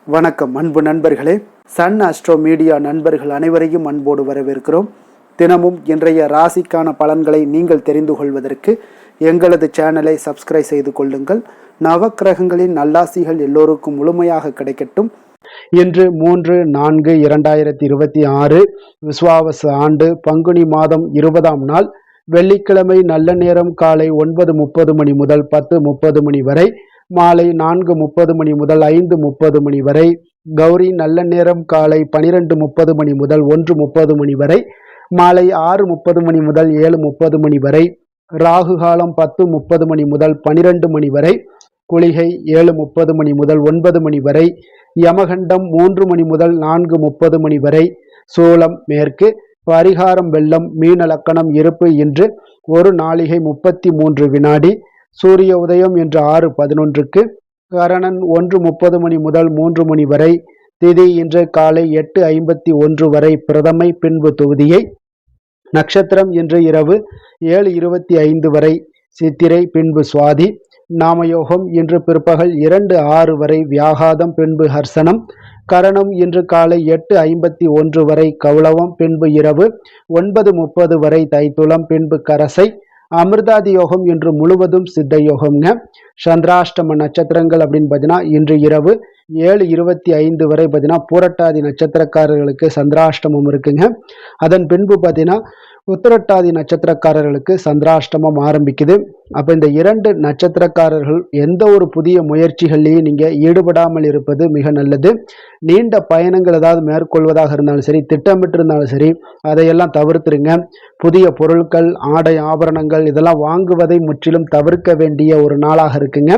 வணக்கம் அன்பு நண்பர்களே. சன் அஸ்ட்ரோ மீடியா நண்பர்கள் அனைவரையும் அன்போடு வரவேற்கிறோம். தினமும் இன்றைய ராசிக்கான பலன்களை நீங்கள் தெரிந்து கொள்வதற்கு எங்களது சேனலை சப்ஸ்கிரைப் செய்து கொள்ளுங்கள். நவக்கிரகங்களின் நல்லாசிகள் எல்லோருக்கும் முழுமையாக கிடைக்கட்டும். இன்று 3/4/2026 விஸ்வாவசு ஆண்டு பங்குனி மாதம் 20ஆம் நாள் வெள்ளிக்கிழமை. நல்ல நேரம் காலை 9:30 மணி முதல் 10:30 மணி வரை, மாலை 4:30 மணி முதல் 5:30 மணி வரை. கௌரி நல்ல நேரம் காலை 12:30 மணி முதல் 1:30 மணி வரை, மாலை 6:30 மணி முதல் 7:30 மணி வரை. ராகு காலம் 10:30 மணி முதல் 12 மணி வரை. குளிகை 7:30 மணி முதல் 9 மணி வரை. யமகண்டம் 3 மணி முதல் 4:30 மணி வரை. சூலம் மேற்கு. பரிகாரம் வெள்ளம். மீன லக்கணம் இருப்பு. இன்று 1 நாழிகை 33 வினாடி. சூரிய உதயம் இன்று 6:11க்கு. கரணன் 1:30 மணி முதல் 3 மணி வரை. திதி இன்று காலை 8:51 வரை பிரதமை, பின்பு தொகுதியை. நட்சத்திரம் இன்று இரவு 7:25 வரை சித்திரை, பின்பு சுவாதி. நாமயோகம் இன்று பிற்பகல் 2:06 வரை வியாகாதம், பின்பு ஹர்சனம். கரணம் இன்று காலை 8:51 வரை கௌளவம், பின்பு இரவு 9:30 வரை தைத்துளம், பின்பு கரசை. அமிர்தாதி யோகம் இன்று முழுவதும் சித்த யோகம்ங்க. சந்திராஷ்டம நட்சத்திரங்கள் அப்படின்னு பார்த்தீங்கன்னா இன்று இரவு 7:25 வரை பார்த்தீங்கன்னா பூரட்டாதி நட்சத்திரக்காரர்களுக்கு சந்திராஷ்டமம் இருக்குங்க. அதன் பின்பு பார்த்தீங்கன்னா உத்திரட்டாதி நட்சத்திரக்காரர்களுக்கு சந்திராஷ்டமம் ஆரம்பிக்குது. அப்போ இந்த 2 நட்சத்திரக்காரர்கள் எந்த ஒரு புதிய முயற்சிகள்லையும் நீங்கள் ஈடுபடாமல் இருப்பது மிக நல்லது. நீண்ட பயணங்கள் ஏதாவது மேற்கொள்வதாக இருந்தாலும் சரி, திட்டமிட்டு இருந்தாலும் சரி, அதையெல்லாம் தவிர்த்துருங்க. புதிய பொருட்கள், ஆடை, ஆபரணங்கள் இதெல்லாம் வாங்குவதை முற்றிலும் தவிர்க்க வேண்டிய ஒரு நாளாக இருக்குங்க.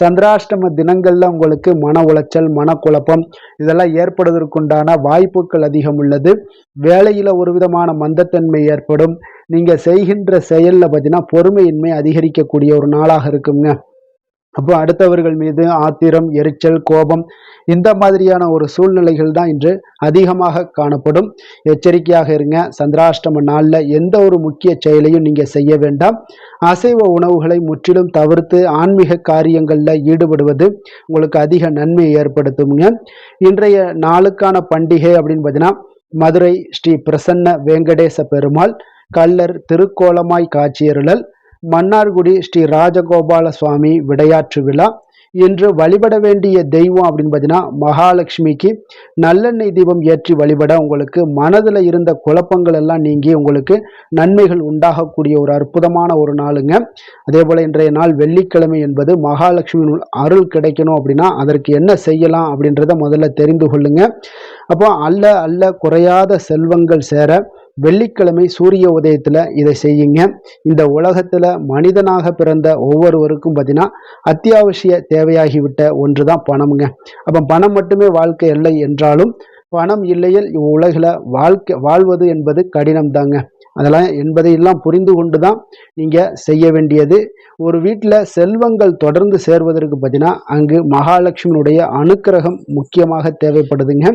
சந்திராஷ்டம தினங்கள்ல உங்களுக்கு மன உளைச்சல், மனக்குழப்பம் இதெல்லாம் ஏற்படுவதற்குண்டான வாய்ப்புகள் அதிகம் உள்ளது. வேலையில ஒரு விதமான மந்தத்தன்மை ஏற்படும். நீங்க செய்கின்ற செயல்ல பார்த்தீங்கன்னா பொறுமையின்மை அதிகரிக்கக்கூடிய ஒரு நாளாக இருக்குங்க. அப்போ அடுத்தவர்கள் மீது ஆத்திரம், எரிச்சல், கோபம் இந்த மாதிரியான ஒரு சூழ்நிலைகள் தான் இன்று அதிகமாக காணப்படும். எச்சரிக்கையாக இருங்க. சந்திராஷ்டம நாளில் எந்த ஒரு முக்கிய செயலையும் நீங்க செய்ய வேண்டாம். அசைவ உணவுகளை முற்றிலும் தவிர்த்து ஆன்மீக காரியங்களில் ஈடுபடுவது உங்களுக்கு அதிக நன்மை ஏற்படுத்துங்க. இன்றைய நாளுக்கான பண்டிகை அப்படின்னு பார்த்தீங்கன்னா மதுரை ஸ்ரீ பிரசன்ன வெங்கடேச பெருமாள் கள்ளர் திருக்கோலமாய் காட்சியருளல். மன்னார்குடி ஸ்ரீ ராஜகோபால சுவாமி விடையாற்று விழா. இன்று வழிபட வேண்டிய தெய்வம் அப்படின்னு பார்த்தீங்கன்னா மகாலட்சுமிக்கு நல்லெண்ணெய் தீபம் ஏற்றி வழிபட உங்களுக்கு மனதில் இருந்த குழப்பங்கள் எல்லாம் நீங்கி உங்களுக்கு நன்மைகள் உண்டாகக்கூடிய ஒரு அற்புதமான ஒரு நாளுங்க. அதே போல் இன்றைய நாள் வெள்ளிக்கிழமை என்பது மகாலட்சுமியின் அருள் கிடைக்கணும் அப்படின்னா அதற்கு என்ன செய்யலாம் அப்படின்றத முதல்ல தெரிந்து கொள்ளுங்க. அப்போ அல்ல குறையாத செல்வங்கள் சேர வெள்ளிக்கிழமை சூரிய உதயத்தில் இதை செய்யுங்க. இந்த உலகத்தில் மனிதனாக பிறந்த ஒவ்வொருவருக்கும் பார்த்தீங்கன்னா அத்தியாவசிய தேவையாகிவிட்ட ஒன்று தான் பணமுங்க. அப்போ பணம் மட்டுமே வாழ்க்கை இல்லை என்றாலும் பணம் இல்லையில் உலகில் வாழ்வது என்பது கடினம் தாங்க. அதெல்லாம் என்பதையெல்லாம் புரிந்து கொண்டு தான் நீங்கள் செய்ய வேண்டியது. ஒரு வீட்டில் செல்வங்கள் தொடர்ந்து சேர்வதற்கு பார்த்தீங்கன்னா அங்கு மகாலட்சுமியினுடைய அனுக்கிரகம் முக்கியமாக தேவைப்படுதுங்க.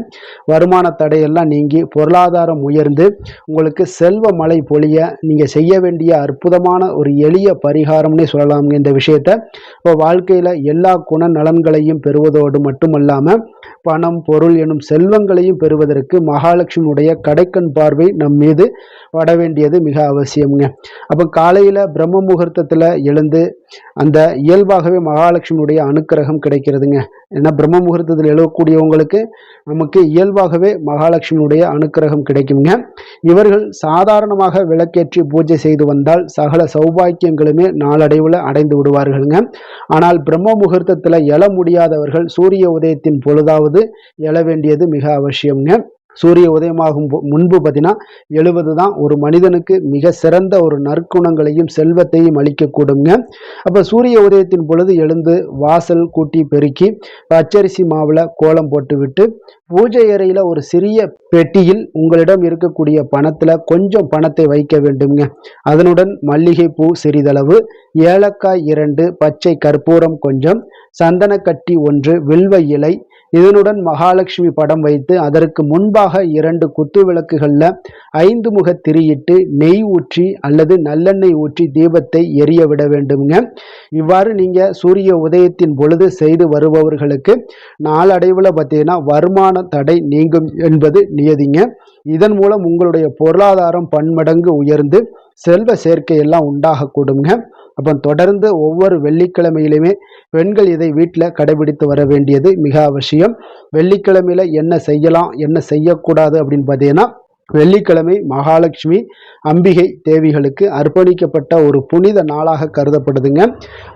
வருமான தடையெல்லாம் நீங்கி பொருளாதாரம் உயர்ந்து உங்களுக்கு செல்வ மழை பொழிய நீங்கள் செய்ய வேண்டிய அற்புதமான ஒரு எளிய பரிகாரம்னே சொல்லலாமுங்க இந்த விஷயத்தை. இப்போ வாழ்க்கையில் எல்லா குண நலன்களையும் பெறுவதோடு மட்டுமல்லாமல் பணம், பொருள் எனும் செல்வங்களையும் பெறுவதற்கு மகாலட்சுமியுடைய கடைக்கண் பார்வை நம் மீது வட வேண்டியது மிக அவசியம்ங்க. அப்போ காலையில் பிரம்ம முகூர்த்தத்தில் எழுந்து அந்த இயல்பாகவே மகாலட்சுமியுடைய அனுக்கிரகம் கிடைக்கிறதுங்க. ஏன்னா பிரம்ம முகூர்த்தத்தில் எழுவக்கூடியவங்களுக்கு நமக்கு இயல்பாகவே மகாலட்சுமியுடைய அனுக்கிரகம் கிடைக்குங்க. இவர்கள் சாதாரணமாக விளக்கேற்றி பூஜை செய்து வந்தால் சகல சௌபாக்கியங்களுமே நாளடைவில் அடைந்து விடுவார்களுங்க. ஆனால் பிரம்ம முகூர்த்தத்தில் எழ முடியாதவர்கள் சூரிய உதயத்தின் பொழுதாவது எழ வேண்டியது மிக அவசியம்ங்க. சூரிய உதயமாகும் முன்பு பார்த்தீங்கன்னா எழுவது தான் ஒரு மனிதனுக்கு மிக சிறந்த ஒரு நற்குணங்களையும் செல்வத்தையும் அளிக்கக்கூடுங்க. அப்போ சூரிய உதயத்தின் பொழுது எழுந்து வாசல் கூட்டி பெருக்கி பச்சரிசி மாவில் கோலம் போட்டுவிட்டு பூஜை அறையில் ஒரு சிறிய பெட்டியில் உங்களிடம் இருக்கக்கூடிய பணத்தில் கொஞ்சம் பணத்தை வைக்க வேண்டுங்க. அதனுடன் மல்லிகை பூ சிறிதளவு, ஏலக்காய் 2, பச்சை கற்பூரம் கொஞ்சம், சந்தனக்கட்டி 1, வில்வ இலை, இதனுடன் மகாலட்சுமி படம் வைத்து அதற்கு முன்பாக 2 குத்து விளக்குகள்ல 5 முக திரியிட்டு நெய் ஊற்றி அல்லது நல்லெண்ணெய் ஊற்றி தீபத்தை எரிய விட வேண்டுங்க. இவ்வாறு நீங்க சூரிய உதயத்தின் பொழுது செய்து வருபவர்களுக்கு நாளடைவில் பார்த்தீங்கன்னா வருமான தடை நீங்கும் என்பது நியதிங்க. இதன் மூலம் உங்களுடைய பொருளாதாரம் பன்மடங்கு உயர்ந்து செல்வ சேர்க்கை எல்லாம் உண்டாக கூடுங்க. அப்போ தொடர்ந்து ஒவ்வொரு வெள்ளிக்கிழமையிலுமே பெண்கள் இதை வீட்டில் கடைபிடித்து வர வேண்டியது மிக அவசியம். வெள்ளிக்கிழமையில என்ன செய்யலாம் என்ன செய்யக்கூடாது அப்படின்னு பார்த்தீங்கன்னா, வெள்ளிக்கிழமை மகாலட்சுமி அம்பிகை தேவிகளுக்கு அர்ப்பணிக்கப்பட்ட ஒரு புனித நாளாக கருதப்படுதுங்க.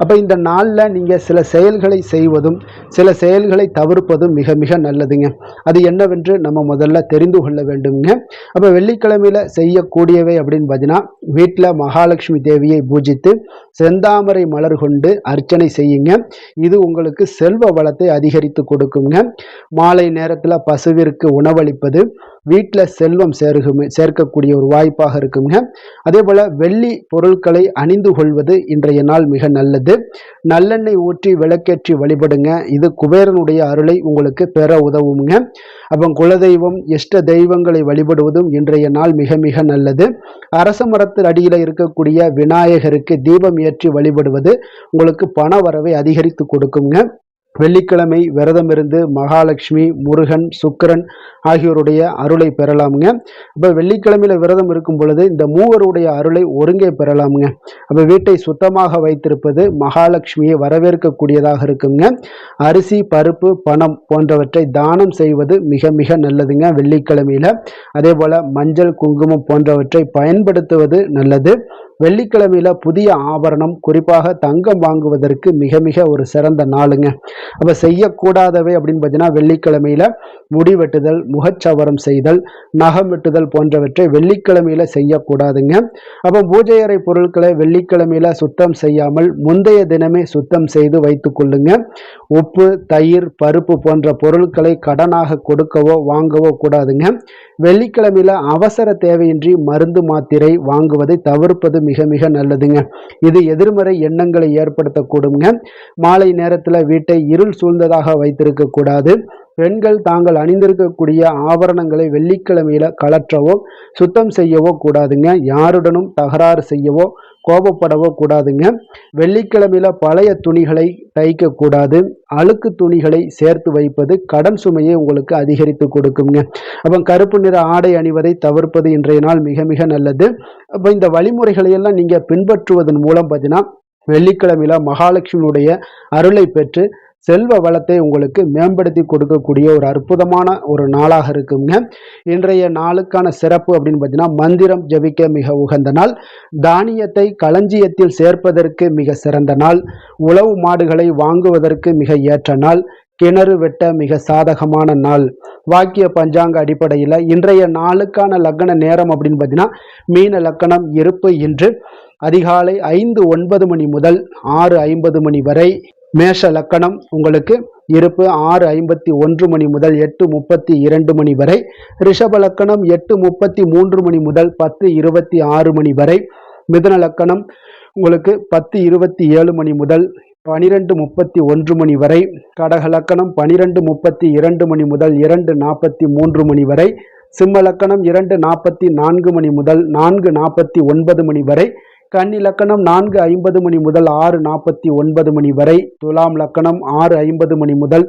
அப்போ இந்த நாளில் நீங்கள் சில செயல்களை செய்வதும் சில செயல்களை தவிர்ப்பதும் மிக மிக நல்லதுங்க. அது என்னவென்று நம்ம முதல்ல தெரிந்து கொள்ள வேண்டுங்க. அப்போ வெள்ளிக்கிழமையில் செய்யக்கூடியவை அப்படின்னு பார்த்தீங்கன்னா, வீட்டில் மகாலட்சுமி தேவியை பூஜித்து செந்தாமரை மலர் கொண்டு அர்ச்சனை செய்யுங்க. இது உங்களுக்கு செல்வ வளத்தை அதிகரித்து கொடுக்குங்க. மாலை நேரத்தில் பசுவிற்கு உணவளிப்பது வீட்டில் செல்வம் சேர்க்கக்கூடிய ஒரு வாய்ப்பாக இருக்குங்க. அதே போல வெள்ளி பொருட்களை அணிந்து கொள்வது இன்றைய நாள் மிக நல்லது. நல்லெண்ணெய் ஊற்றி விளக்கேற்றி வழிபடுங்க. இது குபேரனுடைய அருளை உங்களுக்கு பெற உதவுங்க. அப்போ குலதெய்வம் இஷ்ட தெய்வங்களை வழிபடுவதும் இன்றைய நாள் மிக மிக நல்லது. அரச மரத்து அடியில் இருக்கக்கூடிய விநாயகருக்கு தீபம் ஏற்றி வழிபடுவது உங்களுக்கு பண வரவை அதிகரித்து கொடுக்குங்க. வெள்ளிக்கிழமை விரதம் இருந்து மகாலட்சுமி, முருகன், சுக்கிரன் ஆகியோருடைய அருளை பெறலாமுங்க. அப்போ வெள்ளிக்கிழமையில விரதம் இருக்கும் பொழுது இந்த மூவருடைய அருளை ஒருங்கே பெறலாமுங்க. அப்போ வீட்டை சுத்தமாக வைத்திருப்பது மகாலட்சுமியை வரவேற்கக்கூடியதாக இருக்குங்க. அரிசி, பருப்பு, பணம் போன்றவற்றை தானம் செய்வது மிக மிக நல்லதுங்க வெள்ளிக்கிழமையில. அதே போல மஞ்சள், குங்குமம் போன்றவற்றை பயன்படுத்துவது நல்லது. வெள்ளிக்கிழமையில புதிய ஆபரணம், குறிப்பாக தங்கம் வாங்குவதற்கு மிக மிக ஒரு சிறந்த நாளுங்க. அப்ப செய்யக்கூடாதவை அப்படின்னு பார்த்தீங்கன்னா, வெள்ளிக்கிழமையில முடி வெட்டுதல், முகச்சவரம் செய்தல், நகம் வெட்டுதல் போன்றவற்றை வெள்ளிக்கிழமையில செய்யக்கூடாதுங்க. அப்போ பூஜை அறை பொருட்களை வெள்ளிக்கிழமையில சுத்தம் செய்யாமல் முந்தைய தினமே சுத்தம் செய்து வைத்துக் கொள்ளுங்க. உப்பு, தயிர், பருப்பு போன்ற பொருட்களை கடனாக கொடுக்கவோ வாங்கவோ கூடாதுங்க. வெள்ளிக்கிழமையில அவசர தேவையின்றி மருந்து மாத்திரை வாங்குவதை தவிர்ப்பது மிக மிக நல்லதுங்க. இது எதிர்மறை எண்ணங்களை ஏற்படுத்தக்கூடுங்க. மாலை நேரத்தில் வீட்டை இருள் சூழ்ந்ததாக வைத்திருக்க கூடாது. பெண்கள் தாங்கள் அணிந்திருக்கக்கூடிய ஆபரணங்களை வெள்ளிக்கிழமையில கலற்றவோ சுத்தம் செய்யவோ கூடாதுங்க. யாருடனும் தகராறு செய்யவோ கோபப்படவோ கூடாதுங்க. வெள்ளிக்கிழமையில பழைய துணிகளை தைக்க கூடாது. அழுக்கு துணிகளை சேர்த்து வைப்பது கடன் சுமையை உங்களுக்கு அதிகரித்து கொடுக்குங்க. அப்போ கருப்பு நிற ஆடை அணிவதை தவிர்ப்பது இன்றைய நாள் மிக மிக நல்லது. அப்போ இந்த வழிமுறைகளை எல்லாம் நீங்க பின்பற்றுவதன் மூலம் பார்த்தீங்கன்னா, வெள்ளிக்கிழமையில மகாலட்சுமியுடைய அருளை பெற்று செல்வ வளத்தை உங்களுக்கு மேம்படுத்தி கொடுக்கக்கூடிய ஒரு அற்புதமான ஒரு நாளாக இருக்குங்க. இன்றைய நாளுக்கான சிறப்பு அப்படின்னு பார்த்தீங்கன்னா, மந்திரம் ஜபிக்க மிக உகந்த நாள், தானியத்தை களஞ்சியத்தில் சேர்ப்பதற்கு மிக சிறந்த நாள், உழவு மாடுகளை வாங்குவதற்கு மிக ஏற்ற நாள், கிணறு வெட்ட மிக சாதகமான நாள். வாக்கிய பஞ்சாங்க அடிப்படையில் இன்றைய நாளுக்கான லக்ன நேரம் அப்படின்னு பார்த்தீங்கன்னா, மீன லக்கணம் இருப்பு இன்று அதிகாலை 5:09 மணி முதல் 6:50 மணி வரை. மேஷ லக்கணம் உங்களுக்கு இருப்பு 6:51 மணி முதல் 8:32 மணி வரை. ரிஷப லக்கணம் 8:33 மணி முதல் 10:26 மணி வரை. மிதுன லக்கணம் உங்களுக்கு 10:27 மணி முதல் 12:31 மணி வரை. கடக லக்கணம் 12:32 மணி முதல் 2:43 மணி வரை. சிம்ம லக்கணம் 2:44 மணி முதல் 4:49 மணி வரை. கன்னி லக்கணம் 4:50 மணி முதல் 6:49 மணி வரை. துலாம் லக்கணம் 6:50 மணி முதல்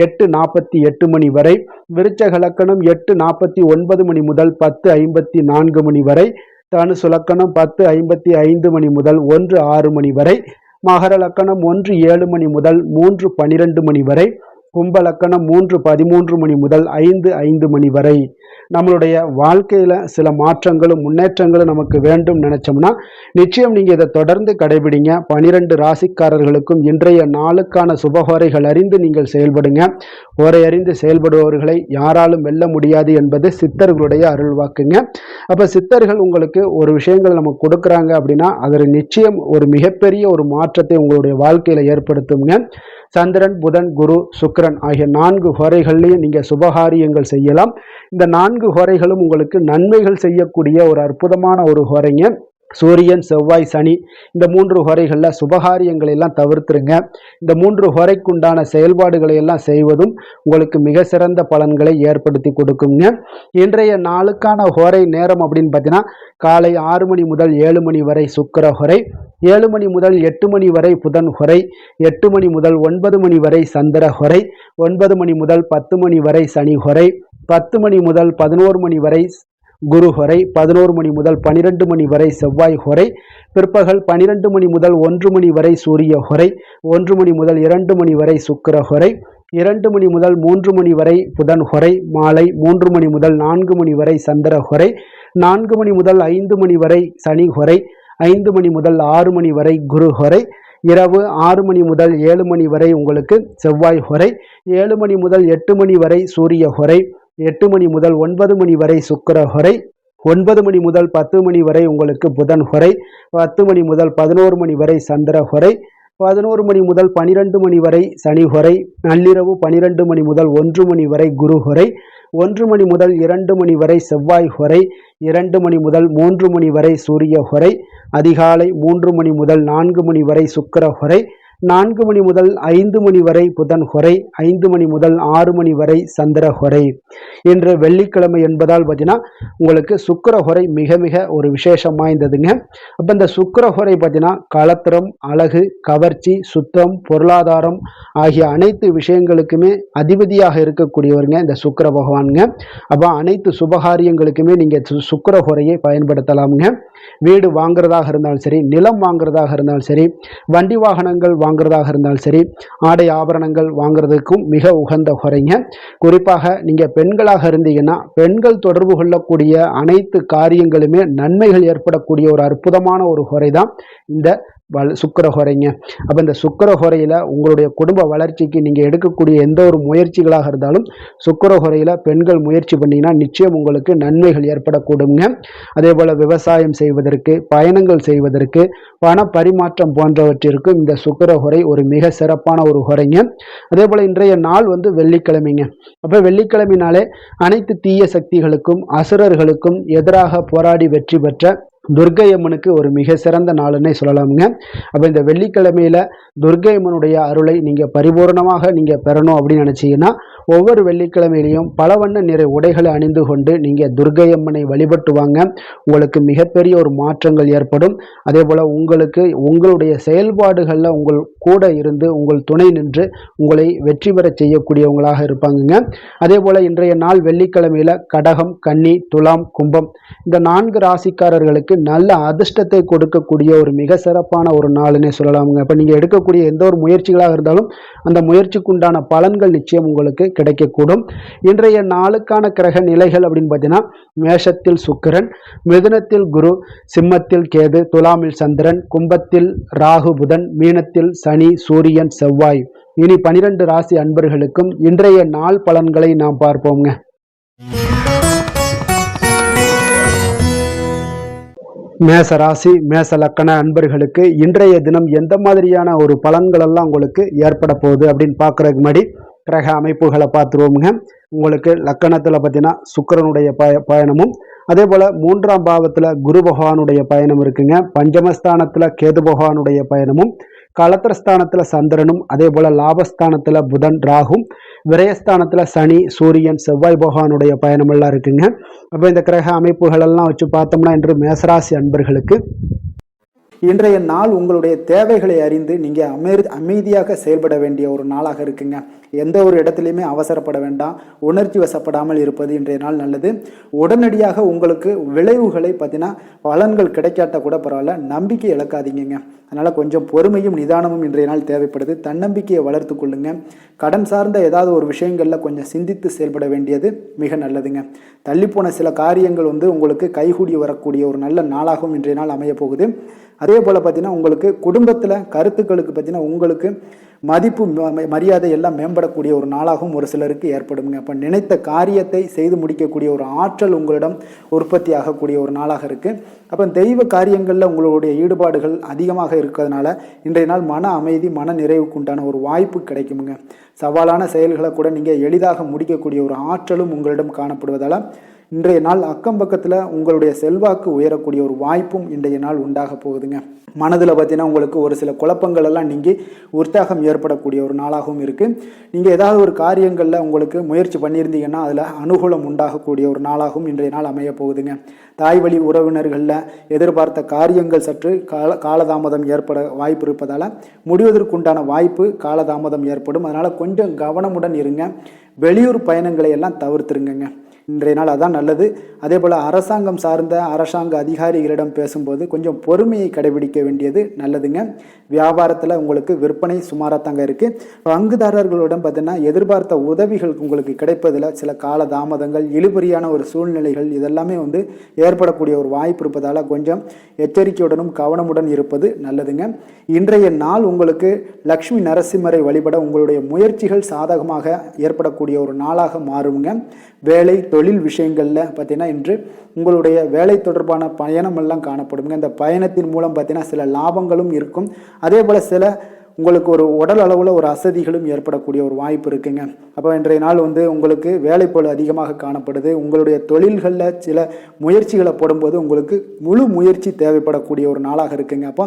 8:48 மணி வரை. விருச்சக லக்கணம் 8:49 மணி முதல் 10:54 மணி வரை. தனுசு லக்கணம் 10:55 மணி முதல் 1:06 மணி வரை. மகர லக்கணம் 1:07 மணி முதல் 3:12 மணி வரை. கும்ப லக்கணம் 3:13 மணி முதல் 5:05 மணி வரை. நம்மளுடைய வாழ்க்கையில சில மாற்றங்களும் முன்னேற்றங்களும் நமக்கு வேண்டும் நினைச்சோம்னா நிச்சயம் நீங்க இதை தொடர்ந்து கடைபிடிங்க. 12 ராசிக்காரர்களுக்கும் இன்றைய நாளுக்கான சுபஹோரைகள் அறிந்து நீங்கள் செயல்படுங்க. ஓரை அறிந்து செயல்படுபவர்களை யாராலும் வெல்ல முடியாது என்பது சித்தர்களுடைய அருள்வாக்குங்க. அப்ப சித்தர்கள் உங்களுக்கு ஒரு விஷயங்கள் நமக்கு கொடுக்குறாங்க அப்படின்னா அதில் நிச்சயம் ஒரு மிகப்பெரிய ஒரு மாற்றத்தை உங்களுடைய வாழ்க்கையில ஏற்படுத்துங்க. சந்திரன், புதன், குரு, சுக்கிரன் ஆகிய 4 ஹோரைகள்லையும் நீங்க சுபகாரியங்கள் செய்யலாம். இந்த 4 ஹோரைகளும் உங்களுக்கு நன்மைகள் செய்யக்கூடிய ஒரு அற்புதமான ஒரு ஹோரைங்க. சூரியன் செவ்வாய் சனி இந்த 3 ஹொரைகளில் சுபகாரியங்களை எல்லாம் தவிர்த்துருங்க. இந்த 3 ஹொரைக்குண்டான செயல்பாடுகளை எல்லாம் செய்வதும் உங்களுக்கு மிக சிறந்த பலன்களை ஏற்படுத்தி கொடுக்குங்க. இன்றைய நாளுக்கான ஹோரை நேரம் அப்படின்னு பார்த்தீங்கன்னா காலை 6 மணி முதல் 7 மணி வரை சுக்கிர ஹொரை, 7 மணி முதல் 8 மணி வரை புதன் ஹொரை, 8 மணி முதல் 9 மணி வரை சந்திர ஹொரை, 9 மணி முதல் 10 மணி வரை சனி ஹொரை, 10 மணி முதல் 11 மணி வரை குரு ஹொரை, 11 மணி முதல் 12 மணி வரை செவ்வாய் ஹொரை, பிற்பகல் 12 மணி முதல் 1 மணி வரை சூரிய ஹொரை, 1 மணி முதல் 2 மணி வரை சுக்கிர ஹொரை, 2 மணி முதல் 3 மணி வரை புதன் ஹொரை, மாலை 3 மணி முதல் 4 மணி வரை சந்திர ஹொரை, 4 மணி முதல் 5 மணி வரை சனி ஹொரை, 5 மணி முதல் 6 மணி வரை குரு ஹொரை, இரவு 6 மணி முதல் 7 மணி வரை உங்களுக்கு செவ்வாய் ஹொரை, 7 மணி முதல் 8 மணி வரை சூரிய ஹொரை, 8 மணி முதல் 9 மணி வரை சுக்கிர ஹொரை, 9 மணி முதல் 10 மணி வரை உங்களுக்கு புதன் ஹொரை, 10 மணி முதல் 11 மணி வரை சந்திர ஹொரை, 11 மணி முதல் 12 மணி வரை சனி ஹொரை, நள்ளிரவு 12 மணி முதல் 1 மணி வரை குரு ஹொரை, 1 மணி முதல் 2 மணி வரை செவ்வாய் ஹொரை, 2 மணி முதல் 3 மணி வரை சூரிய ஹொரை, அதிகாலை 3 மணி முதல் 4 மணி வரை சுக்கிர ஹொரை, 4 மணி முதல் 5 மணி வரை புதன் ஹொரை, 5 மணி முதல் 6 மணி வரை சந்திர ஹொரை. இன்று வெள்ளிக்கிழமை என்பதால் பார்த்தீங்கன்னா உங்களுக்கு சுக்கிர ஹொரை மிக மிக ஒரு விசேஷம் வாய்ந்ததுங்க. அப்போ இந்த சுக்கிர ஹொரை பார்த்தீங்கன்னா களத்திரம், அழகு, கவர்ச்சி, சுத்தம், பொருளாதாரம் ஆகிய அனைத்து விஷயங்களுக்குமே அதிபதியாக இருக்கக்கூடியவருங்க இந்த சுக்கிர பகவானுங்க. அப்போ அனைத்து சுபகாரியங்களுக்குமே நீங்கள் சுக்கிர ஹொரையை பயன்படுத்தலாமுங்க. வீடு வாங்குறதாக இருந்தாலும் சரி, நிலம் வாங்குறதாக இருந்தாலும் சரி, வண்டி வாகனங்கள் வாங்குறதாக இருந்தாலும் சரி, ஆடை ஆபரணங்கள் வாங்குறதுக்கும் மிக உகந்த ஹொரைங்க. குறிப்பாக நீங்கள் பெண்களாக இருந்தீங்கன்னா பெண்கள் தொடர்பு கொள்ளக்கூடிய அனைத்து காரியங்களுமே நன்மைகள் ஏற்படக்கூடிய ஒரு அற்புதமான ஒரு ஹொரை தான் இந்த சுக்கிர ஹொரைங்க. அப்போ இந்த சுக்கிர ஹொரையில் உங்களுடைய குடும்ப வளர்ச்சிக்கு நீங்கள் எடுக்கக்கூடிய எந்த ஒரு முயற்சிகளாக இருந்தாலும் சுக்கிர ஹொரையில் பெண்கள் முயற்சி பண்ணிங்கன்னா நிச்சயம் உங்களுக்கு நன்மைகள் ஏற்படக்கூடுங்க. அதே போல் விவசாயம் செய்வதற்கு, பயணங்கள் செய்வதற்கு, பண பரிமாற்றம் போன்றவற்றிற்கும் இந்த சுக்கிர ஹொரை ஒரு மிக சிறப்பான ஒரு ஹொரைங்க. அதே போல் இன்றைய நாள் வெள்ளிக்கிழமைங்க. அப்போ வெள்ளிக்கிழமைனாலே அனைத்து தீய சக்திகளுக்கும் அசுரர்களுக்கும் எதிராக போராடி வெற்றி பெற்ற துர்க்கை அம்மனுக்கு ஒரு மிக சிறந்த நாளுன்னே சொல்லலாமுங்க. அப்போ இந்த வெள்ளிக்கிழமையில துர்க்கை அம்மனுடைய அருளை நீங்கள் பரிபூர்ணமாக நீங்கள் பெறணும் அப்படின்னு நினச்சிங்கன்னா ஒவ்வொரு வெள்ளிக்கிழமையிலையும் பல வண்ண நிற உடைகளை அணிந்து கொண்டு நீங்கள் துர்க்கை அம்மனை வழிபட்டு வாங்க. உங்களுக்கு மிகப்பெரிய ஒரு மாற்றங்கள் ஏற்படும். அதே போல் உங்களுக்கு உங்களுடைய செயல்பாடுகளில் உங்கள் கூட இருந்து உங்கள் துணை நின்று உங்களை வெற்றி பெற செய்யக்கூடியவங்களாக இருப்பாங்கங்க. அதே போல் இன்றைய நாள் வெள்ளிக்கிழமையில கடகம், கன்னி, துலாம், கும்பம் இந்த 4 ராசிக்காரர்களுக்கு நல்ல அதிர்ஷ்டத்தை கொடுக்கக்கூடிய ஒரு மிக சிறப்பான ஒரு நாளுன்னே சொல்லலாமுங்க. இப்போ நீங்கள் எடுக்கக்கூடிய எந்த ஒரு முயற்சிகளாக இருந்தாலும் அந்த முயற்சிக்குண்டான பலன்கள் நிச்சயம் உங்களுக்கு கிடைக்கக்கூடும். இன்றைய நாளுக்கான கிரக நிலைகள் அப்படின்னு பார்த்தீங்கன்னா மேஷத்தில் சுக்கிரன், மிதுனத்தில் குரு, சிம்மத்தில் கேது, துலாமில் சந்திரன், கும்பத்தில் ராகு புதன், மீனத்தில் சனி, சூரியன், செவ்வாய். இனி 12 ராசி அன்பர்களுக்கும் இன்றைய நாள் பலன்களை நாம் பார்ப்போங்க. மேச ராசி, மேச லக்கண அன்பர்களுக்கு இன்றைய தினம் எந்த மாதிரியான ஒரு பலன்கள் எல்லாம் உங்களுக்கு ஏற்பட போகுது அப்படின்னு பார்க்கறதுக்கு முன்னாடி கிரக அமைப்புகளை பார்த்துருவோமுங்க. உங்களுக்கு லக்கணத்தில் பார்த்தீங்கன்னா சுக்கிரனுடைய பயணமும், அதே போல் 3ஆம் பாவத்தில் குரு பகவானுடைய பயணம் இருக்குங்க. பஞ்சமஸ்தானத்தில் கேது பகவானுடைய பயணமும், களத்திரஸ்தானத்தில் சந்திரனும், அதே போல் லாபஸ்தானத்தில் புதன் ராகும், விரயஸ்தானத்தில் சனி, சூரியன், செவ்வாய் பகவானுடைய பயணமெல்லாம் இருக்குங்க. அப்போ இந்த கிரக அமைப்புகள் எல்லாம் வச்சு பார்த்தோம்னா இன்று மேசராசி அன்பர்களுக்கு இன்றைய நாள் உங்களுடைய தேவைகளை அறிந்து நீங்கள் அமைதியாக செயல்பட வேண்டிய ஒரு நாளாக இருக்குங்க. எந்த ஒரு இடத்துலையுமே அவசரப்பட வேண்டாம். உணர்ச்சி வசப்படாமல் இருப்பது இன்றைய நாள் நல்லது. உடனடியாக உங்களுக்கு விளைவுகளை பார்த்தீங்கன்னா பலன்கள் கிடைக்காட்ட கூட பரவாயில்ல, நம்பிக்கை இழக்காதீங்க. அதனால் கொஞ்சம் பொறுமையும் நிதானமும் இன்றைய நாள் தேவைப்படுது. தன்னம்பிக்கையை வளர்த்து கொள்ளுங்க. கடன் சார்ந்த ஏதாவது ஒரு விஷயங்களில் கொஞ்சம் சிந்தித்து செயல்பட வேண்டியது மிக நல்லதுங்க. தள்ளிப்போன சில காரியங்கள் உங்களுக்கு கைகூடி வரக்கூடிய ஒரு நல்ல நாளாகவும் இன்றைய நாள் அமைய போகுது. அதே போல் பார்த்தீங்கன்னா உங்களுக்கு குடும்பத்தில் கருத்துக்களுக்கு பார்த்தீங்கன்னா உங்களுக்கு மதிப்பு மரியாதை எல்லாம் மேம்படக்கூடிய ஒரு நாளாகவும் ஒரு சிலருக்கு ஏற்படுங்க. அப்போ நினைத்த காரியத்தை செய்து முடிக்கக்கூடிய ஒரு ஆற்றல் உங்களிடம் உற்பத்தி ஆகக்கூடிய ஒரு நாளாக இருக்குது. அப்போ தெய்வ காரியங்களில் உங்களுடைய ஈடுபாடுகள் அதிகமாக இருக்கிறதுனால இன்றைய நாள் மன அமைதி, மன நிறைவுக்கு உண்டான ஒரு வாய்ப்பு கிடைக்குமுங்க. சவாலான செயல்களை கூட நீங்கள் எளிதாக முடிக்கக்கூடிய ஒரு ஆற்றலும் உங்களிடம் காணப்படுவதால் இன்றைய நாள் அக்கம் பக்கத்தில் உங்களுடைய செல்வாக்கு உயரக்கூடிய ஒரு வாய்ப்பும் இன்றைய நாள் உண்டாக போகுதுங்க. மனதில் பார்த்தீங்கன்னா உங்களுக்கு ஒரு சில குழப்பங்கள் எல்லாம் நீங்கி உற்சாகம் ஏற்படக்கூடிய ஒரு நாளாகவும் இருக்குது. நீங்கள் ஏதாவது ஒரு காரியங்களில் உங்களுக்கு முயற்சி பண்ணியிருந்தீங்கன்னா அதில் அனுகூலம் உண்டாகக்கூடிய ஒரு நாளாகவும் இன்றைய நாள் அமைய போகுதுங்க. தாய் வழி உறவினர்களில் எதிர்பார்த்த காரியங்கள் சற்று காலதாமதம் ஏற்பட வாய்ப்பு இருப்பதால் முடிவதற்குண்டான வாய்ப்பு காலதாமதம் ஏற்படும். அதனால் கொஞ்சம் கவனமுடன் இருங்க. வெளியூர் பயணங்களை எல்லாம் தவிர்த்துருங்க. இன்றைய நாள் அதான் நல்லது. அதே போல் அரசாங்கம் சார்ந்த அரசாங்க அதிகாரிகளிடம் பேசும்போது கொஞ்சம் பொறுமையை கடைபிடிக்க வேண்டியது நல்லதுங்க. வியாபாரத்தில் உங்களுக்கு விற்பனை சுமாராக தாங்க இருக்குது. பங்குதாரர்களிடம் பார்த்தீங்கன்னா எதிர்பார்த்த உதவிகள் உங்களுக்கு கிடைப்பதில் சில கால தாமதங்கள், இழுபறியான ஒரு சூழ்நிலைகள் இதெல்லாமே ஏற்படக்கூடிய ஒரு வாய்ப்பு இருப்பதால் கொஞ்சம் எச்சரிக்கையுடனும் கவனமுடன் இருப்பது நல்லதுங்க. இன்றைய நாள் உங்களுக்கு லக்ஷ்மி நரசிம்மரை வழிபட உங்களுடைய முயற்சிகள் சாதகமாக ஏற்படக்கூடிய ஒரு நாளாக மாறுங்க. வேலை தொழில் விஷயங்களில் பார்த்தீங்கன்னா இன்று உங்களுடைய வேலை தொடர்பான பயணம் எல்லாம் காணப்படுங்க. இந்த பயணத்தின் மூலம் பார்த்தீங்கன்னா சில லாபங்களும் இருக்கும். அதே போல் சில உங்களுக்கு ஒரு உடல் அளவில் ஒரு அசதிகளும் ஏற்படக்கூடிய ஒரு வாய்ப்பு இருக்குங்க. அப்போ இன்றைய நாள் உங்களுக்கு வேலைப்பளு அதிகமாக காணப்படுது. உங்களுடைய தொழில்களில் சில முயற்சிகளை போடும்போது உங்களுக்கு முழு முயற்சி தேவைப்படக்கூடிய ஒரு நாளாக இருக்குங்க. அப்போ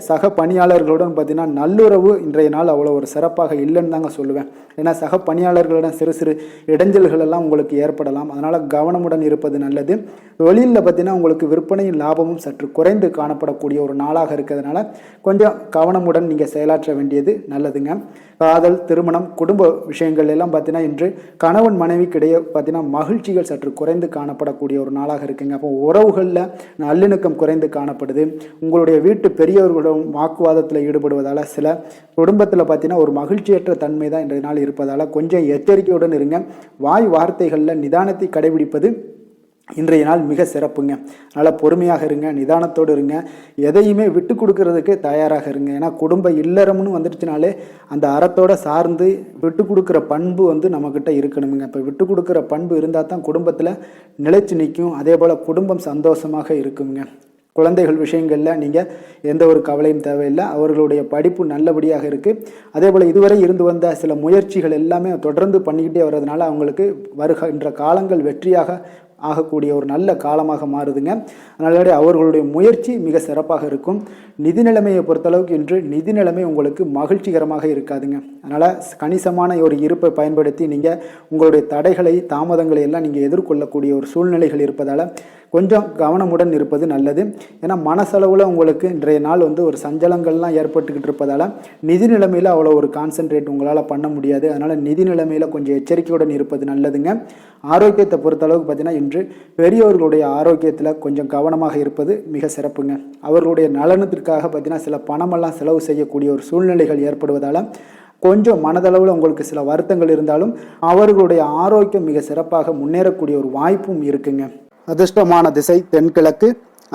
சக பணியாளர்களுடன் பார்த்தீங்கன்னா நல்லுறவு இன்றைய நாள் அவ்வளோ ஒரு சிறப்பாக இல்லைன்னு தாங்க சொல்லுவேன். ஏன்னா சக பணியாளர்களிடம் சிறு சிறு இடைஞ்சல்கள் எல்லாம் உங்களுக்கு ஏற்படலாம். அதனால் கவனமுடன் இருப்பது நல்லது. தொழிலில் பார்த்தீங்கன்னா உங்களுக்கு விற்பனையும் லாபமும் சற்று குறைந்து காணப்படக்கூடிய ஒரு நாளாக இருக்கிறதுனால கொஞ்சம் கவனமுடன் நீங்கள் செயலாற்ற வேண்டியது நல்லதுங்க. காதல், திருமணம், குடும்ப விஷயங்கள் எல்லாம் பார்த்தீங்கன்னா இன்று கணவன் மனைவிக்கிடையே பார்த்தீங்கன்னா மகிழ்ச்சிகள் சற்று குறைந்து காணப்படக்கூடிய ஒரு நாளாக இருக்குங்க. அப்போ உறவுகளில் நல்லிணக்கம் குறைந்து காணப்படுது. உங்களுடைய வீட்டு பெரியவர்களிடம் வாக்குவாதத்தில் ஈடுபடுவதால் சில குடும்பத்தில் பார்த்தீங்கன்னா ஒரு மகிழ்ச்சியற்ற தன்மை தான் இன்றைய நாள் இருப்பதால் கொஞ்சம் எச்சரிக்கையுடன் இருங்க. வாய் வார்த்தைகளில் நிதானத்தை கடைபிடிப்பது இன்றைய நாள் மிக சிறப்புங்க. அதனால் பொறுமையாக இருங்க, நிதானத்தோடு இருங்க, எதையுமே விட்டு கொடுக்கறதுக்கு தயாராக இருங்க. ஏன்னா குடும்ப இல்லறம்னு வந்துடுச்சுனாலே அந்த அறத்தோட சார்ந்து விட்டு கொடுக்குற பண்பு நம்மக்கிட்ட இருக்கணுங்க. இப்போ விட்டு கொடுக்குற பண்பு இருந்தால் தான் குடும்பத்தில் நிலைச்சு நிற்கும். அதே போல் குடும்பம் சந்தோஷமாக இருக்குங்க. குழந்தைகள் விஷயங்களில் நீங்கள் எந்த ஒரு கவலையும் தேவையில்லை. அவர்களுடைய படிப்பு நல்லபடியாக இருக்குது. அதே போல் இதுவரை இருந்து வந்த சில முயற்சிகள் எல்லாமே தொடர்ந்து பண்ணிக்கிட்டே வர்றதுனால அவங்களுக்கு வருகின்ற காலங்கள் வெற்றியாக ஆகக்கூடிய ஒரு நல்ல காலமாக மாறுதுங்க. அதனால அவர்களுடைய முயற்சி மிக சிறப்பாக இருக்கும். நிதி நிலைமையை பொறுத்தளவுக்கு இன்று நிதி நிலைமை உங்களுக்கு மகிழ்ச்சிகரமாக இருக்காதுங்க. அதனால் கணிசமான ஒரு இருப்பை பயன்படுத்தி நீங்கள் உங்களுடைய தடைகளை, தாமதங்களை எல்லாம் நீங்கள் எதிர்கொள்ளக்கூடிய ஒரு சூழ்நிலைகள் இருப்பதால் கொஞ்சம் கவனமுடன் இருப்பது நல்லது. ஏன்னா மனசளவில் உங்களுக்கு இன்றைய நாள் ஒரு சஞ்சலங்கள்லாம் ஏற்பட்டுக்கிட்டு இருப்பதால் நிதி நிலைமையில் அவ்வளோ ஒரு கான்சன்ட்ரேட் உங்களால் பண்ண முடியாது. அதனால் நிதி நிலைமையில் கொஞ்சம் எச்சரிக்கையுடன் இருப்பது நல்லதுங்க. ஆரோக்கியத்தை பொறுத்தளவுக்கு பார்த்தீங்கன்னா இன்று பெரியவர்களுடைய ஆரோக்கியத்தில் கொஞ்சம் கவனமாக இருப்பது மிக சிறப்புங்க. அவர்களுடைய நலனத்திற்காக பார்த்தீங்கன்னா சில பணமெல்லாம் செலவு செய்யக்கூடிய ஒரு சூழ்நிலைகள் ஏற்படுவதால் கொஞ்சம் மனதளவில் உங்களுக்கு சில வருத்தங்கள் இருந்தாலும் அவர்களுடைய ஆரோக்கியம் மிக சிறப்பாக முன்னேறக்கூடிய ஒரு வாய்ப்பும் இருக்குங்க. அதிர்ஷ்டமான திசை தென்கிழக்கு.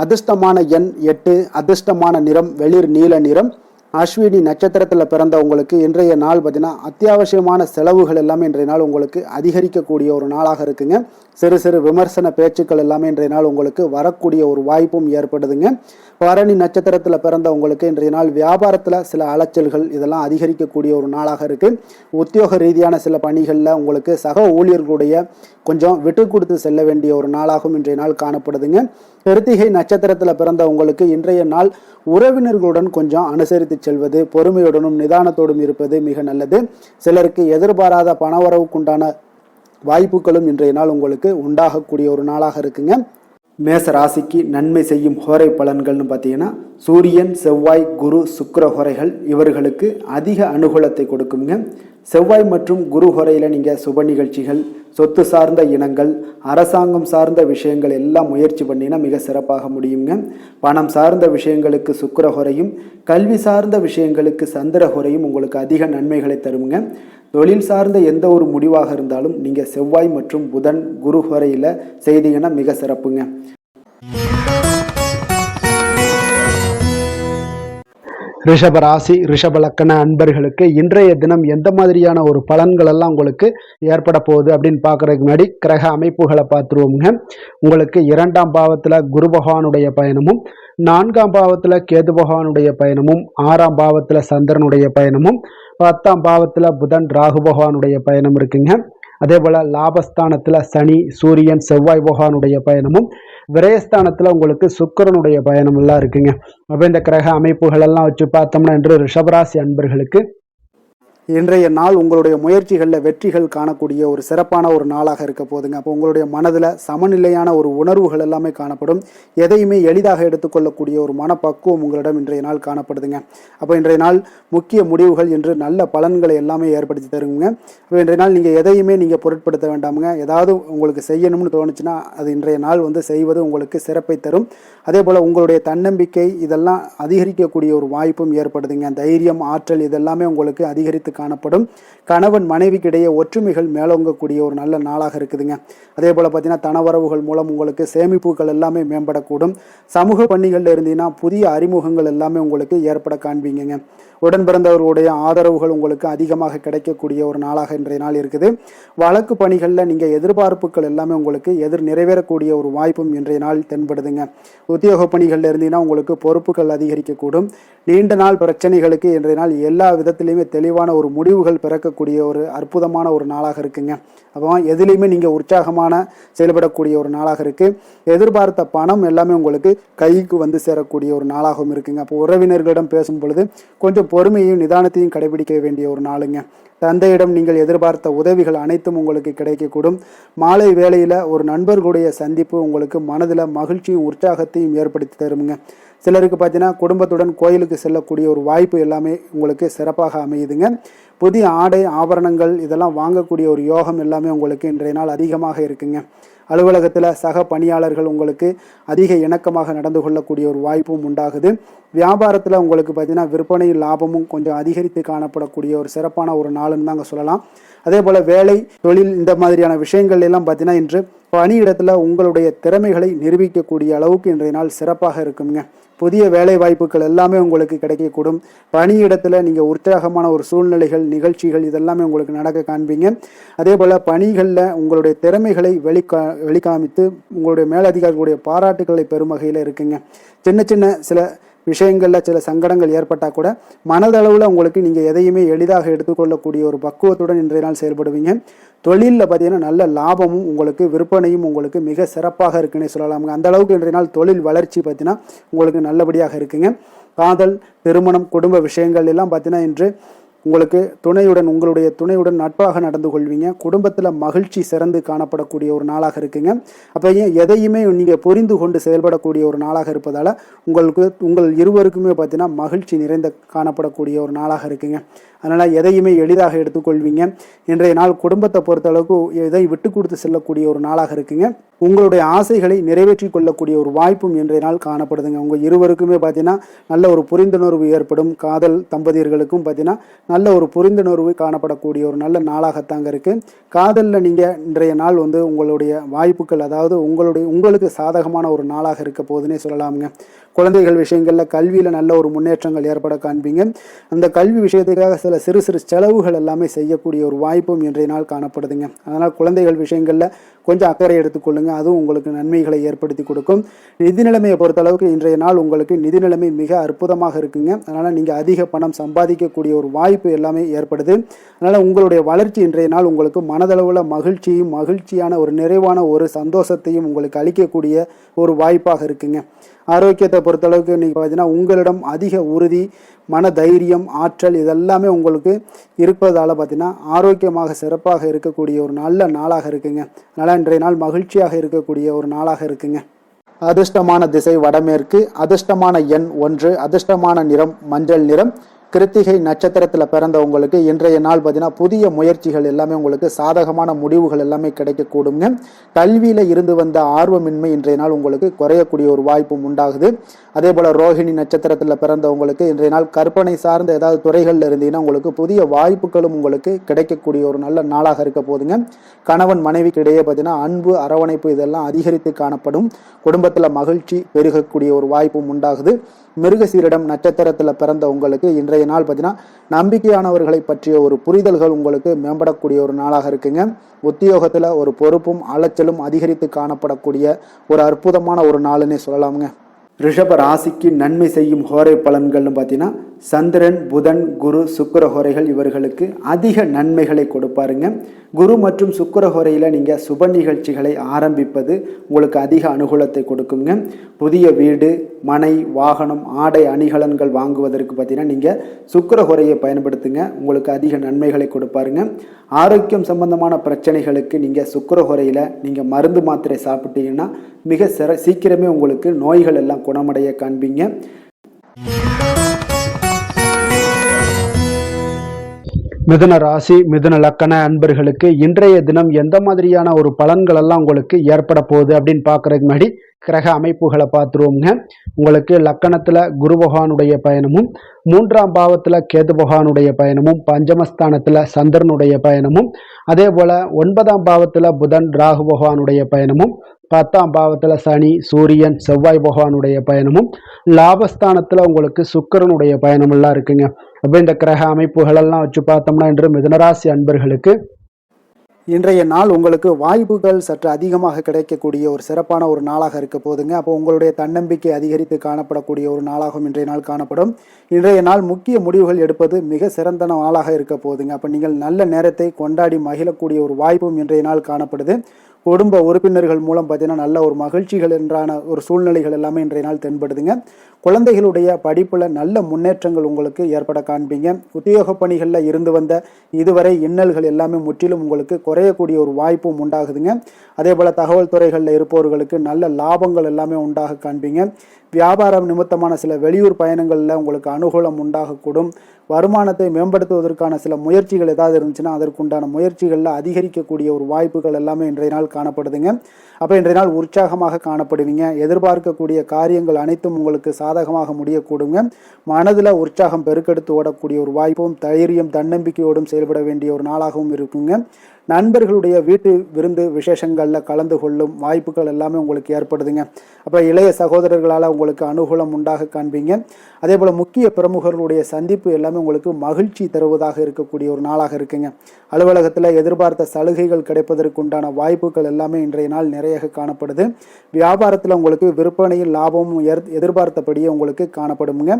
அதிர்ஷ்டமான எண் 8. அதிர்ஷ்டமான நிறம் வெளிர் நீல நிறம். அஸ்வினி நட்சத்திரத்தில் பிறந்த உங்களுக்கு இன்றைய நாள் பார்த்தீங்கன்னா அத்தியாவசியமான செலவுகள் எல்லாமே இன்றைய நாள் உங்களுக்கு அதிகரிக்கக்கூடிய ஒரு நாளாக இருக்குங்க. சிறு சிறு விமர்சன பேச்சுக்கள் எல்லாமே இன்றைய நாள் உங்களுக்கு வரக்கூடிய ஒரு வாய்ப்பும் ஏற்படுதுங்க. பரணி நட்சத்திரத்தில் பிறந்த உங்களுக்கு இன்றைய நாள் வியாபாரத்தில் சில அலைச்சல்கள் இதெல்லாம் அதிகரிக்கக்கூடிய ஒரு நாளாக இருக்குது. உத்தியோக ரீதியான சில பணிகளில் உங்களுக்கு சக ஊழியர்களுடைய கொஞ்சம் விட்டு கொடுத்து செல்ல வேண்டிய ஒரு நாளாகவும் இன்றைய நாள் காணப்படுதுங்க. கிருத்திகை நட்சத்திரத்தில் பிறந்த உங்களுக்கு இன்றைய நாள் உறவினர்களுடன் கொஞ்சம் அனுசரித்து செல்வது, பொறுமையுடனும் நிதானத்தோடும் இருப்பது மிக நல்லது. சிலருக்கு எதிர்பாராத பணவரவுக்குண்டான வாய்ப்புகளும் இன்றைய நாள் உங்களுக்கு உண்டாகக்கூடிய ஒரு நாளாக இருக்குங்க. மேச ராசிக்கு நன்மை செய்யும் ஹோரை பலன்கள்னு பார்த்தீங்கன்னா சூரியன், செவ்வாய், குரு, சுக்கிர ஹோரைகள் இவர்களுக்கு அதிக அனுகூலத்தை கொடுக்குங்க. செவ்வாய் மற்றும் குரு ஹோரையில் நீங்கள் சுப நிகழ்ச்சிகள், சொத்து சார்ந்த இனங்கள், அரசாங்கம் சார்ந்த விஷயங்கள் எல்லாம் முயற்சி பண்ணினா மிக சிறப்பாக முடியுங்க. பணம் சார்ந்த விஷயங்களுக்கு சுக்கிர ஹோரையும், கல்வி சார்ந்த விஷயங்களுக்கு சந்திர ஹோரையும் உங்களுக்கு அதிக நன்மைகளை தருங்க. தொழில் சார்ந்த எந்த ஒரு முடிவாக இருந்தாலும் நீங்கள் செவ்வாய் மற்றும் புதன், குரு ஹோரையில் செய்தீங்கன்னா மிக சிறப்புங்க. ரிஷப ராசி, ரிஷப லக்கண அன்பர்களுக்கு இன்றைய தினம் எந்த மாதிரியான ஒரு பலன்கள் எல்லாம் உங்களுக்கு ஏற்பட போகுது அப்படின்னு பார்க்கறதுக்கு முன்னாடி கிரக அமைப்புகளை பார்த்துருவோமுங்க. உங்களுக்கு 2ஆம் பாவத்தில் குரு பகவானுடைய பயணமும், 4ஆம் பாவத்தில் கேது பகவானுடைய பயணமும், 6ஆம் பாவத்தில் சந்திரனுடைய பயணமும், 10ஆம் பாவத்தில் புதன் ராகு பகவானுடைய பயணம் இருக்குங்க. அதே போல் லாபஸ்தானத்தில் சனி, சூரியன், செவ்வாய் பகவானுடைய பயணமும், விரயஸ்தானத்தில் உங்களுக்கு சுக்கிரனுடைய பயணம் எல்லாம் இருக்குங்க. அப்போ இந்த கிரக அமைப்புகள் எல்லாம் வச்சு பார்த்தோம்னா இன்று ரிஷபராசி அன்பர்களுக்கு இன்றைய நாள் உங்களுடைய முயற்சிகளில் வெற்றிகள் காணக்கூடிய ஒரு சிறப்பான ஒரு நாளாக இருக்க போதுங்க. அப்போ உங்களுடைய மனதில் சமநிலையான ஒரு உணர்வுகள் எல்லாமே காணப்படும். எதையுமே எளிதாக எடுத்துக்கொள்ளக்கூடிய ஒரு மனப்பக்குவம் உங்களிடம் இன்றைய நாள் காணப்படுதுங்க. அப்போ இன்றைய நாள் முக்கிய முடிவுகள் என்று நல்ல பலன்களை எல்லாமே ஏற்படுத்தி தருங்க. அப்போ இன்றைய நாள் நீங்கள் எதையுமே நீங்கள் பொருட்படுத்த வேண்டாமுங்க. ஏதாவது உங்களுக்கு செய்யணும்னு தோணுச்சுன்னா அது இன்றைய நாள் செய்வது உங்களுக்கு சிறப்பை தரும். அதே போல் உங்களுடைய தன்னம்பிக்கை இதெல்லாம் அதிகரிக்கக்கூடிய ஒரு வாய்ப்பும் ஏற்படுதுங்க. தைரியம், ஆற்றல் இதெல்லாமே உங்களுக்கு அதிகரித்து காணப்படும். கணவன் மனைவிக்கிடையே ஒற்றுமைகள் மேலோங்கக்கூடிய ஒரு நல்ல நாளாக இருக்குதுங்க. அதே போல் பார்த்தீங்கன்னா தனவரவுகள் மூலம் உங்களுக்கு சேமிப்புகள் எல்லாமே மேம்படக்கூடும். சமூக பணிகளில் இருந்தீங்கன்னா புதிய அறிமுகங்கள் எல்லாமே உங்களுக்கு ஏற்பட காண்பீங்க. உடன் பிறந்தவர்களுடைய ஆதரவுகள் உங்களுக்கு அதிகமாக கிடைக்கக்கூடிய ஒரு நாளாக இன்றைய நாள் இருக்குது. வழக்கு பணிகளில் நீங்கள் எதிர்பார்ப்புகள் எல்லாமே உங்களுக்கு நிறைவேறக்கூடிய ஒரு வாய்ப்பும் இன்றைய நாள் தென்படுதுங்க. உத்தியோக பணிகளில் இருந்தீங்கன்னா உங்களுக்கு பொறுப்புகள் அதிகரிக்கக்கூடும். நீண்ட நாள் பிரச்சனைகளுக்கு இன்றைய நாள் எல்லா விதத்திலையுமே தெளிவான ஒரு முடிவுகள் பிறக்கக்கூடிய ஒரு அற்புதமான ஒரு நாளாக இருக்குங்க. அப்போ எதுலேயுமே நீங்கள் உற்சாகமான செயல்படக்கூடிய ஒரு நாளாக இருக்குது. எதிர்பார்த்த பணம் எல்லாமே உங்களுக்கு கைக்கு சேரக்கூடிய ஒரு நாளாகவும் இருக்குங்க. அப்போ உறவினர்களிடம் பேசும் பொழுது கொஞ்சம் பொறுமையையும் நிதானத்தையும் கடைபிடிக்க வேண்டிய ஒரு நாளுங்க. தந்தையிடம் நீங்கள் எதிர்பார்த்த உதவிகள் அனைத்தும் உங்களுக்கு கிடைக்கக்கூடும். மாலை வேளையில் ஒரு நண்பர்களுடைய சந்திப்பு உங்களுக்கு மனதில் மகிழ்ச்சியும் உற்சாகத்தையும் ஏற்படுத்தி தருமுங்க. சிலருக்கு பார்த்தீங்கன்னா குடும்பத்துடன் கோயிலுக்கு செல்லக்கூடிய ஒரு வாய்ப்பு எல்லாமே உங்களுக்கு சிறப்பாக அமையுதுங்க. புதிய ஆடை ஆபரணங்கள் இதெல்லாம் வாங்கக்கூடிய ஒரு யோகம் எல்லாமே உங்களுக்கு இன்றைய நாள் அதிகமாக இருக்குங்க. அலுவலகத்தில் சக பணியாளர்கள் உங்களுக்கு அதிக இணக்கமாக நடந்து கொள்ளக்கூடிய ஒரு வாய்ப்பும் உண்டாகுது. வியாபாரத்தில் உங்களுக்கு பார்த்தீங்கன்னா விற்பனை லாபமும் கொஞ்சம் அதிகரித்து காணப்படக்கூடிய ஒரு சிறப்பான ஒரு நாளுன்னு தாங்க சொல்லலாம். அதே போல் வேலை, தொழில் இந்த மாதிரியான விஷயங்கள் எல்லாம் பார்த்தீங்கன்னா இன்று பணியிடத்தில் உங்களுடைய திறமைகளை நிரூபிக்கக்கூடிய அளவுக்கு இன்றைய நாள் சிறப்பாக இருக்குங்க. புதிய வேலை வாய்ப்புகள் எல்லாமே உங்களுக்கு கிடைக்கக்கூடும். பணியிடத்தில் நீங்கள் உற்சாகமான ஒரு சூழ்நிலைகள், நிகழ்ச்சிகள் இதெல்லாமே உங்களுக்கு நடக்க காண்பீங்க. அதே போல் பணிகளில் உங்களுடைய திறமைகளை வெளிக்காமித்து உங்களுடைய மேலதிகாரிகளுடைய பாராட்டுகளை பெறும் வகையில் இருக்குங்க. சின்ன சின்ன சில விஷயங்களில் சில சங்கடங்கள் ஏற்பட்டால் கூட மனதளவில் உங்களுக்கு நீங்கள் எதையுமே எளிதாக எடுத்துக்கொள்ளக்கூடிய ஒரு பக்குவத்துடன் இன்றைய நாள் செயல்படுவீங்க. தொழிலில் பார்த்தீங்கன்னா நல்ல லாபமும் உங்களுக்கு விற்பனையும் உங்களுக்கு மிக சிறப்பாக இருக்குன்னே சொல்லலாமுங்க. அந்த அளவுக்கு இன்றைய நாள் தொழில் வளர்ச்சி பார்த்தீங்கன்னா உங்களுக்கு நல்லபடியாக இருக்குங்க. காதல், திருமணம், குடும்ப விஷயங்கள் எல்லாம் பார்த்தீங்கன்னா இன்று உங்களுக்கு உங்களுடைய துணையுடன் நட்பாக நடந்து கொள்வீங்க. குடும்பத்தில் மகிழ்ச்சி சிறந்து காணப்படக்கூடிய ஒரு நாளாக இருக்குங்க. அப்போ எதையுமே நீங்கள் புரிந்து கொண்டு செயல்படக்கூடிய ஒரு நாளாக இருப்பதால் உங்கள் இருவருக்குமே பார்த்தீங்கன்னா மகிழ்ச்சி நிறைந்த காணப்படக்கூடிய ஒரு நாளாக இருக்குங்க. அதனால் எதையுமே எளிதாக எடுத்துக்கொள்வீங்க. இன்றைய நாள் குடும்பத்தை பொறுத்தளவுக்கு எதை விட்டு கொடுத்து செல்லக்கூடிய ஒரு நாளாக இருக்குங்க. உங்களுடைய ஆசைகளை நிறைவேற்றி கொள்ளக்கூடிய ஒரு வாய்ப்பும் இன்றைய நாள் காணப்படுதுங்க. உங்கள் இருவருக்குமே பார்த்தீங்கன்னா நல்ல ஒரு புரிந்துணர்வு ஏற்படும். காதல் தம்பதியர்களுக்கும் பார்த்தீங்கன்னா நல்ல ஒரு புரிந்துணர்வு காணப்படக்கூடிய ஒரு நல்ல நாளாகத்தாங்க இருக்குது. காதலில் நீங்கள் இன்றைய நாள் உங்களுடைய வாய்ப்புகள் அதாவது உங்களுக்கு சாதகமான ஒரு நாளாக இருக்க போதுன்னே சொல்லலாமுங்க. குழந்தைகள் விஷயங்களில் கல்வியில் நல்ல ஒரு முன்னேற்றங்கள் ஏற்பட காண்பீங்க. அந்த கல்வி விஷயத்துக்காக சில சிறு சிறு செலவுகள் எல்லாமே செய்யக்கூடிய ஒரு வாய்ப்பும் இன்றைய நாள் காணப்படுதுங்க. அதனால் குழந்தைகள் விஷயங்களில் கொஞ்சம் அக்கறை எடுத்துக்கொள்ளுங்க. அதுவும் உங்களுக்கு நன்மைகளை ஏற்படுத்தி கொடுக்கும். நிதி நிலைமையை பொறுத்தளவுக்கு இன்றைய நாள் உங்களுக்கு நிதி நிலைமை மிக அற்புதமாக இருக்குங்க. அதனால் நீங்கள் அதிக பணம் சம்பாதிக்கக்கூடிய ஒரு வாய்ப்பு எல்லாமே ஏற்படுது. அதனால் உங்களுடைய வளர்ச்சி இன்றைய நாள் உங்களுக்கு மனதளவில் மகிழ்ச்சியான ஒரு நிறைவான ஒரு சந்தோஷத்தையும் உங்களுக்கு அளிக்கக்கூடிய ஒரு வாய்ப்பாக இருக்குங்க. ஆரோக்கியத்தை பொறுத்தளவுக்கு நீங்கள் பார்த்தீங்கன்னா உங்களிடம் அதிக உறுதி, மன தைரியம், ஆற்றல் இதெல்லாமே உங்களுக்கு இருப்பதால் பார்த்தீங்கன்னா ஆரோக்கியமாக சிறப்பாக இருக்கக்கூடிய ஒரு நல்ல நாளாக இருக்குங்க. அதனால் இன்றைய நாள் மகிழ்ச்சியாக இருக்கக்கூடிய ஒரு நாளாக இருக்குங்க. அதிர்ஷ்டமான திசை வடமேற்கு, அதிர்ஷ்டமான எண் 1, அதிர்ஷ்டமான நிறம் மஞ்சள் நிறம். கிருத்திகை நட்சத்திரத்தில் பிறந்த உங்களுக்கு இன்றைய நாள் பார்த்தீங்கன்னா புதிய முயற்சிகள் எல்லாமே உங்களுக்கு சாதகமான முடிவுகள் எல்லாமே கிடைக்கக்கூடுங்க. கல்வியில் இருந்து வந்த ஆர்வமின்மை இன்றைய நாள் உங்களுக்கு குறையக்கூடிய ஒரு வாய்ப்பும் உண்டாகுது. அதே போல் ரோஹிணி நட்சத்திரத்தில் பிறந்தவங்களுக்கு இன்றைய நாள் கற்பனை சார்ந்த ஏதாவது துறைகளில் இருந்தீங்கன்னா உங்களுக்கு புதிய வாய்ப்புகளும் உங்களுக்கு கிடைக்கக்கூடிய ஒரு நல்ல நாளாக இருக்க போதுங்க. கணவன் மனைவிக்கு இடையே பார்த்தீங்கன்னா அன்பு, அரவணைப்பு இதெல்லாம் அதிகரித்து காணப்படும். குடும்பத்தில் மகிழ்ச்சி பெருகக்கூடிய ஒரு வாய்ப்பும் உண்டாகுது. மிருகசீரிடம் நட்சத்திரத்தில் பிறந்த உங்களுக்கு இன்றைய நாள் பார்த்தீங்கன்னா நம்பிக்கையானவர்களை பற்றிய ஒரு புரிதல்கள் உங்களுக்கு மேம்படக்கூடிய ஒரு நாளாக இருக்குங்க. உத்தியோகத்தில் ஒரு பொறுப்பும் அலைச்சலும் அதிகரித்து காணப்படக்கூடிய ஒரு அற்புதமான ஒரு நாளுன்னே சொல்லலாமுங்க. ரிஷப ராசிக்கு நன்மை செய்யும் ஹோரை பலன்கள்னு பார்த்தீங்கன்னா சந்திரன், புதன், குரு, சுக்கிர ஹோரைகள் இவர்களுக்கு அதிக நன்மைகளை கொடுப்பாருங்க. குரு மற்றும் சுக்கிர ஹோரையில் நீங்கள் சுப நிகழ்ச்சிகளை ஆரம்பிப்பது உங்களுக்கு அதிக அனுகூலத்தை கொடுக்குங்க. புதிய வீடு, மனை, வாகனம், ஆடை அணிகலன்கள் வாங்குவதற்கு பார்த்தீங்கன்னா நீங்கள் சுக்கிர ஹோரையை பயன்படுத்துங்க, உங்களுக்கு அதிக நன்மைகளை கொடுப்பாருங்க. ஆரோக்கியம் சம்பந்தமான பிரச்சனைகளுக்கு நீங்கள் சுக்கிர ஹோரையில் நீங்கள் மருந்து மாத்திரை சாப்பிட்டீங்கன்னா மிக சீக்கிரமே உங்களுக்கு நோய்கள் எல்லாம் குணமடைய காண்பீங்க. மிதுன ராசி, மிதுன லக்கண அன்பர்களுக்கு இன்றைய தினம் எந்த மாதிரியான ஒரு பலன்கள் எல்லாம் உங்களுக்கு ஏற்பட போகுது அப்படின்னு பார்க்கறதுக்கு முன்னாடி கிரக அமைப்புகளை பார்த்துருவோங்க. உங்களுக்கு லக்கணத்துல குரு பகவானுடைய பயணமும், 3ஆம் பாவத்துல கேது பகவானுடைய பயணமும், பஞ்சமஸ்தானத்துல சந்திரனுடைய பயணமும், அதே போல 9ஆம் பாவத்துல புதன் ராகு பகவானுடைய பயணமும், 10ஆம் பாவத்துல சனி, சூரியன், செவ்வாய் பகவானுடைய பயணமும், லாபஸ்தானத்துல உங்களுக்கு சுக்கிரனுடைய பயணம் எல்லாம் இருக்குங்க. அப்போ இந்த கிரக அமைப்புகள் எல்லாம் வச்சு பார்த்தோம்னா இன்று மிதுனராசி அன்பர்களுக்கு இன்றைய நாள் உங்களுக்கு வாய்ப்புகள் சற்று அதிகமாக கிடைக்கக்கூடிய ஒரு சிறப்பான ஒரு நாளாக இருக்க போதுங்க. அப்போ உங்களுடைய தன்னம்பிக்கை அதிகரித்து காணப்படக்கூடிய ஒரு நாளாகவும் இன்றைய நாள் காணப்படும். இன்றைய நாள் முக்கிய முடிவுகள் எடுப்பது மிக சிறந்த நாளாக இருக்க போதுங்க. அப்போ நீங்கள் நல்ல நேரத்தை கொண்டாடி மகிழக்கூடிய ஒரு வாய்ப்பும் இன்றைய நாள் காணப்படுது. குடும்ப உறுப்பினர்கள் மூலம் பார்த்தீங்கன்னா நல்ல ஒரு மகிழ்ச்சிகள் என்றான ஒரு சூழ்நிலைகள் எல்லாமே இன்றைய நாள் தென்படுதுங்க. குழந்தைகளுடைய படிப்பில் நல்ல முன்னேற்றங்கள் உங்களுக்கு ஏற்பட காண்பீங்க. உத்தியோக பணிகளில் இருந்து வந்த இதுவரை இன்னல்கள் எல்லாமே முற்றிலும் உங்களுக்கு குறையக்கூடிய ஒரு வாய்ப்பும் உண்டாகுதுங்க. அதே போல் தகவல் துறைகளில் இருப்பவர்களுக்கு நல்ல லாபங்கள் எல்லாமே உண்டாக காண்பீங்க. வியாபாரம் நிமித்தமான சில வெளியூர் பயணங்களில் உங்களுக்கு அனுகூலம் உண்டாகக்கூடும். வருமானத்தை மேம்படுத்துவதற்கான சில முயற்சிகள் ஏதாவது இருந்துச்சுன்னா அதற்குண்டான முயற்சிகளில் அதிகரிக்கக்கூடிய ஒரு வாய்ப்புகள் எல்லாமே இன்றைய நாள் காணப்படுதுங்க. அப்போ இன்றைய நாள் உற்சாகமாக காணப்படுவீங்க. எதிர்பார்க்கக்கூடிய காரியங்கள் அனைத்தும் உங்களுக்கு சாதகமாக முடியக்கூடுங்க. மனதில் உற்சாகம் பெருக்கெடுத்து ஓடக்கூடிய ஒரு வாய்ப்பும், தைரியம், தன்னம்பிக்கையோடும் செயல்பட வேண்டிய ஒரு நாளாகவும் இருக்குங்க. நண்பர்களுடைய வீட்டு விருந்து விசேஷங்களில் கலந்து கொள்ளும் வாய்ப்புகள் எல்லாமே உங்களுக்கு ஏற்படுதுங்க. அப்போ இளைய சகோதரர்களால் உங்களுக்கு அனுகூலம் உண்டாக காண்பீங்க. அதே போல் முக்கிய பிரமுகர்களுடைய சந்திப்பு எல்லாமே உங்களுக்கு மகிழ்ச்சி தருவதாக இருக்கக்கூடிய ஒரு நாளாக இருக்குங்க. அலுவலகத்தில் எதிர்பார்த்த சலுகைகள் கிடைப்பதற்கு உண்டான வாய்ப்புகள் எல்லாமே இன்றைய நாள் நிறைய காணப்படுது. வியாபாரத்தில் உங்களுக்கு விற்பனையில் லாபமும் எதிர்பார்த்தபடியே உங்களுக்கு காணப்படுங்க.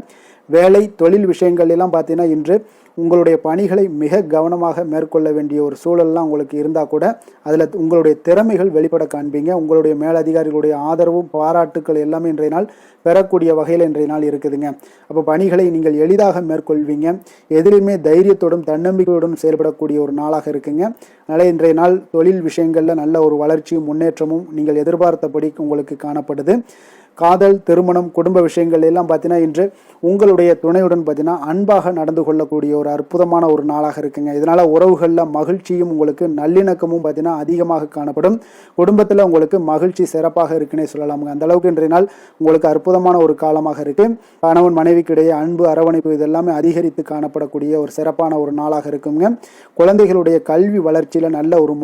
வேலை, தொழில் விஷயங்கள் எல்லாம் பார்த்தீங்கன்னா இன்று உங்களுடைய பணிகளை மிக கவனமாக மேற்கொள்ள வேண்டிய ஒரு சூழல்லாம் உங்களுக்கு இருந்தால் கூட அதில் உங்களுடைய திறமைகள் வெளிப்பட காண்பீங்க. உங்களுடைய மேலதிகாரிகளுடைய ஆதரவும் பாராட்டுக்கள் எல்லாமே இன்றைய நாள் பெறக்கூடிய வகையில் இன்றைய நாள் இருக்குதுங்க. அப்போ பணிகளை நீங்கள் எளிதாக மேற்கொள்வீங்க. எதிலுமே தைரியத்தோடும் தன்னம்பிக்கையோடும் செயல்படக்கூடிய ஒரு நாளாக இருக்குங்க. அதனால் இன்றைய நாள் தொழில் விஷயங்களில் நல்ல ஒரு வளர்ச்சியும் முன்னேற்றமும் நீங்கள் எதிர்பார்த்தபடி உங்களுக்கு காணப்படுது. காதல், திருமணம், குடும்ப விஷயங்கள் எல்லாம் பார்த்தீங்கன்னா இன்று உங்களுடைய துணையுடன் பார்த்தீங்கன்னா அன்பாக நடந்து கொள்ளக்கூடிய ஒரு அற்புதமான ஒரு நாளாக இருக்குங்க. இதனால் உறவுகளில் மகிழ்ச்சியும் உங்களுக்கு நல்லிணக்கமும் பார்த்தீங்கன்னா அதிகமாக காணப்படும். குடும்பத்தில் உங்களுக்கு மகிழ்ச்சி சிறப்பாக இருக்குன்னே சொல்லலாமுங்க. அந்த அளவுக்கு இன்றைய நாள் உங்களுக்கு அற்புதமான ஒரு காலமாக இருக்கு. கணவன் மனைவிக்கிடையே அன்பு, அரவணைப்பு இதெல்லாமே அதிகரித்து காணப்படக்கூடிய ஒரு சிறப்பான ஒரு நாளாக இருக்குங்க. குழந்தைகளுடைய கல்வி வளர்ச்சியில் நல்ல ஒரு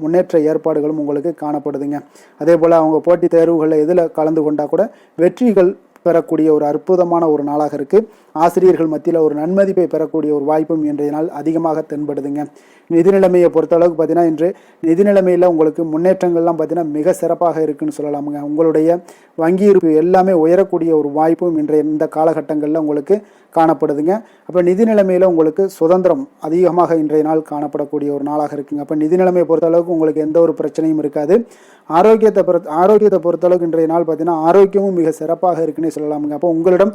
முன்னேற்ற ஏற்பாடுகளும் உங்களுக்கு காணப்படுதுங்க. அதே போல் அவங்க போட்டித் தேர்வுகளில் எதில் கலந்து கொண்டா கூட வெற்றிகள் பெறக்கூடிய ஒரு அற்புதமான ஒரு நாளாக இருக்கு. ஆசிரியர்கள் மத்தியில் ஒரு நன்மதிப்பை பெறக்கூடிய ஒரு வாய்ப்பும் இன்றைய நாள் அதிகமாக தென்படுதுங்க. நிதி நிலைமையை பொறுத்த அளவுக்கு பார்த்தீங்கன்னா இன்று நிதி நிலைமையில் உங்களுக்கு முன்னேற்றங்கள்லாம் பார்த்தீங்கன்னா மிக சிறப்பாக இருக்குன்னு சொல்லலாமுங்க. உங்களுடைய வங்கி இருப்பு எல்லாமே உயரக்கூடிய ஒரு வாய்ப்பும் இன்றைய இந்த காலகட்டங்களில் உங்களுக்கு காணப்படுதுங்க. அப்போ நிதி நிலைமையில் உங்களுக்கு சுதந்திரம் அதிகமாக இன்றைய நாள் காணப்படக்கூடிய ஒரு நாளாக இருக்குங்க. அப்போ நிதி நிலைமையை பொறுத்த அளவுக்கு உங்களுக்கு எந்த ஒரு பிரச்சனையும் இருக்காது. ஆரோக்கியத்தை பொறுத்தளவுக்கு இன்றைய நாள் பார்த்தீங்கன்னா ஆரோக்கியமும் மிக சிறப்பாக இருக்குன்னே சொல்லலாமுங்க. அப்போ உங்களிடம்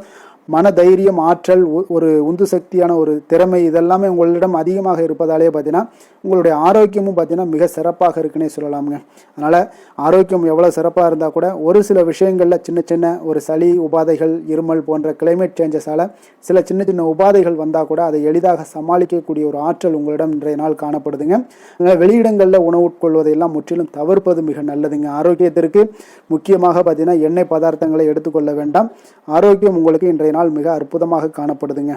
மன தைரியம், ஆற்றல், ஒரு உந்து சக்தியான ஒரு திறமை இதெல்லாமே உங்களிடம் அதிகமாக இருப்பதாலே பார்த்தீங்கன்னா உங்களுடைய ஆரோக்கியமும் பார்த்தீங்கன்னா மிக சிறப்பாக இருக்குன்னே சொல்லலாமுங்க. அதனால் ஆரோக்கியம் எவ்வளோ சிறப்பாக இருந்தால் கூட ஒரு சில விஷயங்களில் சின்ன சின்ன ஒரு சளி உபாதைகள், இருமல் போன்ற கிளைமேட் சேஞ்சஸால் சில சின்ன சின்ன உபாதைகள் வந்தால் கூட அதை எளிதாக சமாளிக்கக்கூடிய ஒரு ஆற்றல் உங்களிடம் இன்றைய நாள் காணப்படுதுங்க. அதனால் வெளியிடங்களில் உணவு உட்கொள்வதையெல்லாம் முற்றிலும் தவிர்ப்பது மிக நல்லதுங்க. ஆரோக்கியத்திற்கு முக்கியமாக பார்த்தீங்கன்னா எண்ணெய் பதார்த்தங்களை எடுத்துக்கொள்ள வேண்டாம். ஆரோக்கியம் உங்களுக்கு இன்றைய நாள் மிக அற்புதமாக காணப்படுதுங்க.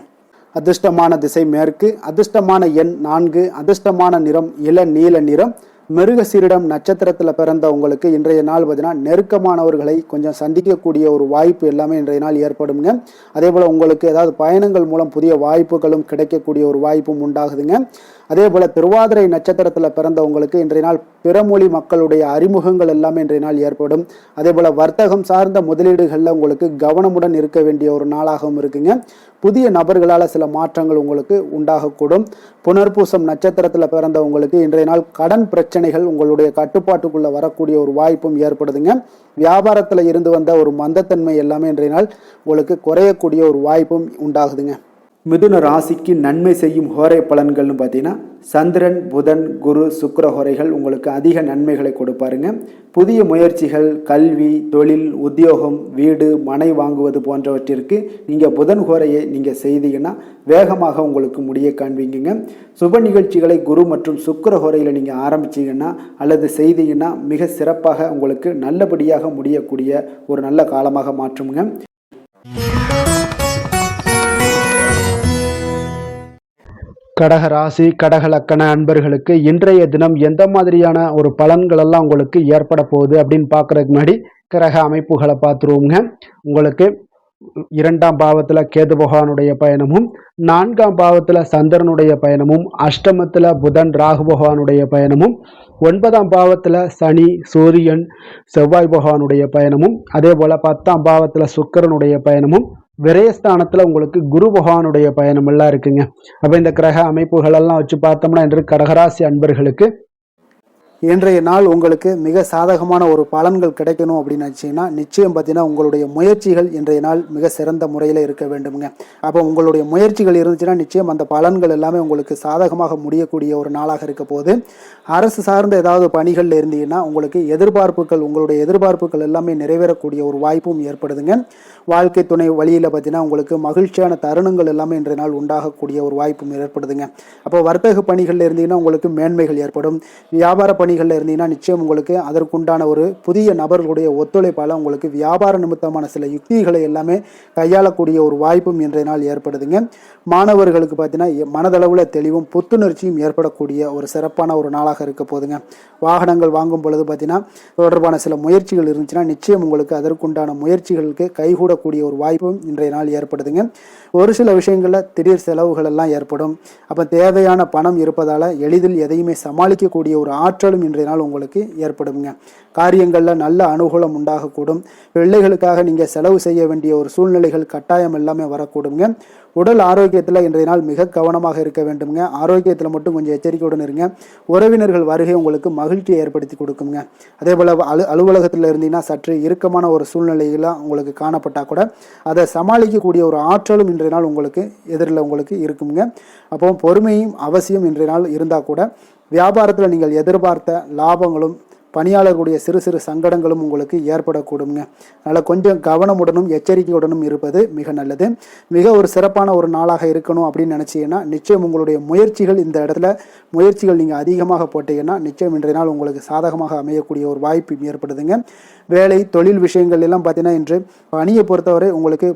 அதிர்ஷ்டமான திசை மேற்கு, அதிர்ஷ்டமான எண் 4, அதிர்ஷ்டமான நிறம் இளநீல நிறம். மிருகசீரிடம் நட்சத்திரத்தில் பிறந்த உங்களுக்கு இன்றைய நாள் பார்த்தீங்கன்னா நெருக்கமானவர்களை கொஞ்சம் சந்திக்கக்கூடிய ஒரு வாய்ப்பு எல்லாமே இன்றைய நாள் ஏற்படுங்க. அதே போல் உங்களுக்கு ஏதாவது பயணங்கள் மூலம் புதிய வாய்ப்புகளும் கிடைக்கக்கூடிய ஒரு வாய்ப்பும் உண்டாகுதுங்க. அதே போல திருவாதிரை நட்சத்திரத்தில் பிறந்தவங்களுக்கு இன்றைய நாள் பிறமொழி மக்களுடைய அறிமுகங்கள் எல்லாமே இன்றைய நாள் ஏற்படும். அதே போல வர்த்தகம் சார்ந்த முதலீடுகளில் உங்களுக்கு கவனமுடன் இருக்க வேண்டிய ஒரு நாளாகவும் இருக்குங்க. புதிய நபர்களால் சில மாற்றங்கள் உங்களுக்கு உண்டாகக்கூடும். புனர்பூசம் நட்சத்திரத்தில் பிறந்தவங்களுக்கு இன்றைய நாள் கடன் பிரச்சனைகள் உங்களுடைய கட்டுப்பாட்டுக்குள்ள வரக்கூடிய ஒரு வாய்ப்பும் ஏற்படுதுங்க. வியாபாரத்தில் இருந்து வந்த ஒரு மந்தத்தன்மை எல்லாமே இன்றைய நாள் உங்களுக்கு குறையக்கூடிய ஒரு வாய்ப்பும் உண்டாகுதுங்க. மிதுன ராசிக்கு நன்மை செய்யும் ஹோரை பலன்கள்னு பார்த்தீங்கன்னா சந்திரன், புதன், குரு, சுக்கிர ஹோரைகள் உங்களுக்கு அதிக நன்மைகளை கொடுப்பாருங்க. புதிய முயற்சிகள், கல்வி, தொழில், உத்தியோகம், வீடு, மனை வாங்குவது போன்றவற்றிற்கு நீங்கள் புதன் ஹோரையை நீங்கள் செய்தீங்கன்னா வேகமாக உங்களுக்கு முடிய காண்பீங்க. சுப நிகழ்ச்சிகளை குரு மற்றும் சுக்கிர ஹோரையில் நீங்கள் ஆரம்பிச்சிங்கன்னா அல்லது செய்தீங்கன்னா மிக சிறப்பாக உங்களுக்கு நல்லபடியாக முடியக்கூடிய ஒரு நல்ல காலமாக மாற்றுங்க. கடக ராசி, கடக லக்கண அன்பர்களுக்கு இன்றைய தினம் எந்த மாதிரியான ஒரு பலன்கள் எல்லாம் உங்களுக்கு ஏற்பட போகுது அப்படின்னு பார்க்கறதுக்கு முன்னாடி கிரக அமைப்புகளை பார்த்துருவோங்க. உங்களுக்கு 2ஆம் பாவத்தில் கேது பகவானுடைய பயணமும், 4ஆம் பாவத்தில் சந்திரனுடைய பயணமும், அஷ்டமத்தில் புதன் ராகு பகவானுடைய பயணமும், 9ஆம் பாவத்தில் சனி, சூரியன், செவ்வாய் பகவானுடைய பயணமும், அதே போல 10ஆம் பாவத்தில் சுக்கிரனுடைய பயணமும், விரயஸ்தானத்தில் உங்களுக்கு குரு பகவானுடைய பயணம் எல்லாம் இருக்குங்க. அப்போ இந்த கிரக அமைப்புகள் எல்லாம் வச்சு பார்த்தோம்னா இன்று கடகராசி அன்பர்களுக்கு இன்றைய நாள் உங்களுக்கு மிக சாதகமான ஒரு பலன்கள் கிடைக்கணும் அப்படின்னு நினச்சிங்கன்னா நிச்சயம் பார்த்தீங்கன்னா உங்களுடைய முயற்சிகள் இன்றைய நாள் மிக சிறந்த முறையில் இருக்க வேண்டுங்க. அப்போ உங்களுடைய முயற்சிகள் இருந்துச்சுன்னா நிச்சயம் அந்த பலன்கள் எல்லாமே உங்களுக்கு சாதகமாக முடியக்கூடிய ஒரு நாளாக இருக்க போது. அரசு சார்ந்த ஏதாவது பணிகளில் இருந்தீங்கன்னா உங்களுக்கு உங்களுடைய எதிர்பார்ப்புகள் எல்லாமே நிறைவேறக்கூடிய ஒரு வாய்ப்பும் ஏற்படுதுங்க. வாழ்க்கை துணை வழியில் பார்த்தீங்கன்னா உங்களுக்கு மகிழ்ச்சியான தருணங்கள் எல்லாமே இன்றைய நாள் உண்டாகக்கூடிய ஒரு வாய்ப்பும் ஏற்படுதுங்க. அப்போ வர்த்தக பணிகளில் இருந்தீங்கன்னா உங்களுக்கு மேன்மைகள் ஏற்படும். வியாபார பணிகளில் இருந்தீங்கன்னா நிச்சயம் உங்களுக்கு அதற்குண்டான ஒரு புதிய நபர்களுடைய ஒத்துழைப்பால் உங்களுக்கு வியாபார நிமித்தமான சில யுக்திகளை எல்லாமே கையாளக்கூடிய ஒரு வாய்ப்பும் இன்றைய நாள் ஏற்படுதுங்க. மாணவர்களுக்கு பார்த்தீங்கன்னா மனதளவில் தெளிவும் புத்துணர்ச்சியும் ஏற்படக்கூடிய ஒரு சிறப்பான ஒரு நாளாக இருக்க போதுங்க. வாகனங்கள் வாங்கும் பொழுது பார்த்தீங்கன்னா தொடர்பான சில முயற்சிகள் இருந்துச்சுன்னா நிச்சயம் உங்களுக்கு அதற்குண்டான முயற்சிகளுக்கு கைகூடக்கூடிய ஒரு வாய்ப்பும் இன்றைய நாள் ஏற்படுதுங்க. ஒரு சில விஷயங்களில் திடீர் செலவுகள் எல்லாம் ஏற்படும். அப்போ தேவையான பணம் இருப்பதால் எளிதில் எதையுமே சமாளிக்கக்கூடிய ஒரு ஆற்றலும் இன்றைய நாள் உங்களுக்கு ஏற்படுங்க. காரியங்களில் நல்ல அனுகூலம் உண்டாகக்கூடும். பிள்ளைகளுக்காக நீங்கள் செலவு செய்ய வேண்டிய ஒரு சூழ்நிலைகள் கட்டாயம் எல்லாமே வரக்கூடுங்க. உடல் ஆரோக்கியத்தில் இன்றைய நாள் மிக கவனமாக இருக்க வேண்டுங்க. ஆரோக்கியத்தில் மட்டும் கொஞ்சம் எச்சரிக்கையுடன் இருங்க. உறவினர்கள் வருகை உங்களுக்கு மகிழ்ச்சியை ஏற்படுத்தி கொடுக்குங்க. அதே போல் அலுவலகத்தில் இருந்தீங்கன்னா சற்று இறுக்கமான ஒரு சூழ்நிலையெல்லாம் உங்களுக்கு காணப்பட்டால் கூட அதை சமாளிக்கக்கூடிய ஒரு ஆற்றலும் இன்றைய நாள் உங்களுக்கு எதிரில் உங்களுக்கு இருக்குங்க. அப்போ பொறுமையும் அவசியம் இன்றைய நாள் இருந்தால் கூட வியாபாரத்தில் நீங்கள் எதிர்பார்த்த லாபங்களும் பணியாளர்களுடைய சிறு சிறு சங்கடங்களும் உங்களுக்கு ஏற்படக்கூடுங்க. அதனால் கொஞ்சம் கவனமுடனும் எச்சரிக்கையுடனும் இருப்பது மிக நல்லது. மிக ஒரு சிறப்பான ஒரு நாளாக இருக்கணும் அப்படின்னு நினச்சிங்கன்னா நிச்சயம் உங்களுடைய முயற்சிகள் இந்த இடத்துல நீங்கள் அதிகமாக போட்டீங்கன்னா நிச்சயம் இன்றைய நாள் உங்களுக்கு சாதகமாக அமையக்கூடிய ஒரு வாய்ப்பு ஏற்படுதுங்க. வேலை தொழில் விஷயங்கள் எல்லாம் பார்த்தீங்கன்னா இன்று பணியை பொறுத்தவரை உங்களுக்கு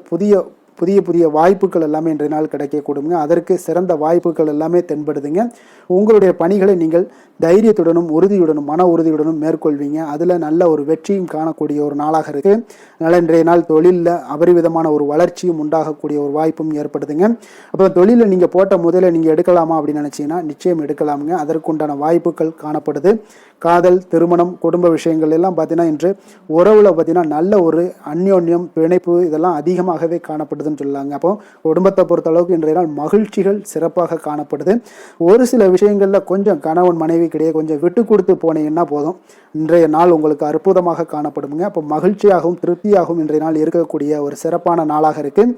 புதிய வாய்ப்புகள் எல்லாமே இன்றைய நாள் கிடைக்கக்கூடுங்க. அதற்கு சிறந்த வாய்ப்புகள் எல்லாமே தென்படுதுங்க. உங்களுடைய பணிகளை நீங்கள் தைரியத்துடனும் உறுதியுடனும் மன உறுதியுடனும் மேற்கொள்வீங்க. அதில் நல்ல ஒரு வெற்றியும் காணக்கூடிய ஒரு நாளாக இருக்குது. அதனால் இன்றைய நாள் தொழிலில் அபரிவிதமான ஒரு வளர்ச்சியும் உண்டாகக்கூடிய ஒரு வாய்ப்பும் ஏற்படுதுங்க. அப்போ தொழிலில் நீங்கள் போட்ட முதல்ல நீங்கள் எடுக்கலாமா அப்படின்னு நினச்சிங்கன்னா நிச்சயம் எடுக்கலாமுங்க. அதற்குண்டான வாய்ப்புகள் காணப்படுது. காதல், திருமணம், குடும்ப விஷயங்கள் எல்லாம் பார்த்தீங்கன்னா இன்று உறவில் பார்த்தீங்கன்னா நல்ல ஒரு அந்யோன்யம், பிணைப்பு இதெல்லாம் அதிகமாகவே காணப்படுதுன்னு சொல்லலாங்க. அப்போ குடும்பத்தை பொறுத்த அளவுக்கு இன்றைய நாள் மகிழ்ச்சிகள் சிறப்பாக காணப்படுது. ஒரு சில விஷயங்களில் கொஞ்சம் கணவன் மனைவி கிடையாது கொஞ்சம் விட்டு கொடுத்து போனீங்கன்னா போதும், இன்றைய நாள் உங்களுக்கு அற்புதமாக காணப்படுங்க. அப்போ மகிழ்ச்சியாகவும் திருப்தியாகவும் இன்றைய நாள் இருக்கக்கூடிய ஒரு சிறப்பான நாளாக இருக்குது.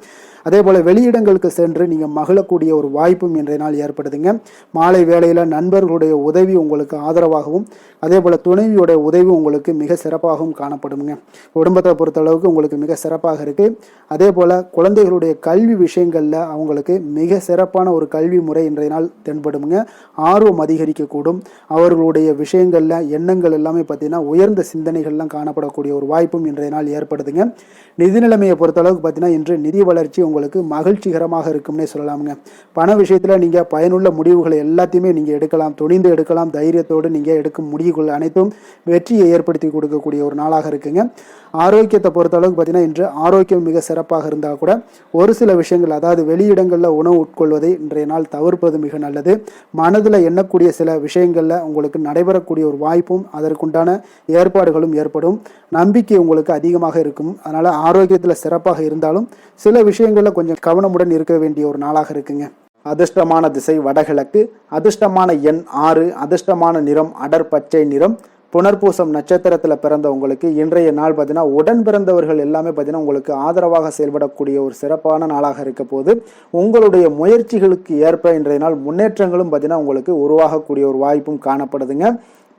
அதே போல் வெளியிடங்களுக்கு சென்று நீங்கள் மகிழக்கூடிய ஒரு வாய்ப்பும் இன்றைய நாள் ஏற்படுதுங்க. மாலை வேளையில் நண்பர்களுடைய உதவி உங்களுக்கு ஆதரவாகவும் அதே போல் துணைவியோடைய உதவி உங்களுக்கு மிக சிறப்பாகவும் காணப்படுங்க. குடும்பத்தை பொறுத்தளவுக்கு உங்களுக்கு மிக சிறப்பாக இருக்குது. அதே போல் குழந்தைகளுடைய கல்வி விஷயங்களில் அவங்களுக்கு மிக சிறப்பான ஒரு கல்வி முறை இன்றைய நாள் தென்படுங்க. ஆர்வம் அதிகரிக்கக்கூடும். அவர்களுடைய விஷயங்களில் எண்ணங்கள் எல்லாமே பார்த்தீங்கன்னா உயர்ந்த சிந்தனைகள்லாம் காணப்படக்கூடிய ஒரு வாய்ப்பும் இன்றைய நாள் ஏற்படுதுங்க. நிதி நிலைமையை பொறுத்தளவுக்கு பார்த்தீங்கன்னா இன்று நிதி வளர்ச்சி உங்களுக்கு மகிழ்ச்சிகரமாக இருக்கும்னே சொல்லலாமுங்க. பண விஷயத்தில் நீங்கள் பயனுள்ள முடிவுகளை எல்லாத்தையுமே நீங்கள் எடுக்கலாம், துணிந்து எடுக்கலாம். தைரியத்தோடு நீங்கள் எடுக்கும் முடிவுகள் அனைத்தும் வெற்றியை ஏற்படுத்தி கொடுக்கக்கூடிய ஒரு நாளாக இருக்குங்க. ஆரோக்கியத்தை பொறுத்தளவுக்கு பார்த்தீங்கன்னா இன்று ஆரோக்கியம் மிக சிறப்பாக இருந்தால் கூட ஒரு சில விஷயங்கள், அதாவது வெளியிடங்களில் உணவு உட்கொள்வதை இன்றைய நாள் தவிர்ப்பது மிக நல்லது. மனதில் எண்ணக்கூடிய சில விஷயங்களில் உங்களுக்கு நடைபெறக்கூடிய ஒரு வாய்ப்பும் அதற்குண்டான ஏற்பாடுகளும் ஏற்படும். நம்பிக்கை உங்களுக்கு அதிகமாக இருக்கும். அதனால் ஆரோக்கியத்தில் சிறப்பாக இருந்தாலும் சில விஷயங்களில் கொஞ்சம் கவனமுடன் இருக்க வேண்டிய ஒரு நாளாக இருக்குங்க. அதிர்ஷ்டமான திசை வடகிழக்கு, அதிர்ஷ்டமான எண் 6, அதிர்ஷ்டமான நிறம் அடர் பச்சை நிறம். புனர்பூசம் நட்சத்திரத்தில் பிறந்தவங்களுக்கு இன்றைய நாள் பார்த்தீங்கன்னா உடன் பிறந்தவர்கள் எல்லாமே பார்த்தீங்கன்னா உங்களுக்கு ஆதரவாக செயல்படக்கூடிய ஒரு சிறப்பான நாளாக இருக்க போது. உங்களுடைய முயற்சிகளுக்கு ஏற்ப இன்றைய நாள் முன்னேற்றங்களும் பார்த்தீங்கன்னா உங்களுக்கு உருவாகக்கூடிய ஒரு வாய்ப்பும் காணப்படுதுங்க.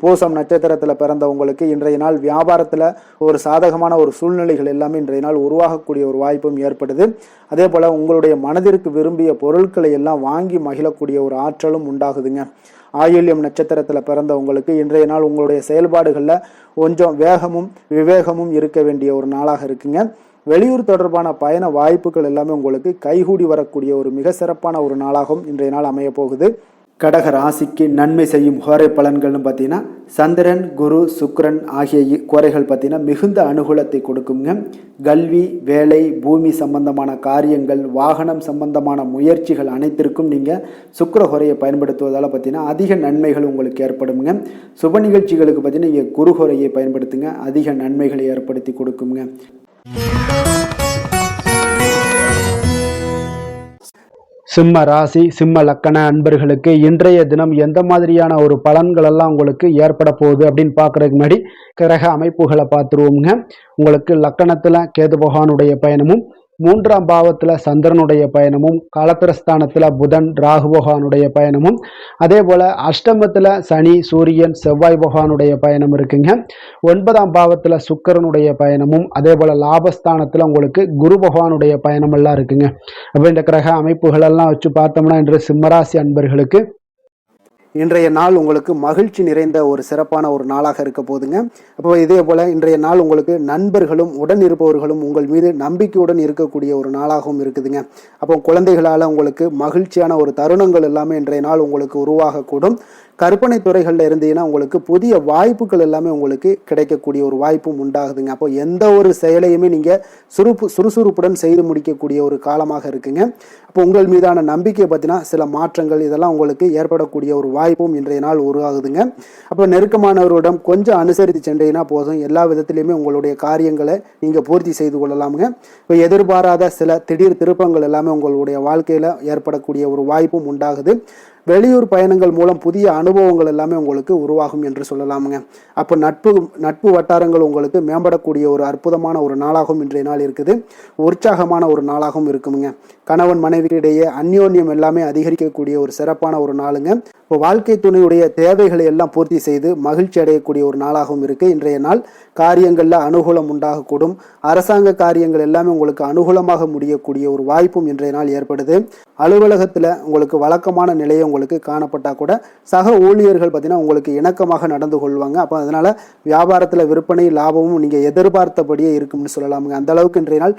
பூசம் நட்சத்திரத்தில் பிறந்தவங்களுக்கு இன்றைய நாள் வியாபாரத்தில் ஒரு சாதகமான ஒரு சூழ்நிலைகள் எல்லாமே இன்றைய நாள் உருவாகக்கூடிய ஒரு வாய்ப்பும் ஏற்படுது. அதே போல் உங்களுடைய மனதிற்கு விரும்பிய பொருட்களை எல்லாம் வாங்கி மகிழக்கூடிய ஒரு ஆற்றலும் உண்டாகுதுங்க. ஆயில்யம் நட்சத்திரத்தில் பிறந்தவங்களுக்கு இன்றைய நாள் உங்களுடைய செயல்பாடுகளில் கொஞ்சம் வேகமும் விவேகமும் இருக்க வேண்டிய ஒரு நாளாக இருக்குங்க. வெளியூர் தொடர்பான பயண வாய்ப்புகள் எல்லாமே உங்களுக்கு கைகூடி வரக்கூடிய ஒரு மிக சிறப்பான ஒரு நாளாகவும் இன்றைய நாள் அமைய போகுது. கடக ராசிக்கு நன்மை செய்யும் ஹோரை பலன்கள்னு பார்த்தீங்கன்னா சந்திரன், குரு, சுக்கிரன் ஆகிய கோரைகள் பார்த்தீங்கன்னா மிகுந்த அனுகூலத்தை கொடுக்குங்க. கல்வி, வேலை, பூமி சம்பந்தமான காரியங்கள், வாகனம் சம்பந்தமான முயற்சிகள் அனைத்திற்கும் நீங்கள் சுக்கிர ஹோரையை பயன்படுத்துவதால் பார்த்தீங்கன்னா அதிக நன்மைகள் உங்களுக்கு ஏற்படுங்க. சுப நிகழ்ச்சிகளுக்கு பார்த்தீங்கன்னா நீங்கள் குரு ஹோரையை பயன்படுத்துங்க, அதிக நன்மைகளை ஏற்படுத்தி கொடுக்குங்க. சிம்ம ராசி, சிம்ம லக்கண அன்பர்களுக்கு இன்றைய தினம் எந்த மாதிரியான ஒரு பலன்கள் எல்லாம் உங்களுக்கு ஏற்பட போகுது அப்படின்னு பார்க்கறதுக்கு முன்னாடி கிரக அமைப்புகளை பார்த்துருவோங்க. உங்களுக்கு லக்கணத்துல கேது பகவானுடைய பயணமும், 3ஆம் பாவத்துல சந்திரனுடைய பயணமும், காலத்திரஸ்தானத்துல புதன், ராகு பகவானுடைய பயணமும், அதே போல அஷ்டமத்துல சனி, சூரியன், செவ்வாய் பகவானுடைய பயணம் இருக்குங்க. 9ஆம் பாவத்துல சுக்கிரனுடைய பயணமும், அதே போல லாபஸ்தானத்துல உங்களுக்கு குரு பகவானுடைய பயணம் எல்லாம் இருக்குங்க. அப்ப இந்த கிரக அமைப்புகள் எல்லாம் வச்சு பார்த்தோம்னா இன்று சிம்மராசி அன்பர்களுக்கு இன்றைய நாள் உங்களுக்கு மகிழ்ச்சி நிறைந்த ஒரு சிறப்பான ஒரு நாளாக இருக்க போதுங்க. அப்போ இதே போல இன்றைய நாள் உங்களுக்கு நண்பர்களும் உடன் இருப்பவர்களும் உங்கள் மீது நம்பிக்கையுடன் இருக்கக்கூடிய ஒரு நாளாகவும் இருக்குதுங்க. அப்போ குழந்தைகளால் உங்களுக்கு மகிழ்ச்சியான ஒரு தருணங்கள் எல்லாமே இன்றைய நாள் உங்களுக்கு உருவாகக்கூடும். கற்பனை துறைகளில் இருந்தீங்கன்னா உங்களுக்கு புதிய வாய்ப்புகள் எல்லாமே உங்களுக்கு கிடைக்கக்கூடிய ஒரு வாய்ப்பும் உண்டாகுதுங்க. அப்போ எந்த ஒரு செயலையுமே நீங்கள் சுறுசுறுப்புடன் செய்து முடிக்கக்கூடிய ஒரு காலமாக இருக்குங்க. அப்போ உங்கள் மீதான நம்பிக்கை பார்த்தீங்கன்னா சில மாற்றங்கள் இதெல்லாம் உங்களுக்கு ஏற்படக்கூடிய ஒரு வாய்ப்பும் இன்றைய நாள் உருவாகுதுங்க. அப்போ நெருக்கமானவரிடம் கொஞ்சம் அனுசரித்து சென்றீங்கன்னா போதும், எல்லா விதத்திலையுமே உங்களுடைய காரியங்களை நீங்கள் பூர்த்தி செய்து கொள்ளலாமுங்க. இப்போ எதிர்பாராத சில திடீர் திருப்பங்கள் எல்லாமே உங்களுடைய வாழ்க்கையில் ஏற்படக்கூடிய ஒரு வாய்ப்பும் உண்டாகுது. வெளியூர் பயணங்கள் மூலம் புதிய அனுபவங்கள் எல்லாமே உங்களுக்கு உருவாகும் என்று சொல்லலாமுங்க. அப்போ நட்பு வட்டாரங்கள் உங்களுக்கு மேம்படக்கூடிய ஒரு அற்புதமான ஒரு நாளாகவும் இன்றைய நாள் இருக்குது. உற்சாகமான ஒரு நாளாகவும் இருக்குமுங்க. கணவன் மனைவியிடையே அந்யோன்யம் எல்லாமே அதிகரிக்கக்கூடிய ஒரு சிறப்பான ஒரு நாளுங்க. இப்போ வாழ்க்கை துணையுடைய தேவைகளை எல்லாம் பூர்த்தி செய்து மகிழ்ச்சி அடையக்கூடிய ஒரு நாளாகவும் இருக்கு இன்றைய நாள். காரியங்களில் அனுகூலம் உண்டாகக்கூடும். அரசாங்க காரியங்கள் எல்லாமே உங்களுக்கு அனுகூலமாக முடியக்கூடிய ஒரு வாய்ப்பும் இன்றைய நாள் ஏற்படுது. அலுவலகத்தில் உங்களுக்கு வழக்கமான நிலையை உங்களுக்கு காணப்பட்டால் கூட சக ஊழியர்கள் பார்த்தீங்கன்னா உங்களுக்கு இணக்கமாக நடந்து கொள்வாங்க. அப்போ அதனால வியாபாரத்தில் விற்பனை லாபமும் நீங்கள் எதிர்பார்த்தபடியே இருக்கும்னு சொல்லலாமுங்க. அந்த அளவுக்கு இன்றைய நாள்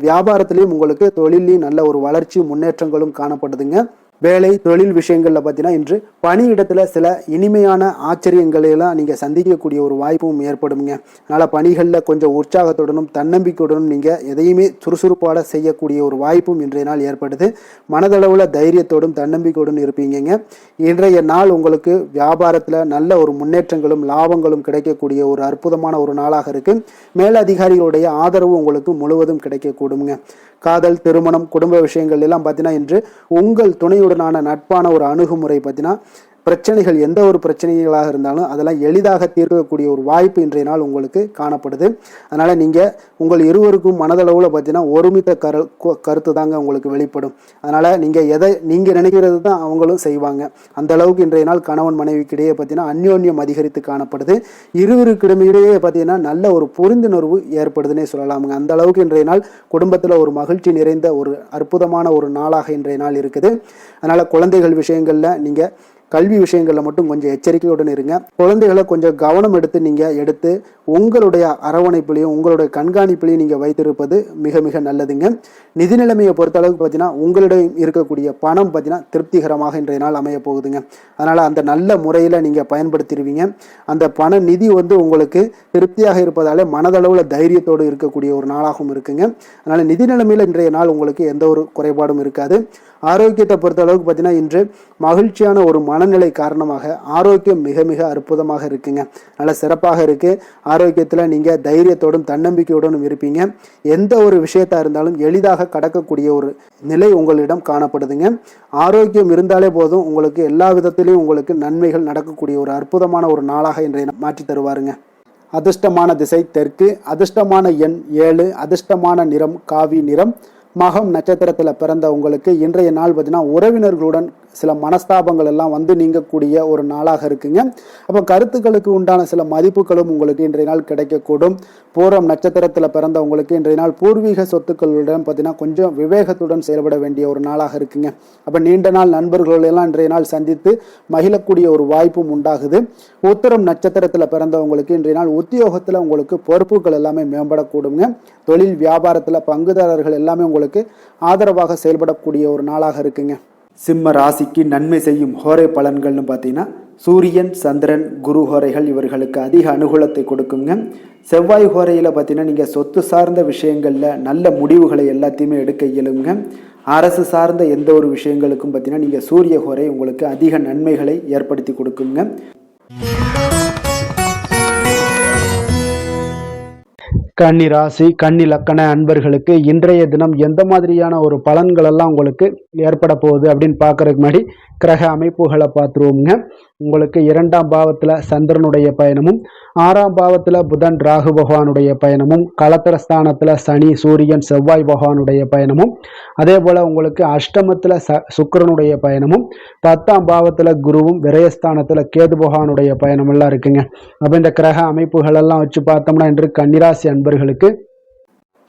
வியாபாரத்திலையும் உங்களுக்கு தொழிலையும் நல்ல ஒரு வளர்ச்சியும் முன்னேற்றங்களும் காணப்படுதுங்க. வேலை தொழில் விஷயங்கள்ல பார்த்தீங்கன்னா இன்று பணியிடத்துல சில இனிமையான ஆச்சரியங்களை எல்லாம் நீங்க சந்திக்கக்கூடிய ஒரு வாய்ப்பும் ஏற்படுங்க. அதனால பணிகளில் கொஞ்சம் உற்சாகத்துடனும் தன்னம்பிக்கையுடனும் நீங்க எதையுமே சுறுசுறுப்பாட செய்யக்கூடிய ஒரு வாய்ப்பும் இன்றைய நாள் ஏற்படுது. மனதளவுல தைரியத்தோடும் தன்னம்பிக்கையுடன் இருப்பீங்க. இன்றைய நாள் உங்களுக்கு வியாபாரத்துல நல்ல ஒரு முன்னேற்றங்களும் லாபங்களும் கிடைக்கக்கூடிய ஒரு அற்புதமான ஒரு நாளாக இருக்கு. மேலதிகாரிகளுடைய ஆதரவு உங்களுக்கு முழுவதும் கிடைக்கக்கூடுங்க. காதல், திருமணம், குடும்ப விஷயங்கள் எல்லாம் பார்த்தீங்கன்னா இன்று உங்கள் துணையுடனான நட்பான ஒரு அணுகுமுறை பார்த்தீங்கன்னா பிரச்சனைகள் எந்த ஒரு பிரச்சனைகளாக இருந்தாலும் அதெல்லாம் எளிதாக தீர்க்கக்கூடிய ஒரு வாய்ப்பு இன்றைய நாள் உங்களுக்கு காணப்படுது. அதனால நீங்க உங்கள் இருவருக்கும் மனதளவுல பார்த்தீங்கன்னா ஒருமித்த கருத்து தாங்க உங்களுக்கு வெளிப்படும். அதனால நீங்க நினைக்கிறது தான் அவங்களும் செய்வாங்க. அந்த அளவுக்கு இன்றைய நாள் கணவன் மனைவிக்கிடையே பார்த்தீங்கன்னா அந்யோன்யம் அதிகரித்து காணப்படுது. இருவருக்கிடையே பார்த்தீங்கன்னா நல்ல ஒரு புரிந்துணர்வு ஏற்படுதுன்னே சொல்லலாமுங்க. அந்த அளவுக்கு இன்றைய நாள் குடும்பத்தில் ஒரு மகிழ்ச்சி நிறைந்த ஒரு அற்புதமான ஒரு நாளாக இன்றைய நாள் இருக்குது. அதனால குழந்தைகள் விஷயங்கள்ல நீங்க கல்வி விஷயங்களில் மட்டும் கொஞ்சம் எச்சரிக்கையுடன் இருங்க. குழந்தைகளை கொஞ்சம் கவனம் எடுத்து உங்களுடைய அரவணைப்பிலையும் உங்களுடைய கண்காணிப்பிலையும் நீங்கள் வைத்திருப்பது மிக மிக நல்லதுங்க. நிதி நிலைமையை பொறுத்த அளவுக்கு பார்த்தீங்கன்னா உங்களிடம் இருக்கக்கூடிய பணம் பார்த்தீங்கன்னா திருப்திகரமாக இன்றைய நாள் அமைய போகுதுங்க. அதனால் அந்த நல்ல முறையில் நீங்கள் பயன்படுத்திடுவீங்க. அந்த பண நிதி உங்களுக்கு திருப்தியாக இருப்பதாலே மனதளவில் தைரியத்தோடு இருக்கக்கூடிய ஒரு நாளாகவும் இருக்குங்க. அதனால் நிதி நிலைமையில் இன்றைய நாள் உங்களுக்கு எந்த ஒரு குறைபாடும் இருக்காது. ஆரோக்கியத்தை பொறுத்த அளவுக்கு பார்த்தீங்கன்னா இன்று மகிழ்ச்சியான ஒரு மனநிலை காரணமாக ஆரோக்கியம் மிக மிக அற்புதமாக இருக்குங்க. நல்ல சிறப்பாக இருக்கு. ஆரோக்கியத்தில் நீங்கள் தைரியத்தோடும் தன்னம்பிக்கையுடனும் இருப்பீங்க. எந்த ஒரு விஷயத்தா இருந்தாலும் எளிதாக கடக்கக்கூடிய ஒரு நிலை உங்களிடம் காணப்படுதுங்க. ஆரோக்கியம் இருந்தாலே போதும், உங்களுக்கு எல்லா விதத்திலையும் உங்களுக்கு நன்மைகள் நடக்கக்கூடிய ஒரு அற்புதமான ஒரு நாளாக இன்றைய மாற்றி தருவாருங்க. அதிர்ஷ்டமான திசை தெற்கு, அதிர்ஷ்டமான எண் 7, அதிர்ஷ்டமான நிறம் காவி நிறம். மகம் நட்சத்திரத்தில் பிறந்த உங்களுக்கு இன்றைய நாள் பார்த்தீங்கன்னா உறவினர்களுடன் சில மனஸ்தாபங்கள் எல்லாம் நீங்கக்கூடிய ஒரு நாளாக இருக்குங்க. அப்போ கருத்துக்களுக்கு உண்டான சில மதிப்புகளும் உங்களுக்கு இன்றைய நாள் கிடைக்கக்கூடும். பூரம் நட்சத்திரத்தில் பிறந்த உங்களுக்கு இன்றைய நாள் பூர்வீக சொத்துக்களுடன் பார்த்தீங்கன்னா கொஞ்சம் விவேகத்துடன் செயல்பட வேண்டிய ஒரு நாளாக இருக்குங்க. அப்போ நீண்ட நாள் நண்பர்களெல்லாம் இன்றைய நாள் சந்தித்து மகிழக்கூடிய ஒரு வாய்ப்பும் உண்டாகுது. உத்திரம் நட்சத்திரத்தில் பிறந்தவங்களுக்கு இன்றைய நாள் உத்தியோகத்தில் உங்களுக்கு பொறுப்புகள் எல்லாமே மேம்படக்கூடுங்க. தொழில் வியாபாரத்தில் பங்குதாரர்கள் எல்லாமே உங்களுக்கு ஆதரவாக செயல்படக்கூடிய ஒரு நாளாக இருக்குங்க. சிம்ம ராசிக்கு நன்மை செய்யும் ஹோரை பலன்கள்னு பார்த்தீங்கன்னா சூரியன், சந்திரன், குரு ஹோரைகள் இவர்களுக்கு அதிக அனுகூலத்தை கொடுக்குங்க. செவ்வாய் ஹோரையில் பார்த்தீங்கன்னா நீங்கள் சொத்து சார்ந்த விஷயங்களில் நல்ல முடிவுகளை எல்லாத்தையுமே எடுக்க இயலுங்க. அரசு சார்ந்த எந்த ஒரு விஷயங்களுக்கும் பார்த்தீங்கன்னா நீங்கள் சூரிய ஹோரை உங்களுக்கு அதிக நன்மைகளை ஏற்படுத்தி கொடுக்குங்க. கன்னி ராசி, கன்னி லக்கண அன்பர்களுக்கு இன்றைய தினம் எந்த மாதிரியான ஒரு பலன்கள் எல்லாம் உங்களுக்கு ஏற்பட போகுது அப்படின்னு பார்க்கறதுக்கு முன்னாடி கிரக அமைப்புகளை பார்த்துருவோங்க. உங்களுக்கு 2ஆம் பாவத்தில் சந்திரனுடைய பயணமும், 6ஆம் பாவத்தில் புதன் ராகு பகவானுடைய பயணமும், களத்திரஸ்தானத்தில் சனி சூரியன் செவ்வாய் பகவானுடைய பயணமும், அதே போல் உங்களுக்கு அஷ்டமத்தில் சுக்கிரனுடைய பயணமும், 10ஆம் பாவத்தில் குருவும், விரயஸ்தானத்தில் கேது பகவானுடைய பயணம் எல்லாம் இருக்குங்க. அப்போ இந்த கிரக அமைப்புகள் எல்லாம் வச்சு பார்த்தோம்னா இன்று கன்னிராசி அன்பர்களுக்கு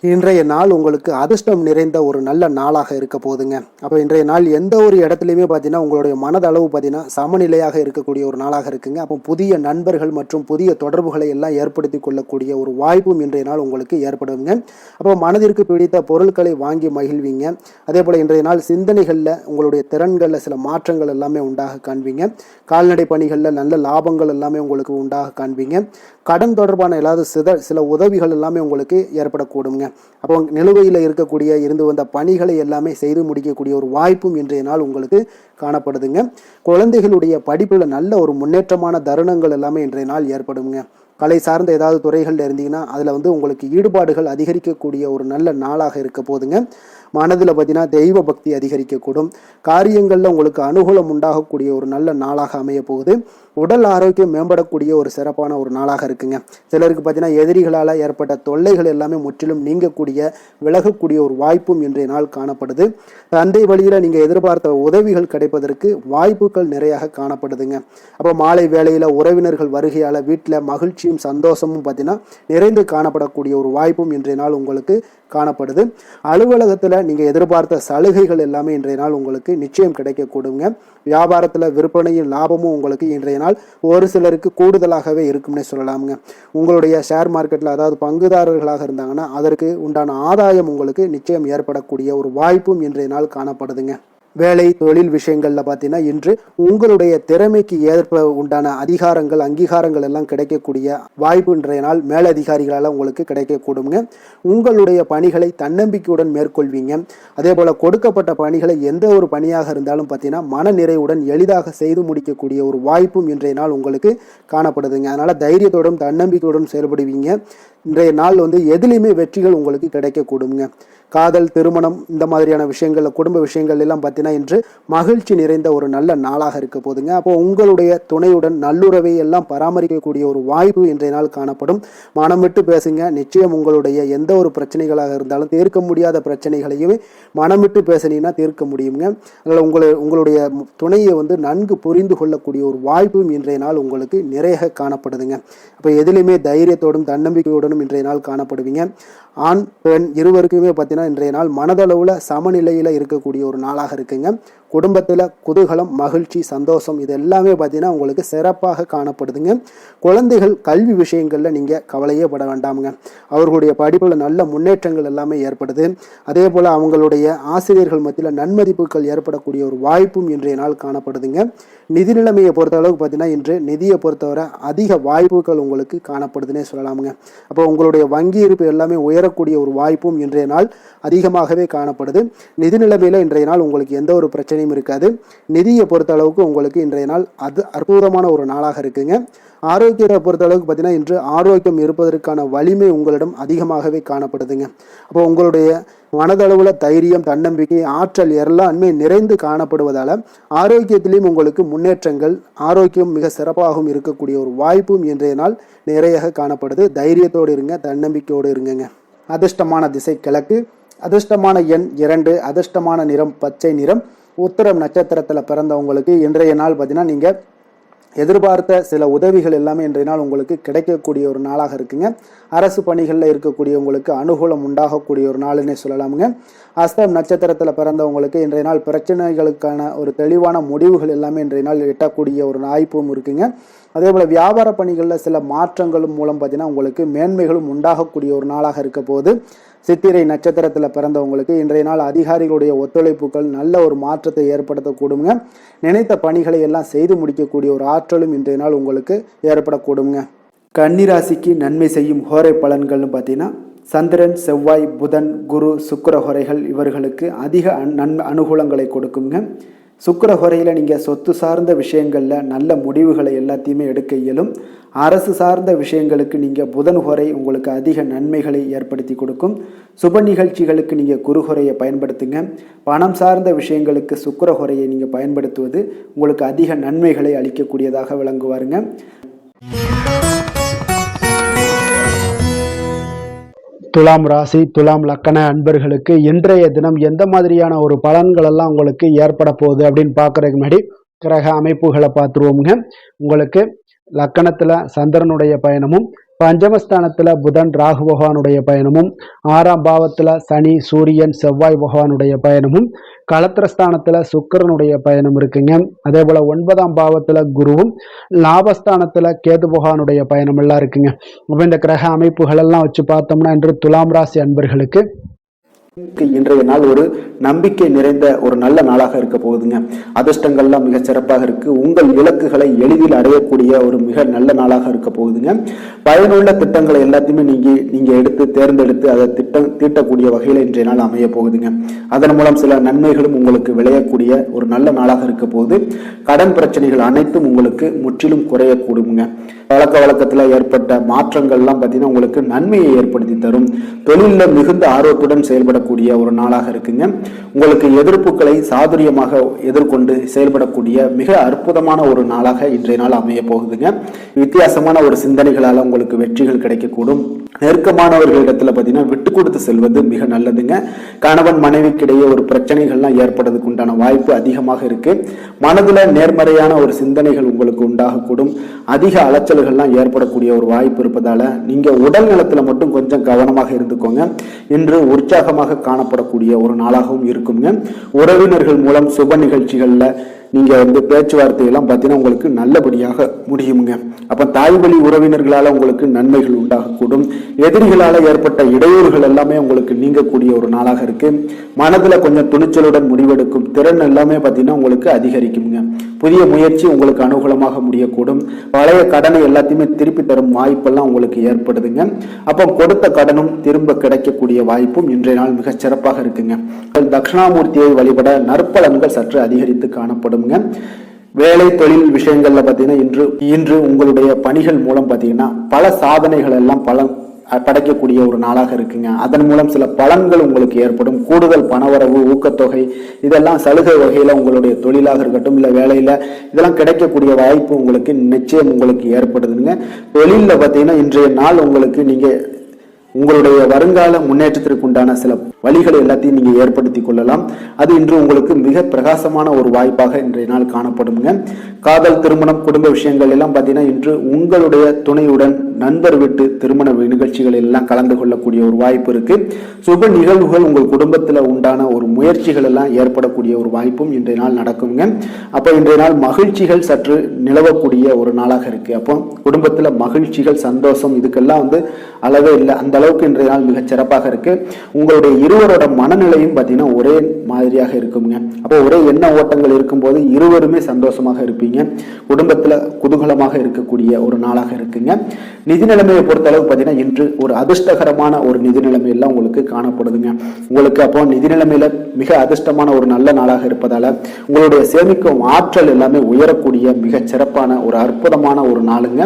இன்றைய நாள் உங்களுக்கு அதிர்ஷ்டம் நிறைந்த ஒரு நல்ல நாளாக இருக்க போகுதுங்க. அப்போ இன்றைய நாள் எந்த ஒரு இடத்துலையுமே பார்த்தீங்கன்னா உங்களுடைய மனதளவு பார்த்தீங்கன்னா சமநிலையாக இருக்கக்கூடிய ஒரு நாளாக இருக்குங்க. அப்போ புதிய நண்பர்கள் மற்றும் புதிய தொடர்புகளை எல்லாம் ஏற்படுத்தி கொள்ளக்கூடிய ஒரு வாய்ப்பும் இன்றைய நாள் உங்களுக்கு ஏற்படுங்க. அப்போ மனதிற்கு பிடித்த பொருட்களை வாங்கி மகிழ்வீங்க. அதே போல் இன்றைய நாள் சிந்தனைகளில் உங்களுடைய திறன்களில் சில மாற்றங்கள் எல்லாமே உண்டாக காண்பீங்க. கால்நடை பணிகளில் நல்ல லாபங்கள் எல்லாமே உங்களுக்கு உண்டாக காண்பீங்க. கடன் தொடர்பான ஏதாவது சில உதவிகள் எல்லாமே உங்களுக்கு ஏற்படக்கூடுங்க. அப்போ நிலுவையில் இருந்து வந்த பணிகளை எல்லாமே செய்து முடிக்கக்கூடிய ஒரு வாய்ப்பும் இன்றைய நாள் உங்களுக்கு காணப்படுதுங்க. குழந்தைகளுடைய படிப்பில் நல்ல ஒரு முன்னேற்றமான தருணங்கள் எல்லாமே இன்றைய நாள் ஏற்படுங்க. கலை சார்ந்த ஏதாவது துறைகளில் இருந்தீங்கன்னா அதில் உங்களுக்கு ஈடுபாடுகள் அதிகரிக்கக்கூடிய ஒரு நல்ல நாளாக இருக்க போதுங்க. மனதில் பார்த்தீங்கன்னா தெய்வ பக்தி அதிகரிக்கக்கூடும். காரியங்களில் உங்களுக்கு அனுகூலம் உண்டாகக்கூடிய ஒரு நல்ல நாளாக அமைய போகுது. உடல் ஆரோக்கியம் மேம்படக்கூடிய ஒரு சிறப்பான ஒரு நாளாக இருக்குங்க. சிலருக்கு பார்த்தீங்கன்னா எதிரிகளால் ஏற்பட்ட தொல்லைகள் எல்லாமே முற்றிலும் நீங்கக்கூடிய விலகக்கூடிய ஒரு வாய்ப்பும் இன்றைய நாள் காணப்படுது. தந்தை வழியில் நீங்கள் எதிர்பார்த்த உதவிகள் கிடைப்பதற்கு வாய்ப்புகள் நிறையாக காணப்படுதுங்க. அப்போ மாலை வேளையில் உறவினர்கள் வருகையால் வீட்டில் மகிழ்ச்சியும் சந்தோஷமும் பார்த்தீங்கன்னா நிறைந்து காணப்படக்கூடிய ஒரு வாய்ப்பும் இன்றைய நாள் உங்களுக்கு காணப்படுது. அலுவலகத்தில் நீங்கள் எதிர்பார்த்த சலுகைகள் எல்லாமே இன்றைய நாள் உங்களுக்கு நிச்சயம் கிடைக்கக்கூடுங்க. வியாபாரத்தில் விற்பனையும் லாபமும் உங்களுக்கு இன்றைய நாள் ஒரு சிலருக்கு கூடுதலாகவே இருக்கும்னே சொல்லலாமுங்க. உங்களுடைய ஷேர் மார்க்கெட்டில் அதாவது பங்குதாரர்களாக இருந்தாங்கன்னா அதற்கு உண்டான ஆதாயம் உங்களுக்கு நிச்சயம் ஏற்படக்கூடிய ஒரு வாய்ப்பும் இன்றைய நாள் காணப்படுதுங்க. வேலை தொழில் விஷயங்கள்ல பார்த்தீங்கன்னா இன்று உங்களுடைய திறமைக்கு ஏற்ப உண்டான அதிகாரங்கள் அங்கீகாரங்கள் எல்லாம் கிடைக்கக்கூடிய வாய்ப்பு இன்றைய நாள் மேலதிகாரிகளால் உங்களுக்கு கிடைக்கக்கூடுங்க. உங்களுடைய பணிகளை தன்னம்பிக்கையுடன் மேற்கொள்வீங்க. அதே போல் கொடுக்கப்பட்ட பணிகளை எந்த ஒரு பணியாக இருந்தாலும் பார்த்தீங்கன்னா மன நிறைவுடன் எளிதாக செய்து முடிக்கக்கூடிய ஒரு வாய்ப்பும் இன்றைய நாள் உங்களுக்கு காணப்படுதுங்க. அதனால் தைரியத்தோடும் தன்னம்பிக்கையுடன் செயல்படுவீங்க. இன்றைய நாள் எதுலையுமே வெற்றிகள் உங்களுக்கு கிடைக்கக்கூடுங்க. காதல், திருமணம் இந்த மாதிரியான விஷயங்கள்ல குடும்ப விஷயங்கள் எல்லாம் பார்த்தீங்கன்னா இன்று மகிழ்ச்சி நிறைந்த ஒரு நல்ல நாளாக இருக்க போதுங்க. அப்போ உங்களுடைய துணையுடன் நல்லுறவை எல்லாம் பராமரிக்கக்கூடிய ஒரு வாய்ப்பு இன்றைய நாள் காணப்படும். மனம் விட்டு பேசுங்க. நிச்சயம் உங்களுடைய எந்த ஒரு பிரச்சனைகளாக இருந்தாலும் தீர்க்க முடியாத பிரச்சனைகளையுமே மனம் விட்டு பேசினீங்கன்னா தீர்க்க முடியுங்க. அதனால் உங்களுடைய துணையை நன்கு புரிந்து கொள்ளக்கூடிய ஒரு வாய்ப்பும் இன்றைய நாள் உங்களுக்கு நிறைய காணப்படுதுங்க. அப்போ எதிலுமே தைரியத்தோடும் தன்னம்பிக்கையுடனும் இன்றைய நாள் காணப்படுவீங்க. ஆண் பெண் இருவருக்குமே பார்த்தீங்கன்னா இன்றைய நாள் மனதளவில் சமநிலையில் இருக்கக்கூடிய ஒரு நாளாக இருக்குங்க. குடும்பத்தில் குதூகலம், மகிழ்ச்சி, சந்தோஷம் இது எல்லாமே பார்த்தீங்கன்னா உங்களுக்கு சிறப்பாக காணப்படுதுங்க. குழந்தைகள் கல்வி விஷயங்களில் நீங்கள் கவலையே பட வேண்டாமுங்க. அவர்களுடைய படிப்பில் நல்ல முன்னேற்றங்கள் எல்லாமே ஏற்படுது. அதே போல் அவங்களுடைய ஆசிரியர்கள் மத்தியில் நன்மதிப்புகள் ஏற்படக்கூடிய ஒரு வாய்ப்பும் இன்றைய நாள் காணப்படுதுங்க. நிதி நிலைமையை பொறுத்த அளவுக்கு பார்த்தீங்கன்னா இன்று நிதியை பொறுத்தவரை அதிக வாய்ப்புகள் உங்களுக்கு காணப்படுதுன்னே சொல்லலாமுங்க. அப்போ உங்களுடைய வங்கி இருப்பு எல்லாமே உயரக்கூடிய ஒரு வாய்ப்பும் இன்றைய நாள் அதிகமாகவே காணப்படுது. நிதி நிலைமையில் இன்றைய நாள் உங்களுக்கு எந்த ஒரு பிரச்சனையும் இருக்காது. நிதியை பொறுத்த அளவுக்கு உங்களுக்கு இன்றைய நாள் அது அற்புதமான ஒரு நாளாக இருக்குங்க. ஆரோக்கியத்தை பொறுத்த அளவுக்கு பார்த்தீங்கன்னா இன்று ஆரோக்கியம் இருப்பதற்கான வலிமை உங்களிடம் அதிகமாகவே காணப்படுதுங்க. அப்போ உங்களுடைய மனதளவுல தைரியம், தன்னம்பிக்கை, ஆற்றல் எல்லாமே நிறைந்து காணப்படுவதால ஆரோக்கியத்திலையும் உங்களுக்கு முன்னேற்றங்கள், ஆரோக்கியம் மிக சிறப்பாகவும் இருக்கக்கூடிய ஒரு வாய்ப்பும் இன்றைய நாள் நிறைய காணப்படுது. தைரியத்தோடு இருங்க, தன்னம்பிக்கையோடு இருங்க. அதிர்ஷ்டமான திசை கிழக்கு, அதிர்ஷ்டமான எண் 2, அதிர்ஷ்டமான நிறம் பச்சை நிறம். உத்திரம் நட்சத்திரத்தில் பிறந்தவங்களுக்கு இன்றைய நாள் பார்த்தீங்கன்னா நீங்கள் எதிர்பார்த்த சில உதவிகள் எல்லாமே இன்றைய நாள் உங்களுக்கு கிடைக்கக்கூடிய ஒரு நாளாக இருக்குங்க. அரசு பணிகளில் இருக்கக்கூடியவங்களுக்கு அனுகூலம் உண்டாகக்கூடிய ஒரு நாளுன்னே சொல்லலாமுங்க. அஸ்தம் நட்சத்திரத்தில் பிறந்தவங்களுக்கு இன்றைய நாள் பிரச்சனைகளுக்கான ஒரு தெளிவான முடிவுகள் எல்லாமே இன்றைய நாள் எட்டக்கூடிய ஒரு வாய்ப்பும் இருக்குங்க. அதே போல் வியாபார பணிகளில் சில மாற்றங்களும் மூலம் பார்த்தீங்கன்னா உங்களுக்கு மேன்மைகளும் உண்டாகக்கூடிய ஒரு நாளாக இருக்க போது. சித்திரை நட்சத்திரத்தில் பிறந்தவங்களுக்கு இன்றைய நாள் அதிகாரிகளுடைய ஒத்துழைப்புகள் நல்ல ஒரு மாற்றத்தை ஏற்படுத்தக்கூடுங்க. நினைத்த பணிகளை எல்லாம் செய்து முடிக்கக்கூடிய ஒரு ஆற்றலும் இன்றைய நாள் உங்களுக்கு ஏற்படக்கூடுங்க. கன்னிராசிக்கு நன்மை செய்யும் ஹோரை பலன்கள்னு பார்த்தீங்கன்னா சந்திரன், செவ்வாய், புதன், குரு, சுக்கிர ஹோரைகள் இவர்களுக்கு அதிக அனுகூலங்களை கொடுக்குங்க. சுக்கிர ஹோரையில் நீங்கள் சொத்து சார்ந்த விஷயங்களில் நல்ல முடிவுகளை எல்லாத்தையுமே எடுக்க இயலும். அரசு சார்ந்த விஷயங்களுக்கு நீங்கள் புதன் ஹோரை உங்களுக்கு அதிக நன்மைகளை ஏற்படுத்தி கொடுக்கும். சுப நிகழ்ச்சிகளுக்கு நீங்கள் குரு ஹோரையை பயன்படுத்துங்க. பணம் சார்ந்த விஷயங்களுக்கு சுக்கிர ஹோரையை நீங்கள் பயன்படுத்துவது உங்களுக்கு அதிக நன்மைகளை அளிக்கக்கூடியதாக விளங்குவாருங்க. துலாம் ராசி, துலாம் லக்கண அன்பர்களுக்கு இன்றைய தினம் எந்த மாதிரியான ஒரு பலன்கள் எல்லாம் உங்களுக்கு ஏற்பட போகுது அப்படின்னு பார்க்கறதுக்கு முன்னாடி கிரக அமைப்புகளை பார்த்துருவோமுங்க. உங்களுக்கு லக்கணத்துல சந்திரனுடைய பயணமும், பஞ்சமஸ்தானத்துல புதன் ராகு பகவானுடைய பயணமும், 6ஆம் பாவத்துல சனி, சூரியன், செவ்வாய் பகவானுடைய பயணமும், களத்திரஸ்தானத்துல சுக்கிரனுடைய பயணம் இருக்குங்க. அதே போல 9ஆம் பாவத்துல குருவும், லாபஸ்தானத்துல கேது பகவானுடைய பயணம் எல்லாம் இருக்குங்க. அப்ப இந்த கிரக அமைப்புகள் எல்லாம் வச்சு பார்த்தோம்னா இன்று துலாம் ராசி அன்பர்களுக்கு இன்றைய நாள் ஒரு நம்பிக்கை நிறைந்த ஒரு நல்ல நாளாக இருக்க போகுதுங்க. அதிர்ஷ்டங்கள்லாம் மிக சிறப்பாக இருக்கு. உங்கள் இலக்குகளை எளிதில் அடையக்கூடிய ஒரு மிக நல்ல நாளாக இருக்க போகுதுங்க. பயனுள்ள திட்டங்களை எல்லாத்தையுமே நீங்க எடுத்து தேர்ந்தெடுத்து அதை தீட்டக்கூடிய வகையில் இன்றைய நாள் அமைய போகுதுங்க. அதன் மூலம் சில நன்மைகளும் உங்களுக்கு விளையக்கூடிய ஒரு நல்ல நாளாக இருக்க போகுது. கடன் பிரச்சனைகள் அனைத்தும் உங்களுக்கு முற்றிலும் குறையக்கூடுங்க. பழக்க வழக்கத்தில் ஏற்பட்ட மாற்றங்கள்லாம் பார்த்தீங்கன்னா உங்களுக்கு நன்மையை ஏற்படுத்தி தரும். தொழிலில் மிகுந்த ஆர்வத்துடன் செயல்படக்கூடிய ஒரு நாளாக இருக்குங்க. உங்களுக்கு எதிர்ப்புகளை சாதுரியமாக எதிர்கொண்டு செயல்படக்கூடிய மிக அற்புதமான ஒரு நாளாக இன்றைய நாள் அமைய போகுதுங்க. வித்தியாசமான ஒரு சிந்தனைகளால் உங்களுக்கு வெற்றிகள் கிடைக்கக்கூடும். நெருக்கமானவர்களிடத்துல பார்த்தீங்கன்னா விட்டு கொடுத்து செல்வது மிக நல்லதுங்க. கணவன் மனைவிக்கிடையே ஒரு பிரச்சனைகள்லாம் ஏற்படுறதுக்கு உண்டான வாய்ப்பு அதிகமாக இருக்கு. மனதுல நேர்மறையான ஒரு சிந்தனைகள் உங்களுக்கு உண்டாகக்கூடும். அதிக அலைச்சல்கள்லாம் ஏற்படக்கூடிய ஒரு வாய்ப்பு இருப்பதால நீங்க உடல் நலத்துல மட்டும் கொஞ்சம் கவனமாக இருந்துக்கோங்க. இன்று உற்சாகமாக காணப்படக்கூடிய ஒரு நாளாகவும் இருக்குங்க. உறவினர்கள் மூலம் சுப நிகழ்ச்சிகள்ல நீங்க பேச்சுவார்த்தையெல்லாம் பார்த்தீங்கன்னா உங்களுக்கு நல்லபடியாக முடியுங்க. அப்ப தாய் வழி உறவினர்களால உங்களுக்கு நன்மைகள் உண்டாகக்கூடும். எதிரிகளால ஏற்பட்ட இடையூறுகள் எல்லாமே உங்களுக்கு நீங்கக்கூடிய ஒரு நாளாக இருக்கு. மனதுல கொஞ்சம் துணிச்சலுடன் முடிவெடுக்கும் திறன் எல்லாமே பார்த்தீங்கன்னா உங்களுக்கு அதிகரிக்குங்க. புதிய முயற்சி உங்களுக்கு அனுகூலமாக முடியக்கூடும். பழைய கடனை எல்லாத்தையுமே திருப்பி தரும் வாய்ப்பெல்லாம் உங்களுக்கு ஏற்படுதுங்க. அப்போ கொடுத்த கடனும் திரும்ப கிடைக்கக்கூடிய வாய்ப்பும் இன்றைய நாள் மிக சிறப்பாக இருக்குங்க. தட்சிணாமூர்த்தியை வழிபட நற்பலன்கள் சற்று அதிகரித்து காணப்படும். வேலை தொழில் விஷயங்கள்ல பாத்தீங்கன்னா இன்று உங்களுடைய பணிகள் மூலம் பாத்தீங்கன்னா பல சாதனைகள் எல்லாம் படைக்கக்கூடிய ஒரு நாளாக இருக்குங்க. அதன் மூலம் சில பலன்கள் உங்களுக்கு ஏற்படும். கூடுதல் பணவரவு, ஊக்கத்தொகை இதெல்லாம் சலுகை வகையில உங்களுடைய தொழிலாக இருக்கட்டும் இல்ல வேலையில இதெல்லாம் கிடைக்கக்கூடிய வாய்ப்பு உங்களுக்கு நிச்சயம் உங்களுக்கு ஏற்படுதுங்க. தொழில பாத்தீங்கன்னா இன்றைய நாள் உங்களுக்கு நீங்க உங்களுடைய வருங்கால முன்னேற்றத்திற்கு உண்டான சில வழிகளை எல்லாத்தையும் நீங்க ஏற்படுத்தி கொள்ளலாம். அது இன்று உங்களுக்கு மிக பிரகாசமான ஒரு வாய்ப்பாக இன்றைய நாள் காணப்படுங்க. காதல், திருமணம், குடும்ப விஷயங்கள் எல்லாம் பார்த்தீங்கன்னா இன்று உங்களுடைய துணையுடன் நண்பர் வீட்டு திருமண நிகழ்ச்சிகள் எல்லாம் கலந்து கொள்ளக்கூடிய ஒரு வாய்ப்பு இருக்கு. சுப நிகழ்வுகள் உங்கள் குடும்பத்தில் உண்டான ஒரு முயற்சிகள் எல்லாம் ஏற்படக்கூடிய ஒரு வாய்ப்பும் இன்றைய நாள் நடக்குங்க. அப்போ இன்றைய நாள் மகிழ்ச்சிகள் சற்று நிலவக்கூடிய ஒரு நாளாக இருக்கு. அப்போ குடும்பத்தில் மகிழ்ச்சிகள், சந்தோஷம் இதுக்கெல்லாம் அளவே இல்லை, அந்த அளவுக்கு இன்றைய நாள் மிகச் சிறப்பாக இருக்கு. உங்களுடைய இருவரோட மனநிலையும் பார்த்தீங்கன்னா ஒரே மாதிரியாக இருக்குங்க. அப்போ ஒரே எண்ண ஓட்டங்கள் இருக்கும்போது இருவருமே சந்தோஷமாக இருப்பீங்க. குடும்பத்தில் குதூகலமாக இருக்கக்கூடிய ஒரு நாளாக இருக்குங்க. நிதி நிலைமையை பொறுத்த அளவு பார்த்தீங்கன்னா இன்று ஒரு அதிர்ஷ்டகரமான ஒரு நிதி நிலைமை எல்லாம் உங்களுக்கு காணப்படுதுங்க. உங்களுக்கு அப்போ நிதி நிலைமையில மிக அதிர்ஷ்டமான ஒரு நல்ல நாளாக இருப்பதால உங்களுடைய சேமிக்கும் ஆற்றல் எல்லாமே உயரக்கூடிய மிகச் சிறப்பான ஒரு அற்புதமான ஒரு நாளுங்க.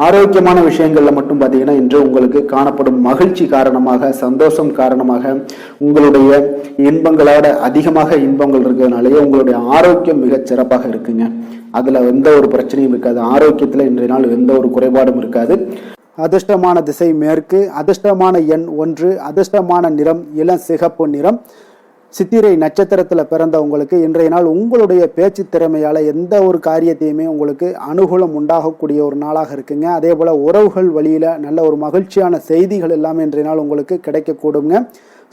ஆரோக்கியமான விஷயங்கள்ல மட்டும் பார்த்தீங்கன்னா இன்று உங்களுக்கு காணப்படும் மகிழ்ச்சி காரணமாக, சந்தோஷம் காரணமாக, உங்களுடைய இன்பங்களோட அதிகமாக இன்பங்கள் இருக்கிறதுனாலேயே உங்களுடைய ஆரோக்கியம் மிகச் சிறப்பாக இருக்குங்க. அதுல எந்த ஒரு பிரச்சனையும் இருக்காது. ஆரோக்கியத்துல இன்றைய நாள் எந்த ஒரு குறைபாடும் இருக்காது. அதிர்ஷ்டமான திசை மேற்கு, அதிர்ஷ்டமான எண் 1, அதிர்ஷ்டமான நிறம் இளம் சிகப்பு நிறம். சித்திரை நட்சத்திரத்தில் பிறந்தவங்களுக்கு இன்றைய நாள் உங்களுடைய பேச்சு திறமையால் எந்த ஒரு காரியத்தையுமே உங்களுக்கு அனுகூலம் உண்டாகக்கூடிய ஒரு நாளாக இருக்குங்க. அதே போல் உறவுகள் வழியில் நல்ல ஒரு மகிழ்ச்சியான செய்திகள் எல்லாமே இன்றைய நாள் உங்களுக்கு கிடைக்கக்கூடுங்க.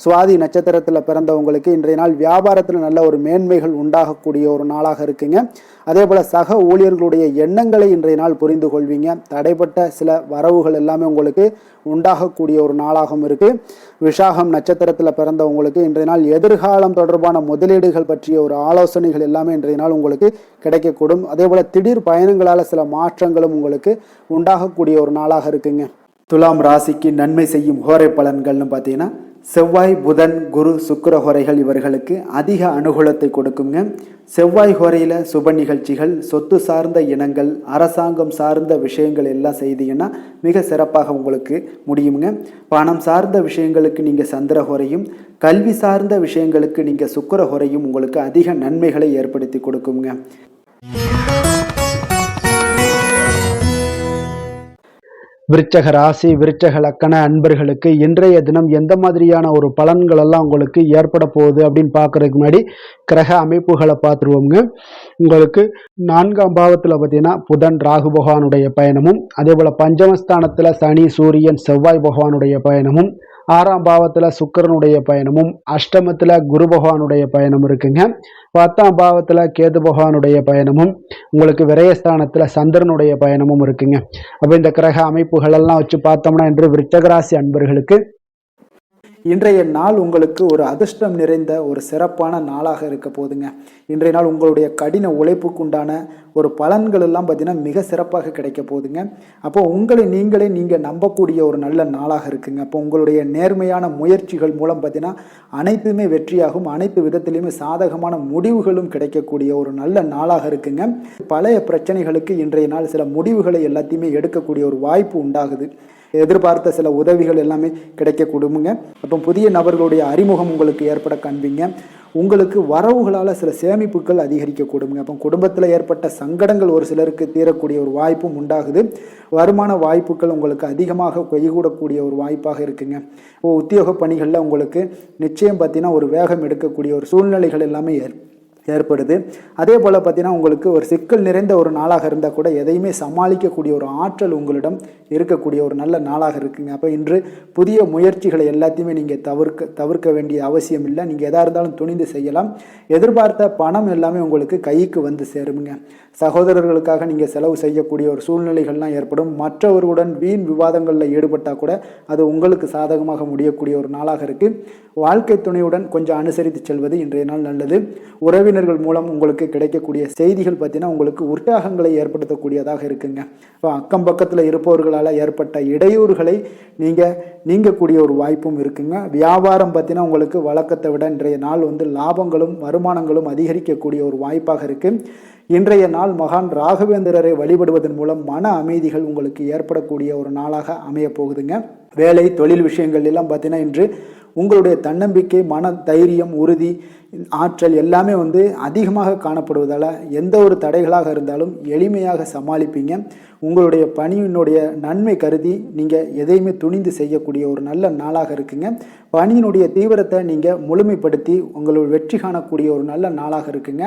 சுவாதி நட்சத்திரத்தில் பிறந்தவங்களுக்கு இன்றைய நாள் வியாபாரத்தில் நல்ல ஒரு மேன்மைகள் உண்டாகக்கூடிய ஒரு நாளாக இருக்குங்க. அதே போல் சக ஊழியர்களுடைய எண்ணங்களை இன்றைய நாள் புரிந்து கொள்வீங்க. தடைப்பட்ட சில வரவுகள் எல்லாமே உங்களுக்கு உண்டாகக்கூடிய ஒரு நாளாகவும் இருக்கு. விஷாகம் நட்சத்திரத்தில் பிறந்தவங்களுக்கு இன்றைய நாள் எதிர்காலம் தொடர்பான முதலீடுகள் பற்றிய ஒரு ஆலோசனைகள் எல்லாமே இன்றைய நாள் உங்களுக்கு கிடைக்கக்கூடும். அதே போல் திடீர் பயணங்களால் சில மாற்றங்களும் உங்களுக்கு உண்டாகக்கூடிய ஒரு நாளாக இருக்குங்க. துலாம் ராசிக்கு நன்மை செய்யும் ஹோரை பலன்கள்னு பார்த்தீங்கன்னா செவ்வாய், புதன், குரு, சுக்கிர ஹோரைகள் இவர்களுக்கு அதிக அனுகூலத்தை கொடுக்குங்க. செவ்வாய் ஹோரையில் சுப நிகழ்ச்சிகள், சொத்து சார்ந்த இனங்கள், அரசாங்கம் சார்ந்த விஷயங்கள் எல்லாம் செய்தீங்கன்னா மிக சிறப்பாக உங்களுக்கு முடியுங்க. பணம் சார்ந்த விஷயங்களுக்கு நீங்கள் சந்திர ஹோரையும், கல்வி சார்ந்த விஷயங்களுக்கு நீங்கள் சுக்கிர ஹோரையும் உங்களுக்கு அதிக நன்மைகளை ஏற்படுத்தி கொடுக்குங்க. விருச்சக ராசி, விருச்சக லக்கண அன்பர்களுக்கு இன்றைய தினம் எந்த மாதிரியான ஒரு பலன்கள் எல்லாம் உங்களுக்கு ஏற்பட போகுது அப்படின்னு பார்க்கறதுக்கு முன்னாடி கிரக அமைப்புகளை பார்த்துருவோங்க. உங்களுக்கு 4ஆம் பாவத்தில் பார்த்தீங்கன்னா புதன், ராகு பகவானுடைய பயணமும், அதே போல் பஞ்சமஸ்தானத்தில் சனி, சூரியன், செவ்வாய் பகவானுடைய பயணமும், 6ஆம் பாவத்தில் சுக்கிரனுடைய பயணமும், அஷ்டமத்தில் குரு பகவானுடைய பயணம் இருக்குங்க. 10ஆம் பாவத்தில் கேது பகவானுடைய பயணமும், உங்களுக்கு விரயஸ்தானத்தில் சந்திரனுடைய பயணமும் இருக்குங்க. அப்போ இந்த கிரக அமைப்புகள் எல்லாம் வச்சு பார்த்தோம்னா இன்று விருச்சகராசி அன்பர்களுக்கு இன்றைய நாள் உங்களுக்கு ஒரு அதிர்ஷ்டம் நிறைந்த ஒரு சிறப்பான நாளாக இருக்க போதுங்க. இன்றைய நாள் உங்களுடைய கடின உழைப்புக்கு உண்டான ஒரு பலன்கள் எல்லாம் பார்த்தீங்கன்னா மிக சிறப்பாக கிடைக்க போகுதுங்க. அப்போ உங்களை நீங்கள் நம்பக்கூடிய ஒரு நல்ல நாளாக இருக்குங்க. அப்போ உங்களுடைய நேர்மையான முயற்சிகள் மூலம் பார்த்தீங்கன்னா அனைத்துமே வெற்றியாகும், அனைத்து விதத்திலையுமே சாதகமான முடிவுகளும் கிடைக்கக்கூடிய ஒரு நல்ல நாளாக இருக்குங்க. பழைய பிரச்சனைகளுக்கு இன்றைய நாள் சில முடிவுகளை எல்லாத்தையுமே எடுக்கக்கூடிய ஒரு வாய்ப்பு உண்டாகுது. எதிர்பார்த்த சில உதவிகள் எல்லாமே கிடைக்க கொடுங்க. அப்போ புதிய நபர்களுடைய அறிமுகம் உங்களுக்கு ஏற்பட காண்பீங்க. உங்களுக்கு வரவுகளால் சில சேமிப்புகள் அதிகரிக்க கொடுங்க. அப்போ குடும்பத்தில் ஏற்பட்ட சங்கடங்கள் ஒரு சிலருக்கு தீரக்கூடிய ஒரு வாய்ப்பும் உண்டாகுது. வருமான வாய்ப்புகள் உங்களுக்கு அதிகமாக கைகூடக்கூடிய ஒரு வாய்ப்பாக இருக்குங்க. உத்தியோக பணிகளில் உங்களுக்கு நிச்சயம் பார்த்தீங்கன்னா ஒரு வேகம் எடுக்கக்கூடிய ஒரு சூழ்நிலைகள் எல்லாமே ஏற்படுது. அதே போல் பார்த்தீங்கன்னா உங்களுக்கு ஒரு சிக்கல் நிறைந்த ஒரு நாளாக இருந்தால் கூட எதையுமே சமாளிக்கக்கூடிய ஒரு ஆற்றல் உங்களிடம் இருக்கக்கூடிய ஒரு நல்ல நாளாக இருக்குங்க. அப்போ இன்று புதிய முயற்சிகளை எல்லாத்தையுமே நீங்கள் தவிர்க்க வேண்டிய அவசியம் இல்லை. நீங்கள் எதாக இருந்தாலும் துணிந்து செய்யலாம். எதிர்பார்த்த பணம் எல்லாமே உங்களுக்கு கைக்கு வந்து சேருங்க. சகோதரர்களுக்காக நீங்கள் செலவு செய்யக்கூடிய ஒரு சூழ்நிலைகள்லாம் ஏற்படும். மற்றவர்களுடன் வீண் விவாதங்களில் ஈடுபட்டால் கூட அது உங்களுக்கு சாதகமாக முடியக்கூடிய ஒரு நாளாக இருக்குது. வாழ்க்கை துணையுடன் கொஞ்சம் அனுசரித்து செல்வது இன்றைய நாள் நல்லது. உறவினர்கள் மூலம் உங்களுக்கு கிடைக்கக்கூடிய செய்திகள் பார்த்தீங்கன்னா உங்களுக்கு உற்சாகங்களை ஏற்படுத்தக்கூடியதாக இருக்குங்க. இப்போ அக்கம் பக்கத்தில் இருப்பவர்களால் ஏற்பட்ட இடையூறுகளை நீங்கக்கூடிய ஒரு வாய்ப்பும் இருக்குங்க. வியாபாரம் பார்த்தீங்கன்னா உங்களுக்கு வழக்கத்தை விட இன்றைய நாள் லாபங்களும் வருமானங்களும் அதிகரிக்கக்கூடிய ஒரு வாய்ப்பாக இருக்குது. இன்றைய நாள் மகான் ராகவேந்திரரை வழிபடுவதன் மூலம் மன அமைதிகள் உங்களுக்கு ஏற்படக்கூடிய ஒரு நாளாக அமைய போகுதுங்க. வேலை தொழில் விஷயங்கள் எல்லாம் பார்த்தீங்கன்னா இன்று உங்களுடைய தன்னம்பிக்கை, மன தைரியம், உறுதி, ஆற்றல் எல்லாமே அதிகமாக காணப்படுவதால் எந்த ஒரு தடைகளாக இருந்தாலும் எளிமையாக சமாளிப்பீங்க. உங்களுடைய பணியினுடைய நன்மை கருதி நீங்கள் எதையுமே துணிந்து செய்யக்கூடிய ஒரு நல்ல நாளாக இருக்குங்க. பணியினுடைய தீவிரத்தை நீங்கள் முழுமைப்படுத்தி உங்களுடைய வெற்றி காணக்கூடிய ஒரு நல்ல நாளாக இருக்குங்க.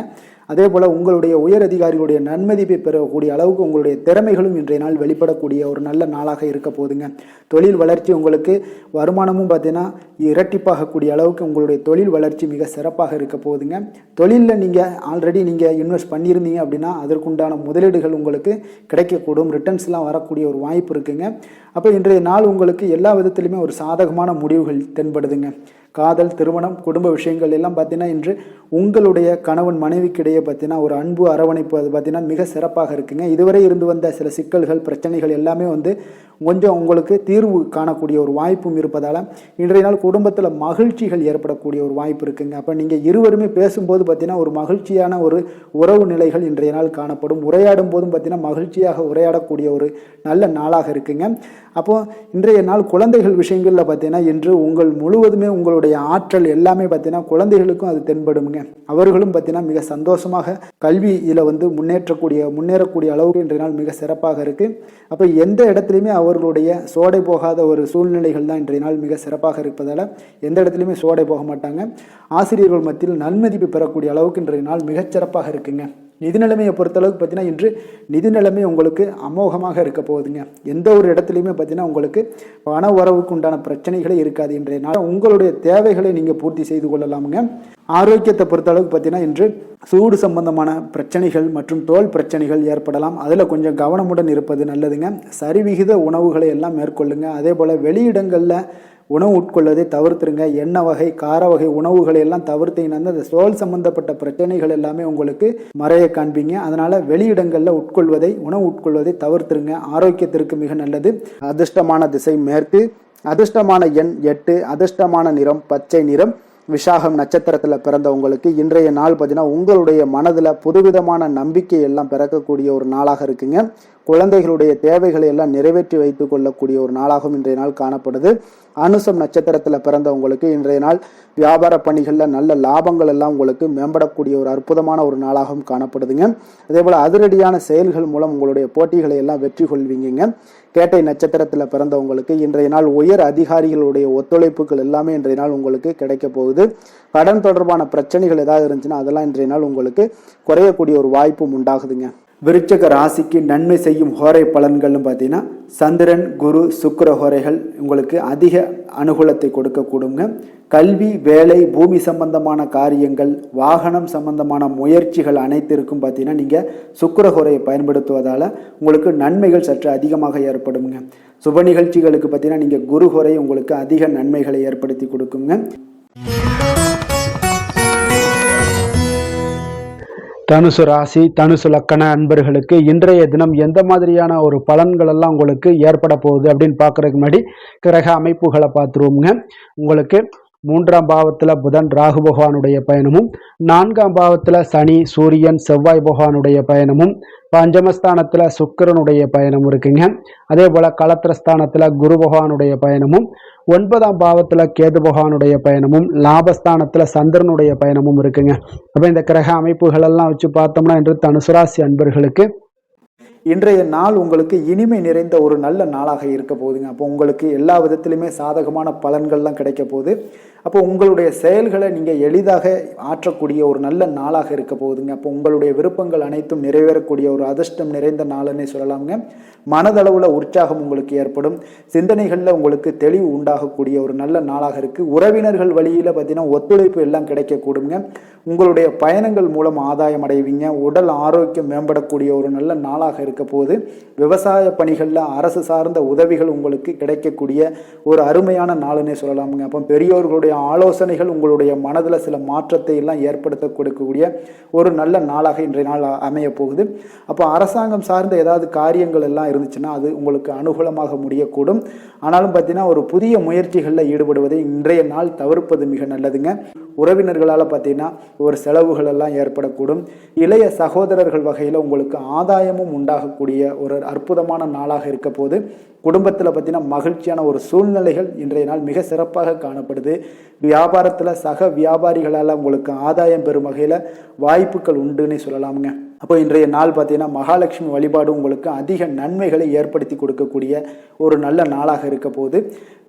அதே போல் உங்களுடைய உயர் அதிகாரிகளுடைய நன்மதிப்பை பெறக்கூடிய அளவுக்கு உங்களுடைய திறமைகளும் இன்றைய நாள் வெளிப்படக்கூடிய ஒரு நல்ல நாளாக இருக்க போகுதுங்க. தொழில் வளர்ச்சி உங்களுக்கு வருமானமும் பார்த்தீங்கன்னா இரட்டிப்பாகக்கூடிய அளவுக்கு உங்களுடைய தொழில் வளர்ச்சி மிக சிறப்பாக இருக்க போகுதுங்க. தொழிலில் நீங்கள் ஆல்ரெடி நீங்கள் இன்வெஸ்ட் பண்ணியிருந்தீங்க அப்படின்னா அதற்குண்டான முதலீடுகள் உங்களுக்கு கிடைக்கக்கூடும், ரிட்டர்ன்ஸ்லாம் வரக்கூடிய ஒரு வாய்ப்பு இருக்குங்க. அப்போ இன்றைய நாள் உங்களுக்கு எல்லா விதத்திலுமே ஒரு சாதகமான முடிவுகள் தென்படுதுங்க. காதல், திருமணம், குடும்ப விஷயங்கள் எல்லாம் பார்த்தீங்கன்னா இன்று உங்களுடைய கணவன் மனைவிக்கிடையே பார்த்தீங்கன்னா ஒரு அன்பு அரவணைப்பு அது பார்த்தீங்கன்னா மிக சிறப்பாக இருக்குங்க. இதுவரை இருந்து வந்த சில சிக்கல்கள் பிரச்சனைகள் எல்லாமே கொஞ்சம் உங்களுக்கு தீர்வு காணக்கூடிய ஒரு வாய்ப்பும் இருப்பதால் இன்றைய நாள் குடும்பத்தில் மகிழ்ச்சிகள் ஏற்படக்கூடிய ஒரு வாய்ப்பு இருக்குங்க. அப்போ நீங்கள் இருவருமே பேசும்போது பார்த்தீங்கன்னா ஒரு மகிழ்ச்சியான ஒரு உறவு நிலைகள் இன்றைய நாள் காணப்படும். உரையாடும் போதும் பார்த்தீங்கன்னா மகிழ்ச்சியாக உரையாடக்கூடிய ஒரு நல்ல நாளாக இருக்குங்க. அப்போது இன்றைய நாள் குழந்தைகள் விஷயங்களில் பார்த்தீங்கன்னா இன்று முழுவதுமே உங்களுடைய ஆற்றல் எல்லாமே பார்த்தீங்கன்னா குழந்தைகளுக்கும் அது தென்படுங்க. அவர்களும் பார்த்தீங்கன்னா மிக சந்தோஷமாக கல்வியில் முன்னேறக்கூடிய அளவுக்கு இன்றைய நாள் மிக சிறப்பாக இருக்குது. அப்போ எந்த இடத்துலையுமே அவர்களுடைய சோடை போகாத ஒரு சூழ்நிலைகள் தான் இன்றைய நாள் மிக சிறப்பாக இருப்பதால் எந்த இடத்துலையுமே சோடை போக மாட்டாங்க. ஆசிரியர்கள் மத்தியில் நன்மதிப்பு பெறக்கூடிய அளவுக்கு இன்றைய நாள் மிகச்சிறப்பாக இருக்குங்க. நிதி நிலைமையை பொறுத்தளவுக்கு பார்த்தீங்கன்னா இன்று நிதி நிலைமை உங்களுக்கு அமோகமாக இருக்க போகுதுங்க. எந்த ஒரு இடத்துலையுமே பார்த்தீங்கன்னா உங்களுக்கு பண வரவுக்கு உண்டான பிரச்சனைகளே இருக்காது. இன்றைய நாள் உங்களுடைய தேவைகளை நீங்கள் பூர்த்தி செய்து கொள்ளலாமுங்க. ஆரோக்கியத்தை பொறுத்தளவுக்கு பார்த்தீங்கன்னா இன்று சூடு சம்பந்தமான பிரச்சனைகள் மற்றும் தோல் பிரச்சனைகள் ஏற்படலாம். அதில் கொஞ்சம் கவனமுடன் இருப்பது நல்லதுங்க. சரிவிகித உணவுகளை எல்லாம் மேற்கொள்ளுங்க. அதே போல் வெளியிடங்களில் உணவு உட்கொள்வதை தவிர்த்துருங்க. எண்ணெய் வகை, கார வகை உணவுகளை எல்லாம் தவிர்த்தீங்கன்னா அந்த தோல் சம்பந்தப்பட்ட பிரச்சனைகள் எல்லாமே உங்களுக்கு மறைய காண்பீங்க. அதனால் வெளியிடங்களில் உணவு உட்கொள்வதை தவிர்த்துருங்க. ஆரோக்கியத்திற்கு மிக நல்லது. அதிர்ஷ்டமான திசை மேற்கு, அதிர்ஷ்டமான எண் 8, அதிர்ஷ்டமான நிறம் பச்சை நிறம். விசாகம் நட்சத்திரத்தில் பிறந்தவங்களுக்கு இன்றைய நாள் பார்த்தீங்கன்னா உங்களுடைய மனதில் புதுவிதமான நம்பிக்கை எல்லாம் பிறக்கக்கூடிய ஒரு நாளாக இருக்குங்க. குழந்தைகளுடைய தேவைகளை எல்லாம் நிறைவேற்றி வைத்துக் கொள்ளக்கூடிய ஒரு நாளாகவும் இன்றைய நாள் காணப்படுது. அனுசம் நட்சத்திரத்தில் பிறந்தவங்களுக்கு இன்றைய நாள் வியாபார பணிகளில் நல்ல லாபங்கள் எல்லாம் உங்களுக்கு மேம்படக்கூடிய ஒரு அற்புதமான ஒரு நாளாகவும் காணப்படுதுங்க. அதே போல் அதிரடியான செயல்கள் மூலம் உங்களுடைய போட்டிகளை எல்லாம் வெற்றி கொள்வீங்க. கேட்டை நட்சத்திரத்தில் பிறந்தவங்களுக்கு இன்றைய நாள் உயர் அதிகாரிகளுடைய ஒத்துழைப்புகள் எல்லாமே இன்றைய நாள் உங்களுக்கு கிடைக்க போகுது. கடன் தொடர்பான பிரச்சனைகள் ஏதாவது இருந்துச்சுன்னா அதெல்லாம் இன்றைய நாள் உங்களுக்கு குறையக்கூடிய ஒரு வாய்ப்பும் உண்டாகுதுங்க. விருச்சக ராசிக்கு நன்மை செய்யும் ஹோரை பலன்கள்னு பார்த்தீங்கன்னா சந்திரன், குரு, சுக்கிர ஹோரைகள் உங்களுக்கு அதிக அனுகூலத்தை கொடுக்கக்கூடுங்க. கல்வி, வேலை, பூமி சம்பந்தமான காரியங்கள், வாகனம் சம்பந்தமான முயற்சிகள் அனைத்திற்கும் பார்த்தீங்கன்னா நீங்கள் சுக்கிர ஹோரையை பயன்படுத்துவதால் உங்களுக்கு நன்மைகள் சற்று அதிகமாக ஏற்படுங்க. சுப நிகழ்ச்சிகளுக்கு பார்த்தீங்கன்னா நீங்கள் குரு ஹோரை உங்களுக்கு அதிக நன்மைகளை ஏற்படுத்தி கொடுக்குங்க. தனுசு ராசி, தனுசு லக்கண அன்பர்களுக்கு இன்றைய தினம் எந்த மாதிரியான ஒரு பலன்கள் எல்லாம் உங்களுக்கு ஏற்பட போகுது அப்படின்னு பார்க்கறதுக்கு முன்னாடி கிரக அமைப்புகளை பார்த்துருவோங்க. உங்களுக்கு 3ஆம் பாவத்தில் புதன் ராகு பகவானுடைய பயணமும், 4ஆம் பாவத்தில் சனி, சூரியன், செவ்வாய் பகவானுடைய பயணமும், பஞ்சமஸ்தானத்தில் சுக்கிரனுடைய பயணம் இருக்குங்க. அதே போல் களத்திரஸ்தானத்தில் குரு பகவானுடைய பயணமும், 9ஆம் பாவத்தில் கேது பகவானுடைய பயணமும், லாபஸ்தானத்தில் சந்திரனுடைய பயணமும் இருக்குங்க. அப்போ இந்த கிரக அமைப்புகள் எல்லாம் வச்சு பார்த்தோம்னா இன்று தனுசுராசி அன்பர்களுக்கு இன்றைய நாள் உங்களுக்கு இனிமை நிறைந்த ஒரு நல்ல நாளாக இருக்க போகுதுங்க. அப்போ உங்களுக்கு எல்லா விதத்திலுமே சாதகமான பலன்கள்லாம் கிடைக்க போகுது. அப்போ உங்களுடைய செயல்களை நீங்கள் எளிதாக ஆற்றக்கூடிய ஒரு நல்ல நாளாக இருக்க போகுதுங்க. அப்போ உங்களுடைய விருப்பங்கள் அனைத்தும் நிறைவேறக்கூடிய ஒரு அதிர்ஷ்டம் நிறைந்த நாளுன்னே சொல்லலாமுங்க. மனதளவில் உற்சாகம் உங்களுக்கு ஏற்படும். சிந்தனைகளில் உங்களுக்கு தெளிவு உண்டாகக்கூடிய ஒரு நல்ல நாளாக இருக்குது. உறவினர்கள் வழியில் பார்த்தீங்கன்னா ஒத்துழைப்பு எல்லாம் கிடைக்கக்கூடுங்க. உங்களுடைய பயணங்கள் மூலம் ஆதாயம் அடைவீங்க. உடல் ஆரோக்கியம் மேம்படக்கூடிய ஒரு நல்ல நாளாக இருக்க போகுது. விவசாய பணிகளில் அரசு சார்ந்த உதவிகள் உங்களுக்கு கிடைக்கக்கூடிய ஒரு அருமையான நாளுன்னே சொல்லலாமுங்க. அப்போ பெரியோர்களுடைய ஆலோசனைகள் உங்களுடைய மனதில் சில மாற்றத்தை எல்லாம் ஏற்படுத்த கொடுக்கக்கூடிய ஒரு நல்ல நாளாக இன்றைய நாள் அமைய போகுது. அப்போ அரசாங்கம் சார்ந்த ஏதாவது காரியங்கள் எல்லாம் இருந்துச்சுன்னா அது உங்களுக்கு அனுகூலமாக முடியக்கூடும். ஆனாலும் பார்த்தீங்கன்னா ஒரு புதிய முயற்சிகளில் ஈடுபடுவதை இன்றைய நாள் தவிர்ப்பது மிக நல்லதுங்க. உறவினர்களால் பார்த்தீங்கன்னா ஒரு செலவுகள் எல்லாம் ஏற்படக்கூடும். இளைய சகோதரர்கள் வகையில் உங்களுக்கு ஆதாயமும் உண்டாகக்கூடிய ஒரு அற்புதமான நாளாக இருக்க போது. குடும்பத்தில் பார்த்தீங்கன்னா மகிழ்ச்சியான ஒரு சூழ்நிலைகள் இன்றைய நாள் மிக சிறப்பாக காணப்படுது. வியாபாரத்தில் சக வியாபாரிகளால் உங்களுக்கு ஆதாயம் பெறும் வகையில் வாய்ப்புகள் உண்டுன்னு சொல்லலாமுங்க. அப்போ இன்றைய நாள் பார்த்தீங்கன்னா மகாலட்சுமி வழிபாடு உங்களுக்கு அதிக நன்மைகளை ஏற்படுத்தி கொடுக்கக்கூடிய ஒரு நல்ல நாளாக இருக்க போது.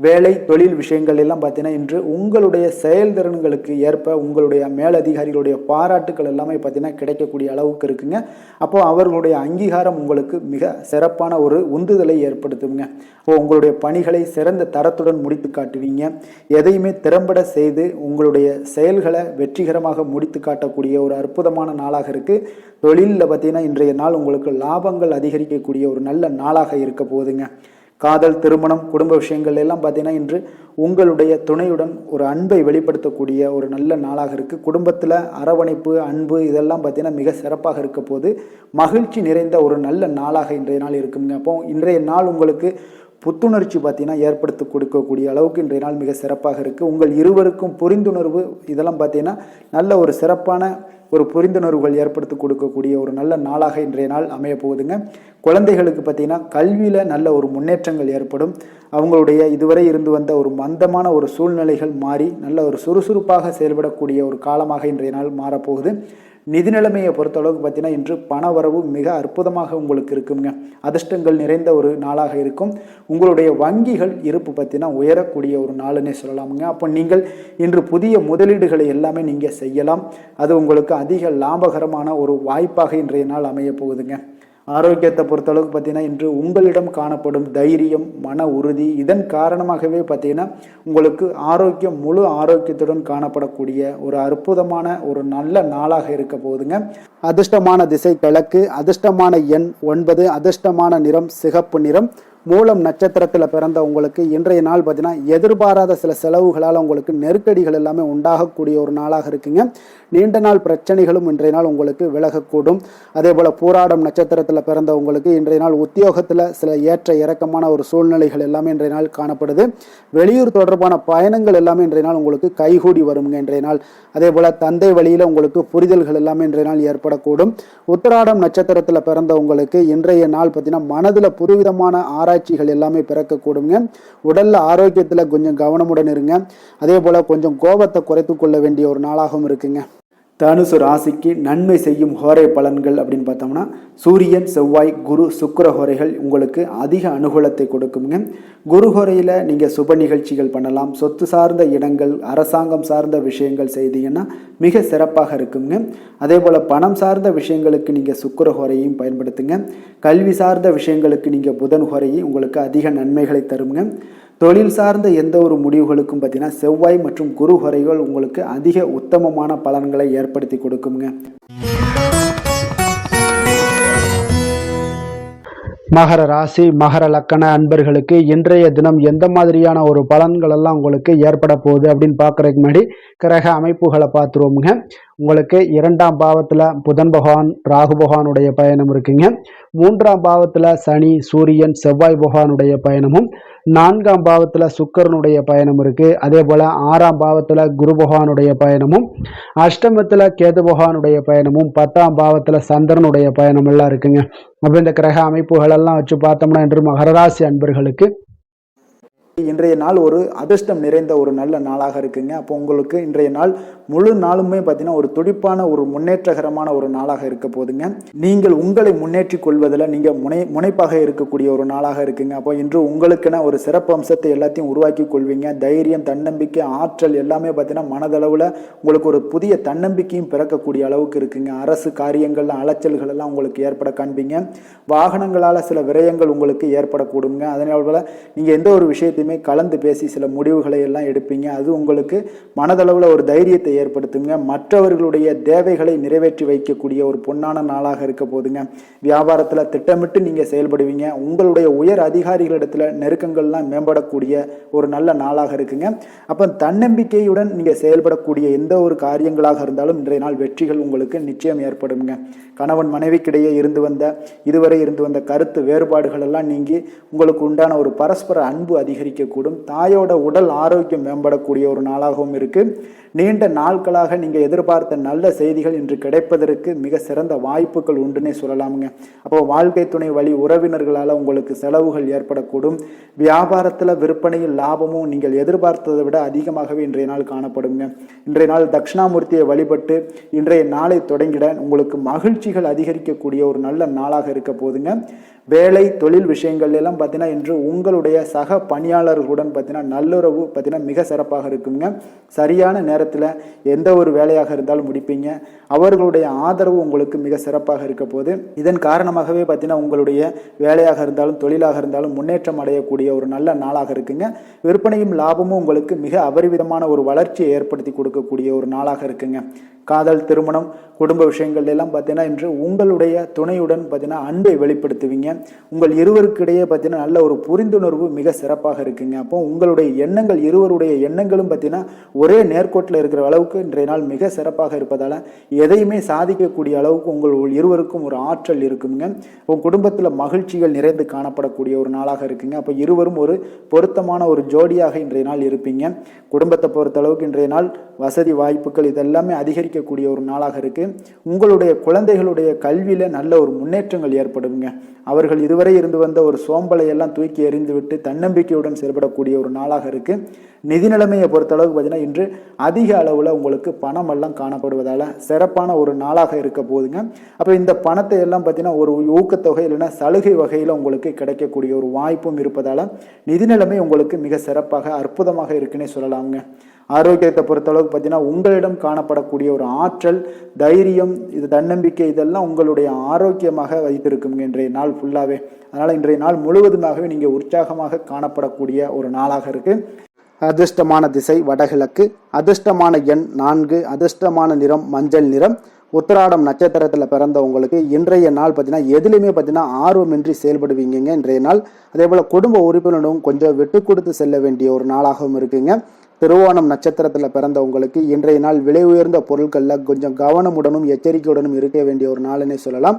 வேலை தொழில் விஷயங்கள் எல்லாம் பார்த்தீங்கன்னா இன்று உங்களுடைய செயல்திறன்களுக்கு ஏற்ப உங்களுடைய மேலதிகாரிகளுடைய பாராட்டுக்கள் எல்லாமே பார்த்தீங்கன்னா கிடைக்கக்கூடிய அளவுக்கு இருக்குங்க. அப்போ அவர்களுடைய அங்கீகாரம் உங்களுக்கு மிக சிறப்பான ஒரு உந்துதலை ஏற்படுத்துங்க. அப்போ உங்களுடைய பணிகளை சிறந்த தரத்துடன் முடித்து காட்டுவீங்க. எதையுமே திறம்பட செய்து உங்களுடைய செயல்களை வெற்றிகரமாக முடித்து காட்டக்கூடிய ஒரு அற்புதமான நாளாக இருக்கு. தொழிலில் பார்த்தீங்கன்னா இன்றைய நாள் உங்களுக்கு லாபங்கள் அதிகரிக்கக்கூடிய ஒரு நல்ல நாளாக இருக்க போகுதுங்க. காதல், திருமணம், குடும்ப விஷயங்கள் எல்லாம் பார்த்தீங்கன்னா இன்று உங்களுடைய துணையுடன் ஒரு அன்பை வெளிப்படுத்தக்கூடிய ஒரு நல்ல நாளாக இருக்குது. குடும்பத்தில் அரவணைப்பு, அன்பு இதெல்லாம் பார்த்தீங்கன்னா மிக சிறப்பாக இருக்க போது. மகிழ்ச்சி நிறைந்த ஒரு நல்ல நாளாக இன்றைய நாள் இருக்குங்க. அப்போ இன்றைய நாள் உங்களுக்கு புத்துணர்ச்சி பார்த்தீங்கன்னா ஏற்படுத்தி கொடுக்கக்கூடிய அளவுக்கு இன்றைய நாள் மிக சிறப்பாக இருக்குது. உங்கள் இருவருக்கும் புரிந்துணர்வு இதெல்லாம் பார்த்தீங்கன்னா நல்ல ஒரு சிறப்பான ஒரு புரிந்துணர்வுகள் ஏற்படுத்தி கொடுக்கக்கூடிய ஒரு நல்ல நாளாக இன்றைய நாள் அமைய போகுதுங்க. குழந்தைகளுக்கு பார்த்தீங்கன்னா கல்வியில் நல்ல ஒரு முன்னேற்றங்கள் ஏற்படும். அவங்களுடைய இதுவரை இருந்து வந்த ஒரு மந்தமான ஒரு சூழ்நிலைகள் மாறி நல்ல ஒரு சுறுசுறுப்பாக செயல்படக்கூடிய ஒரு காலமாக இன்றைய நாள் மாறப்போகுது. நிதி நிலைமையை பொறுத்தளவுக்கு பார்த்தீங்கன்னா இன்று பண வரவு மிக அற்புதமாக உங்களுக்கு இருக்குங்க. அதிர்ஷ்டங்கள் நிறைந்த ஒரு நாளாக இருக்கும். உங்களுடைய வங்கிகள் இருப்பு பார்த்தீங்கன்னா உயரக்கூடிய ஒரு நாளுன்னே சொல்லலாமுங்க. அப்போ நீங்கள் இன்று புதிய முதலீடுகளை எல்லாமே நீங்கள் செய்யலாம். அது உங்களுக்கு அதிக லாபகரமான ஒரு வாய்ப்பாக இன்றைய நாள் அமைய போகுதுங்க. ஆரோக்கியத்தை பொறுத்தளவுக்கு பார்த்தீங்கன்னா இன்று உங்களிடம் காணப்படும் தைரியம், மன உறுதி இதன் காரணமாகவே பார்த்தீங்கன்னா உங்களுக்கு ஆரோக்கியம் முழு ஆரோக்கியத்துடன் காணப்படக்கூடிய ஒரு அற்புதமான ஒரு நல்ல நாளாக இருக்க போகுதுங்க. அதிர்ஷ்டமான திசை கிழக்கு, அதிர்ஷ்டமான எண் 9, அதிர்ஷ்டமான நிறம் சிகப்பு நிறம். மூலம் நட்சத்திரத்தில் பிறந்த உங்களுக்கு இன்றைய நாள் பார்த்தீங்கன்னா எதிர்பாராத சில செலவுகளால் உங்களுக்கு நெருக்கடிகள் எல்லாமே உண்டாகக்கூடிய ஒரு நாளாக இருக்குங்க. நீண்ட நாள் பிரச்சனைகளும் இன்றைய நாள் உங்களுக்கு விலகக்கூடும். அதே போல் பூராடம் நட்சத்திரத்தில் பிறந்த உங்களுக்கு இன்றைய நாள் உத்தியோகத்தில் சில ஏற்ற இறக்கமான ஒரு சூழ்நிலைகள் எல்லாமே இன்றைய நாள் காணப்படுது. வெளியூர் தொடர்பான பயணங்கள் எல்லாமே இன்றைய நாள் உங்களுக்கு கைகூடி வருங்க இன்றைய நாள். அதே போல் தந்தை வழியில் உங்களுக்கு புரிதல்கள் எல்லாமே இன்றைய நாள் ஏற்படக்கூடும். உத்திராடம் நட்சத்திரத்தில் பிறந்த உங்களுக்கு இன்றைய நாள் பார்த்தீங்கன்னா மனதில் புதுவிதமான ஆராய்ச்சிகள் எல்லாமே பிறக்கக்கூடுங்க. உடல்ல ஆரோக்கியத்தில் கொஞ்சம் கவனமுடன் இருங்க. அதே போல் கொஞ்சம் கோபத்தை குறைத்து கொள்ள வேண்டிய ஒரு நாளாகவும் இருக்குங்க. தனுசு ராசிக்கு நன்மை செய்யும் ஹோரை பலன்கள் அப்படின்னு பார்த்தோம்னா சூரியன், செவ்வாய், குரு, சுக்கிர ஹோரைகள் உங்களுக்கு அதிக அனுகூலத்தை கொடுக்குங்க. குரு ஹோரையில் நீங்கள் சுப நிகழ்ச்சிகள் பண்ணலாம். சொத்து சார்ந்த இடங்கள், அரசாங்கம் சார்ந்த விஷயங்கள் செய்தீங்கன்னா மிக சிறப்பாக இருக்குங்க. அதே போல் பணம் சார்ந்த விஷயங்களுக்கு நீங்கள் சுக்கிர ஹோரையும் பயன்படுத்துங்க. கல்வி சார்ந்த விஷயங்களுக்கு நீங்கள் புதன் ஹோரையும் உங்களுக்கு அதிக நன்மைகளை தருங்க. தொழில் சார்ந்த எந்த ஒரு முடிவுகளுக்கும் பார்த்தீங்கன்னா செவ்வாய் மற்றும் குரு ஹோரைகள் உங்களுக்கு அதிக உத்தமமான பலன்களை ஏற்படுத்தி கொடுக்குங்க. மகர ராசி, மகர லக்கண அன்பர்களுக்கு இன்றைய தினம் எந்த மாதிரியான ஒரு பலன்கள் எல்லாம் உங்களுக்கு ஏற்பட போகுது அப்படின்னு பார்க்கறதுக்கு முன்னாடி கிரக அமைப்புகளை பார்த்துருவோமுங்க. உங்களுக்கு 2ஆம் பாவத்தில் புதன் பகவான், ராகு பகவானுடைய பயணம் இருக்குங்க. 3ஆம் பாவத்தில் சனி, சூரியன், செவ்வாய் பகவானுடைய பயணமும், 4ஆம் பாவத்தில் சுக்கிரனுடைய பயணம் இருக்கு. அதே போல 6ஆம் பாவத்தில் குரு பகவானுடைய பயணமும், அஷ்டமத்தில் கேது பகவானுடைய பயணமும், 10ஆம் பாவத்தில் சந்திரனுடைய பயணம் எல்லாம் இருக்குங்க. அப்போ இந்த கிரக அமைப்புகள் எல்லாம் வச்சு பார்த்தோம்னா இன்று மகர ராசி அன்பர்களுக்கு இன்றைய நாள் ஒரு அதிர்ஷ்டம் நிறைந்த ஒரு நல்ல நாளாக இருக்குங்க. அப்போ உங்களுக்கு இன்றைய நாள் முழு நாளுமே பார்த்தீங்கன்னா ஒரு துடிப்பான ஒரு முன்னேற்றகரமான ஒரு நாளாக இருக்க போதுங்க. நீங்கள் உங்களை முன்னேற்றி கொள்வதில் நீங்கள் முனைப்பாக இருக்கக்கூடிய ஒரு நாளாக இருக்குங்க. அப்போ இன்று உங்களுக்கென ஒரு சிறப்பு அம்சத்தை எல்லாத்தையும் உருவாக்கி கொள்வீங்க. தைரியம், தன்னம்பிக்கை, ஆற்றல் எல்லாமே பார்த்தீங்கன்னா மனதளவில் உங்களுக்கு ஒரு புதிய தன்னம்பிக்கையும் பிறக்கக்கூடிய அளவுக்கு இருக்குங்க. அரசு காரியங்கள்ல அலைச்சல்கள் எல்லாம் உங்களுக்கு ஏற்பட காண்பீங்க. வாகனங்களால் சில விரயங்கள் உங்களுக்கு ஏற்படக்கூடுங்க. அதனால நீங்கள் எந்த ஒரு விஷயத்தையும் கலந்து பேசி சில முடிவுகளை எல்லாம் எடுப்பீங்க. அது உங்களுக்கு மனதளவில் ஒரு தைரியத்தை ஏற்படுத்துங்க. மற்றவர்களுடைய தேவைகளை நிறைவேற்றி வைக்கக்கூடிய ஒரு பொன்னான நாளாக இருக்க போதுங்க. வியாபாரத்தில் திட்டமிட்டு நீங்க செயல்படுவீங்க. உங்களுடைய உயர் அதிகாரிகளிடத்துல நெருக்கங்கள்லாம் மேம்படக்கூடிய ஒரு நல்ல நாளாக இருக்குங்க. அப்ப தன்னம்பிக்கையுடன் நீங்க செயல்படக்கூடிய எந்த ஒரு காரியங்களாக இருந்தாலும் இன்றைய நாள் வெற்றிகள் உங்களுக்கு நிச்சயம் ஏற்படுங்க. கணவன் மனைவிக்கிடையே இதுவரை இருந்து வந்த கருத்து வேறுபாடுகள் எல்லாம் நீங்கி உங்களுக்கு உண்டான ஒரு பரஸ்பர அன்பு அதிகரிக்க அதிகரிக்கக்கூடும். தாயோட உடல் ஆரோக்கியம் மேம்படக்கூடிய ஒரு நாளாகவும் இருக்கு. நீண்ட நாட்களாக நீங்கள் எதிர்பார்த்த நல்ல செய்திகள் இன்று கிடைப்பதற்கு மிக சிறந்த வாய்ப்புகள் உண்டுன்னே சொல்லலாமுங்க. அப்போ வாழ்க்கை துணை வழி உறவினர்களால் உங்களுக்கு செலவுகள் ஏற்படக்கூடும். வியாபாரத்தில் விற்பனையில் லாபமும் நீங்கள் எதிர்பார்த்ததை விட அதிகமாகவே இன்றைய நாள் காணப்படுங்க. இன்றைய நாள் தட்சிணாமூர்த்தியை வழிபட்டு இன்றைய நாளை தொடங்கிட உங்களுக்கு மகிழ்ச்சிகள் அதிகரிக்கக்கூடிய ஒரு நல்ல நாளாக இருக்க போதுங்க. வேலை தொழில் விஷயங்கள் எல்லாம் பார்த்தீங்கன்னா இன்று உங்களுடைய சக பணியாளர்களுடன் பார்த்தீங்கன்னா நல்லுறவு பார்த்தீங்கன்னா மிக சிறப்பாக இருக்குங்க. சரியான நேரத்தில் எந்த ஒரு வேலையாக இருந்தாலும் முடிப்பீங்க. அவர்களுடைய ஆதரவு உங்களுக்கு மிக சிறப்பாக இருக்க போது. இதன் காரணமாகவே பார்த்தீங்கன்னா உங்களுடைய வேலையாக இருந்தாலும் தொழிலாக இருந்தாலும் முன்னேற்றம் அடையக்கூடிய ஒரு நல்ல நாளாக இருக்குங்க. விற்பனையும் லாபமும் உங்களுக்கு மிக அபரிவிதமான ஒரு வளர்ச்சியை ஏற்படுத்தி கொடுக்கக்கூடிய ஒரு நாளாக இருக்குங்க. காதல், திருமணம், குடும்ப விஷயங்கள் எல்லாம் பார்த்தீங்கன்னா இன்று உங்களுடைய துணையுடன் பார்த்தீங்கன்னா அன்பை வெளிப்படுத்துவீங்க. உங்கள் இருவருக்கிடையே பார்த்தீங்கன்னா நல்ல ஒரு புரிந்துணர்வு மிக சிறப்பாக இருக்குங்க. அப்போ உங்களுடைய எண்ணங்கள் இருவருடைய எண்ணங்களும் பார்த்தீங்கன்னா ஒரே நேர்கோட்டில் இருக்கிற அளவுக்கு இன்றைய நாள் மிக சிறப்பாக இருப்பதால் எதையுமே சாதிக்கக்கூடிய அளவுக்கு உங்கள் இருவருக்கும் ஒரு ஆற்றல் இருக்குங்க. உங்கள் குடும்பத்தில் மகிழ்ச்சிகள் நிறைந்து காணப்படக்கூடிய ஒரு நாளாக இருக்குங்க. அப்போ இருவரும் ஒரு பொருத்தமான ஒரு ஜோடியாக இன்றைய நாள் இருப்பீங்க. குடும்பத்தை பொறுத்த அளவுக்கு இன்றைய நாள் வசதி வாய்ப்புகள் இதெல்லாமே அதிகரிக்கக்கூடிய ஒரு நாளாக இருக்கு. உங்களுடைய குழந்தைகளுடைய கல்வியில நல்ல ஒரு முன்னேற்றங்கள் ஏற்படுங்க. அவர்கள் இதுவரை இருந்து வந்த ஒரு சோம்பலை எல்லாம் தூக்கி எறிந்துவிட்டு தன்னம்பிக்கையுடன் செயல்படக்கூடிய ஒரு நாளாக இருக்கு. நிதி நிலைமையை பொறுத்த அளவுக்கு பார்த்தீங்கன்னா இன்று அதிக அளவில் உங்களுக்கு பணம் எல்லாம் காணப்படுவதால சிறப்பான ஒரு நாளாக இருக்க போதுங்க. அப்போ இந்த பணத்தை எல்லாம் பார்த்தீங்கன்னா ஒரு ஊக்கத்தொகை இல்லைன்னா சலுகை வகையில் உங்களுக்கு கிடைக்கக்கூடிய ஒரு வாய்ப்பும் இருப்பதால நிதி நிலைமை உங்களுக்கு மிக சிறப்பாக அற்புதமாக இருக்குன்னே சொல்லலாமுங்க. ஆரோக்கியத்தை பொறுத்தளவுக்கு பார்த்தீங்கன்னா உங்களிடம் காணப்படக்கூடிய ஒரு ஆற்றல், தைரியம், இது தன்னம்பிக்கை இதெல்லாம் உங்களுடைய ஆரோக்கியமாக வைத்திருக்குங்க இன்றைய நாள் ஃபுல்லாகவே. அதனால் இன்றைய நாள் முழுவதுமாகவே நீங்கள் உற்சாகமாக காணப்படக்கூடிய ஒரு நாளாக இருக்கு. அதிர்ஷ்டமான திசை வடகிழக்கு, அதிர்ஷ்டமான எண் 4, அதிர்ஷ்டமான நிறம் மஞ்சள் நிறம். உத்திராடம் நட்சத்திரத்தில் பிறந்த உங்களுக்கு இன்றைய நாள் பார்த்தீங்கன்னா எதுலையுமே பார்த்தீங்கன்னா ஆர்வமின்றி செயல்படுவீங்க இன்றைய நாள். அதே போல் குடும்ப உறுப்பினரும் கொஞ்சம் விட்டு கொடுத்து செல்ல வேண்டிய ஒரு நாளாகவும் இருக்குங்க. திருவோணம் நட்சத்திரத்தில் பிறந்த உங்களுக்கு இன்றைய நாள் விலை உயர்ந்த பொருட்களில் கொஞ்சம் கவனமுடனும் எச்சரிக்கையுடனும் இருக்க வேண்டிய ஒரு நாள்னே சொல்லலாம்.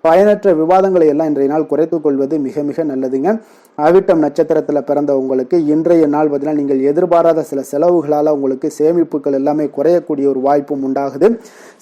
பயனற்ற விவாதங்களை எல்லாம் இன்றைய நாள் குறைத்துக் கொள்வது மிக மிக நல்லதுங்க. அவிட்டம் நட்சத்திரத்தில் பிறந்த உங்களுக்கு இன்றைய நாள் பார்த்தீங்கன்னா நீங்கள் எதிர்பாராத சில செலவுகளால் உங்களுக்கு சேமிப்புகள் எல்லாமே குறையக்கூடிய ஒரு வாய்ப்பும் உண்டாகுது.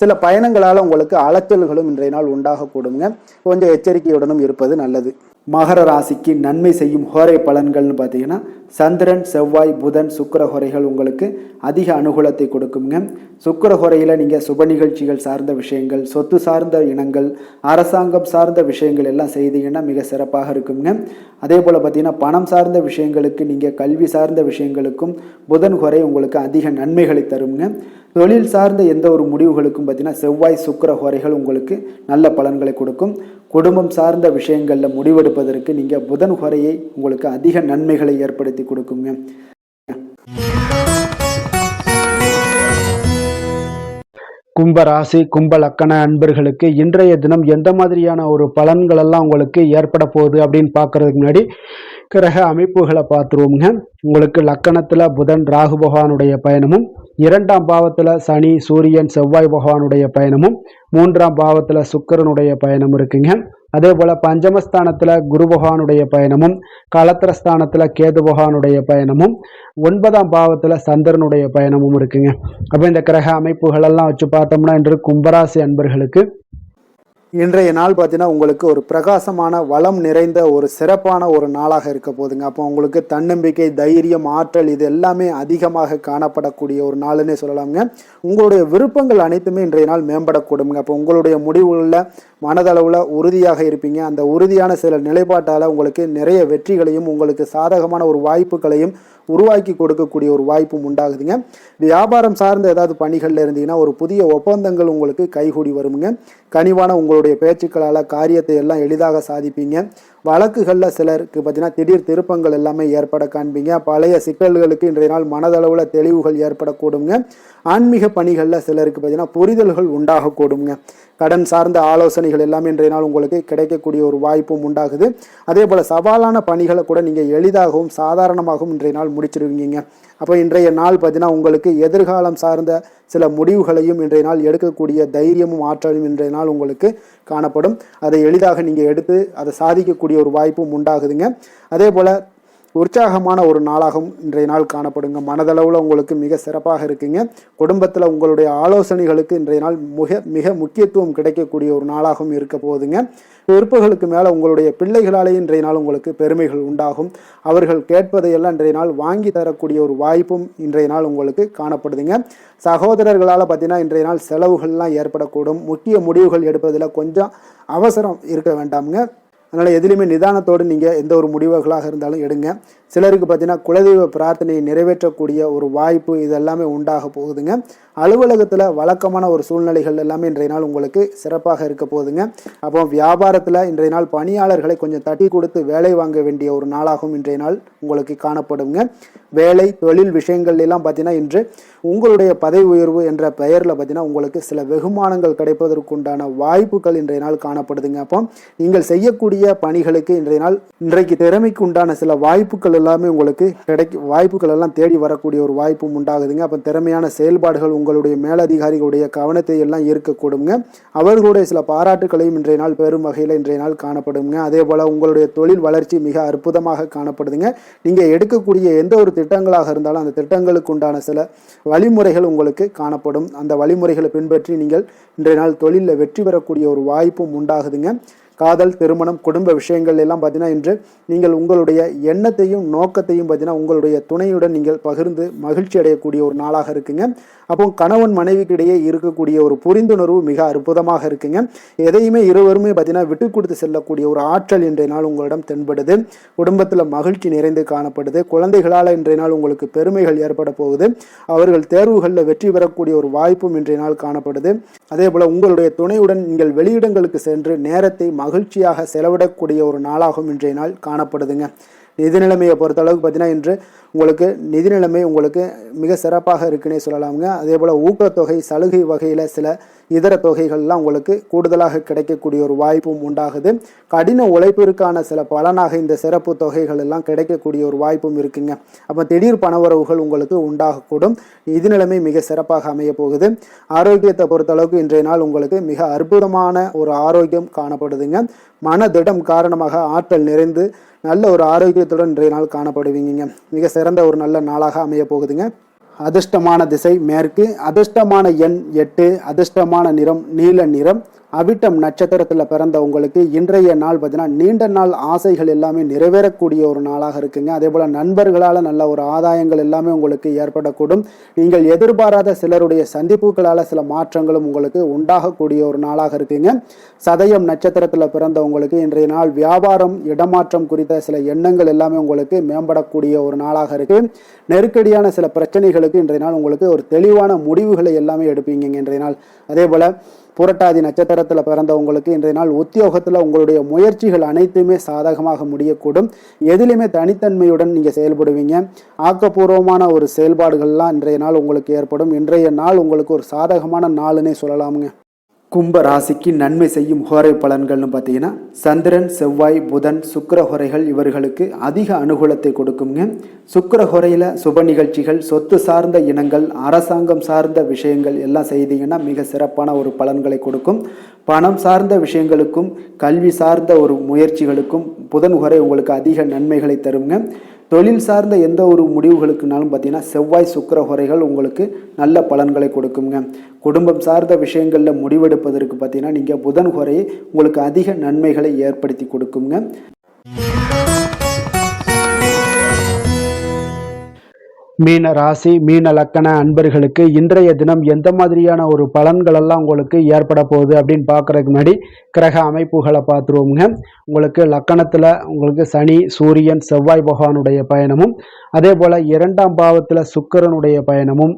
சில பயணங்களால் உங்களுக்கு அலைச்சல்களும் இன்றைய நாள் உண்டாகக்கூடுங்க. கொஞ்சம் எச்சரிக்கையுடனும் இருப்பது நல்லது. மகர ராசிக்கு நன்மை செய்யும் ஹோரை பலன்கள்னு பார்த்தீங்கன்னா சந்திரன், செவ்வாய், புதன், சுக்கிர ஹோரைகள் உங்களுக்கு அதிக அனுகூலத்தை கொடுக்குங்க. சுக்கிர ஹோரையில் நீங்கள் சுப நிகழ்ச்சிகள் சார்ந்த விஷயங்கள், சொத்து சார்ந்த இனங்கள், அரசாங்கம் சார்ந்த விஷயங்கள் எல்லாம் செய்தீங்கன்னா மிக சிறப்பாக இருக்குங்க. அதே போல் பார்த்தீங்கன்னா பணம் சார்ந்த விஷயங்களுக்கு, நீங்கள் கல்வி சார்ந்த விஷயங்களுக்கும் புதன் ஹோரை உங்களுக்கு அதிக நன்மைகளை தருங்க. தொழில் சார்ந்த எந்த ஒரு முடிவுகளுக்கும் பார்த்தீங்கன்னா செவ்வாய், சுக்கிர ஹோரைகள் உங்களுக்கு நல்ல பலன்களை கொடுக்கும். குடும்பம் சார்ந்த விஷயங்களில் முடிவெடுப்பதற்கு நீங்கள் புதன் ஹோரையை உங்களுக்கு அதிக நன்மைகளை ஏற்படுத்தி கொடுக்குங்க. கும்பராசி கும்ப லக்கண அன்பர்களுக்கு இன்றைய தினம் எந்த மாதிரியான ஒரு பலன்கள் எல்லாம் உங்களுக்கு ஏற்பட போகுது அப்படின்னு பார்க்கறதுக்கு முன்னாடி கிரக அமைப்புகளை பார்த்துருவோம்ங்க. உங்களுக்கு லக்கணத்தில் புதன் ராகு பகவானுடைய பயணமும், 2ஆம் பாவத்தில் சனி சூரியன் செவ்வாய் பகவானுடைய பயணமும், 3ஆம் பாவத்தில் சுக்கிரனுடைய பயணம் இருக்குங்க. அதே போல் பஞ்சமஸ்தானத்தில் குரு பகவானுடைய பயணமும், களத்திரஸ்தானத்தில் கேது பகவானுடைய பயணமும், 9ஆம் பாவத்தில் சந்திரனுடைய பயணமும் இருக்குங்க. அப்போ இந்த கிரக அமைப்புகளெல்லாம் வச்சு பார்த்தோம்னா இன்று கும்பராசி அன்பர்களுக்கு இன்றைய நாள் பார்த்தீங்கன்னா உங்களுக்கு ஒரு பிரகாசமான வளம் நிறைந்த ஒரு சிறப்பான ஒரு நாளாக இருக்க போதுங்க. அப்போ உங்களுக்கு தன்னம்பிக்கை, தைரியம், ஆற்றல் இது எல்லாமே அதிகமாக காணப்படக்கூடிய ஒரு நாளுன்னே சொல்லலாங்க. உங்களுடைய விருப்பங்கள் அனைத்துமே இன்றைய நாள் மேம்படக்கூடுங்க. அப்போ உங்களுடைய முடிவுகளில் மனதளவில் உறுதியாக இருப்பீங்க. அந்த உறுதியான சில நிலைப்பாட்டால் உங்களுக்கு நிறைய வெற்றிகளையும் உங்களுக்கு சாதகமான ஒரு வாய்ப்புகளையும் உருவாக்கி கொடுக்கக்கூடிய ஒரு வாய்ப்பும் உண்டாகுதுங்க. வியாபாரம் சார்ந்த ஏதாவது பணிகளில் இருந்தீங்கன்னா ஒரு புதிய ஒப்பந்தங்கள் உங்களுக்கு கைகூடி வருங்க. கனிவான உங்களுடைய பேச்சுக்களால் காரியத்தை எல்லாம் எளிதாக சாதிப்பீங்க. வழக்குகளில் சிலருக்கு பார்த்தீங்கன்னா திடீர் திருப்பங்கள் எல்லாமே ஏற்பட காண்பீங்க. பழைய சிக்கல்களுக்கு இன்றைய நாள் மனதளவில் தெளிவுகள் ஏற்படக்கூடுங்க. ஆன்மீக பணிகளில் சிலருக்கு பார்த்தீங்கன்னா புரிதல்கள் உண்டாகக்கூடுங்க. கடன் சார்ந்த ஆலோசனைகள் எல்லாமே இன்றைய நாள் உங்களுக்கு கிடைக்கக்கூடிய ஒரு வாய்ப்பும் உண்டாகுது. அதே போல் சவாலான பணிகளை கூட நீங்கள் எளிதாகவும் சாதாரணமாகவும் இன்றைய நாள் முடிச்சிருவீங்க. அப்போ இன்றைய நாள் பார்த்தீங்கன்னா உங்களுக்கு எதிர்காலம் சார்ந்த சில முடிவுகளையும் இன்றைய நாள் எடுக்கக்கூடிய தைரியமும் ஆற்றலும் இன்றைய நாள் உங்களுக்கு காணப்படும். அதை எளிதாக நீங்கள் எடுத்து அதை சாதிக்கக்கூடிய ஒரு வாய்ப்பும் உண்டாகுதுங்க. அதே போல் உற்சாகமான ஒரு நாளாகவும் இன்றைய நாள் காணப்படுங்க. மனதளவில் உங்களுக்கு மிக சிறப்பாக இருக்குங்க. குடும்பத்தில் உங்களுடைய ஆலோசனைகளுக்கு இன்றைய நாள் மிக மிக முக்கியத்துவம் கிடைக்கக்கூடிய ஒரு நாளாகவும் இருக்க போகுதுங்க. பிற்பகலுக்கு மேலே உங்களுடைய பிள்ளைகளாலே இன்றைய நாள் உங்களுக்கு பெருமைகள் உண்டாகும். அவர்கள் கேட்பதையெல்லாம் இன்றைய நாள் வாங்கி தரக்கூடிய ஒரு வாய்ப்பும் இன்றைய நாள் உங்களுக்கு காணப்படுதுங்க. சகோதரர்களால் பார்த்தீங்கன்னா இன்றைய நாள் செலவுகள்லாம் ஏற்படக்கூடும். முக்கிய முடிவுகள் எடுப்பதில் கொஞ்சம் அவசரம் இருக்க வேண்டாமுங்க. அதனால் எதிலுமே நிதானத்தோடு நீங்கள் எந்த ஒரு முடிவுகளாக இருந்தாலும் எடுங்க. சிலருக்கு பார்த்தீங்கன்னா குலதெய்வ பிரார்த்தனையை நிறைவேற்றக்கூடிய ஒரு வாய்ப்பு இதெல்லாமே உண்டாக போகுதுங்க. அலுவலகத்தில் வழக்கமான ஒரு சூழ்நிலைகள் எல்லாமே இன்றைய நாள் உங்களுக்கு சிறப்பாக இருக்க போகுதுங்க. அப்போ வியாபாரத்தில் இன்றைய நாள் பணியாளர்களை கொஞ்சம் தட்டி கொடுத்து வேலை வாங்க வேண்டிய ஒரு நாளாகவும் இன்றைய நாள் உங்களுக்கு காணப்படுங்க. வேலை தொழில் விஷயங்கள் எல்லாம் பார்த்தீங்கன்னா இன்று உங்களுடைய பதவி உயர்வு என்ற பெயரில் பார்த்தீங்கன்னா உங்களுக்கு சில வெகுமானங்கள் கிடைப்பதற்குண்டான வாய்ப்புகள் இன்றைய நாள் காணப்படுதுங்க. அப்போ நீங்கள் செய்யக்கூடிய பணிகளுக்கு இன்றைக்கு திறமைக்கு உண்டான சில வாய்ப்புகள் எல்லாமே உங்களுக்கு வாய்ப்புகள் எல்லாம் தேடி வரக்கூடிய ஒரு வாய்ப்பும் உண்டாகுதுங்க. அப்போ திறமையான செயல்பாடுகள் உங்களுடைய மேலதிகாரிகளுடைய கவனத்தை எல்லாம் ஈர்க்கக்கூடுங்க. அவர்களுடைய சில பாராட்டுகளையும் இன்றைய நாள் பெரும் வகையில் இன்றைய நாள் காணப்படுங்க. அதே போல் உங்களுடைய தொழில் வளர்ச்சி மிக அற்புதமாக காணப்படுதுங்க. நீங்கள் எடுக்கக்கூடிய எந்த ஒரு திட்டங்களாக இருந்தாலும் அந்த திட்டங்களுக்கு உண்டான சில வழிமுறைகள் உங்களுக்கு காணப்படும். அந்த வழிமுறைகளை பின்பற்றி நீங்கள் இன்றைய நாள் தொழிலில் வெற்றி பெறக்கூடிய ஒரு வாய்ப்பும் உண்டாகுதுங்க. காதல், திருமணம், குடும்ப விஷயங்கள் எல்லாம் பார்த்தீங்கன்னா இன்று நீங்கள் உங்களுடைய எண்ணத்தையும் நோக்கத்தையும் பார்த்தீங்கன்னா உங்களுடைய துணையுடன் நீங்கள் பகிர்ந்து மகிழ்ச்சி அடையக்கூடிய ஒரு நாளாக இருக்குங்க. அப்போ கணவன் மனைவிக்கு இடையே இருக்கக்கூடிய ஒரு புரிந்துணர்வு மிக அற்புதமாக இருக்குங்க. எதையுமே இருவருமே பார்த்தீங்கன்னா விட்டு கொடுத்து செல்லக்கூடிய ஒரு ஆற்றல் இன்றைய நாள் உங்களிடம் தென்படுது. குடும்பத்தில் மகிழ்ச்சி நிறைந்து காணப்படுது. குழந்தைகளால் இன்றைய நாள் உங்களுக்கு பெருமைகள் ஏற்பட போகுது. அவர்கள் தேர்வுகளில் வெற்றி பெறக்கூடிய ஒரு வாய்ப்பும் இன்றைய நாள் காணப்படுது. அதே போல் உங்களுடைய துணையுடன் நீங்கள் வெளியிடங்களுக்கு சென்று நேரத்தை மகிழ்ச்சியாக செலவிடக்கூடிய ஒரு நாளாகவும் இன்றைய நாள் காணப்படுதுங்க. நிதி நிலைமையை பொறுத்த அளவுக்கு பார்த்தீங்கன்னா இன்று உங்களுக்கு நிதி நிலைமை உங்களுக்கு மிக சிறப்பாக இருக்குன்னே சொல்லலாமுங்க. அதே போல் ஊக்கத்தொகை, சலுகை வகையில் சில இதர தொகைகள்லாம் உங்களுக்கு கூடுதலாக கிடைக்கக்கூடிய ஒரு வாய்ப்பும் உண்டாகுது. கடின உழைப்பிற்கான சில பலனாக இந்த சிறப்பு தொகைகள் எல்லாம் கிடைக்கக்கூடிய ஒரு வாய்ப்பும் இருக்குங்க. அப்போ திடீர் பணவரவுகள் உங்களுக்கு உண்டாகக்கூடும். நிதி நிலைமை மிக சிறப்பாக அமைய போகுது. ஆரோக்கியத்தை பொறுத்த அளவுக்கு இன்றைய நாள் உங்களுக்கு மிக அற்புதமான ஒரு ஆரோக்கியம் காணப்படுதுங்க. மனதிடம் காரணமாக ஆற்றல் நிறைந்து நல்ல ஒரு ஆரோக்கியத்துடன் இன்றைய நாள் காணப்படுவீங்க. மிக சிறந்த ஒரு நல்ல நாளாக அமைய போகுதுங்க. அதிர்ஷ்டமான திசை மேற்கு, அதிர்ஷ்டமான எண் 8, அதிர்ஷ்டமான நிறம் நீல நிறம். அவிட்டம் நட்சத்திரத்தில் பிறந்த உங்களுக்கு இன்றைய நாள் பார்த்தீங்கன்னா நீண்ட நாள் ஆசைகள் எல்லாமே நிறைவேறக்கூடிய ஒரு நாளாக இருக்குங்க. அதே போல் நண்பர்களால் நல்ல ஒரு ஆதாயங்கள் எல்லாமே உங்களுக்கு ஏற்படக்கூடும். நீங்கள் எதிர்பாராத சிலருடைய சந்திப்புகளால் சில மாற்றங்களும் உங்களுக்கு உண்டாகக்கூடிய ஒரு நாளாக இருக்குங்க. சதயம் நட்சத்திரத்தில் பிறந்த உங்களுக்கு இன்றைய நாள் வியாபாரம், இடமாற்றம் குறித்த சில எண்ணங்கள் எல்லாமே உங்களுக்கு மேம்படக்கூடிய ஒரு நாளாக இருக்கு. நெருக்கடியான சில பிரச்சனைகளுக்கு இன்றைய நாள் உங்களுக்கு ஒரு தெளிவான முடிவுகளை எல்லாமே எடுப்பீங்க இன்றைய நாள். அதே போல் புரட்டாதி நட்சத்திரத்தில் பிறந்தவங்களுக்கு இன்றைய நாள் உத்தியோகத்தில் உங்களுடைய முயற்சிகள் அனைத்துமே சாதகமாக முடியக்கூடும். எதிலுமே தனித்தன்மையுடன் நீங்கள் செயல்படுவீங்க. ஆக்கப்பூர்வமான ஒரு செயல்பாடுகள்லாம் இன்றைய நாள் உங்களுக்கு ஏற்படும். இன்றைய நாள் உங்களுக்கு ஒரு சாதகமான நாளுன்னே சொல்லலாமுங்க. கும்ப ராசிக்கு நன்மை செய்யும் ஹோரை பலன்கள்னு பார்த்தீங்கன்னா சந்திரன், செவ்வாய், புதன், சுக்கிர ஹோரைகள் இவர்களுக்கு அதிக அனுகூலத்தை கொடுக்குங்க. சுக்கிர ஹோரையில் சுப நிகழ்ச்சிகள், சொத்து சார்ந்த இனங்கள், அரசாங்கம் சார்ந்த விஷயங்கள் எல்லாம் செய்தீங்கன்னா மிக சிறப்பான ஒரு பலன்களை கொடுக்கும். பணம் சார்ந்த விஷயங்களுக்கும் கல்வி சார்ந்த ஒரு முயற்சிகளுக்கும் புதன் ஹோரை உங்களுக்கு அதிக நன்மைகளை தருங்க. தொழில் சார்ந்த எந்த ஒரு முடிவுகளுக்குனாலும் பார்த்தீங்கன்னா செவ்வாய், சுக்கிர ஹோரைகள் உங்களுக்கு நல்ல பலன்களை கொடுக்குங்க. குடும்பம் சார்ந்த விஷயங்களில் முடிவெடுப்பதற்கு பார்த்தீங்கன்னா நீங்கள் புதன் ஹோரையை உங்களுக்கு அதிக நன்மைகளை ஏற்படுத்தி கொடுக்குங்க. மீன ராசி, மீன லக்கண அன்பர்களுக்கு இன்றைய தினம் எந்த மாதிரியான ஒரு பலன்கள் எல்லாம் உங்களுக்கு ஏற்பட போகுது அப்படின்னு பார்க்கறதுக்கு முன்னாடி கிரக அமைப்புகளை பார்த்துருவோங்க. உங்களுக்கு லக்கணத்தில் உங்களுக்கு சனி, சூரியன், செவ்வாய் பகவானுடைய பயணமும், அதே போல் 2ஆம் பாவத்தில் சுக்கிரனுடைய பயணமும்,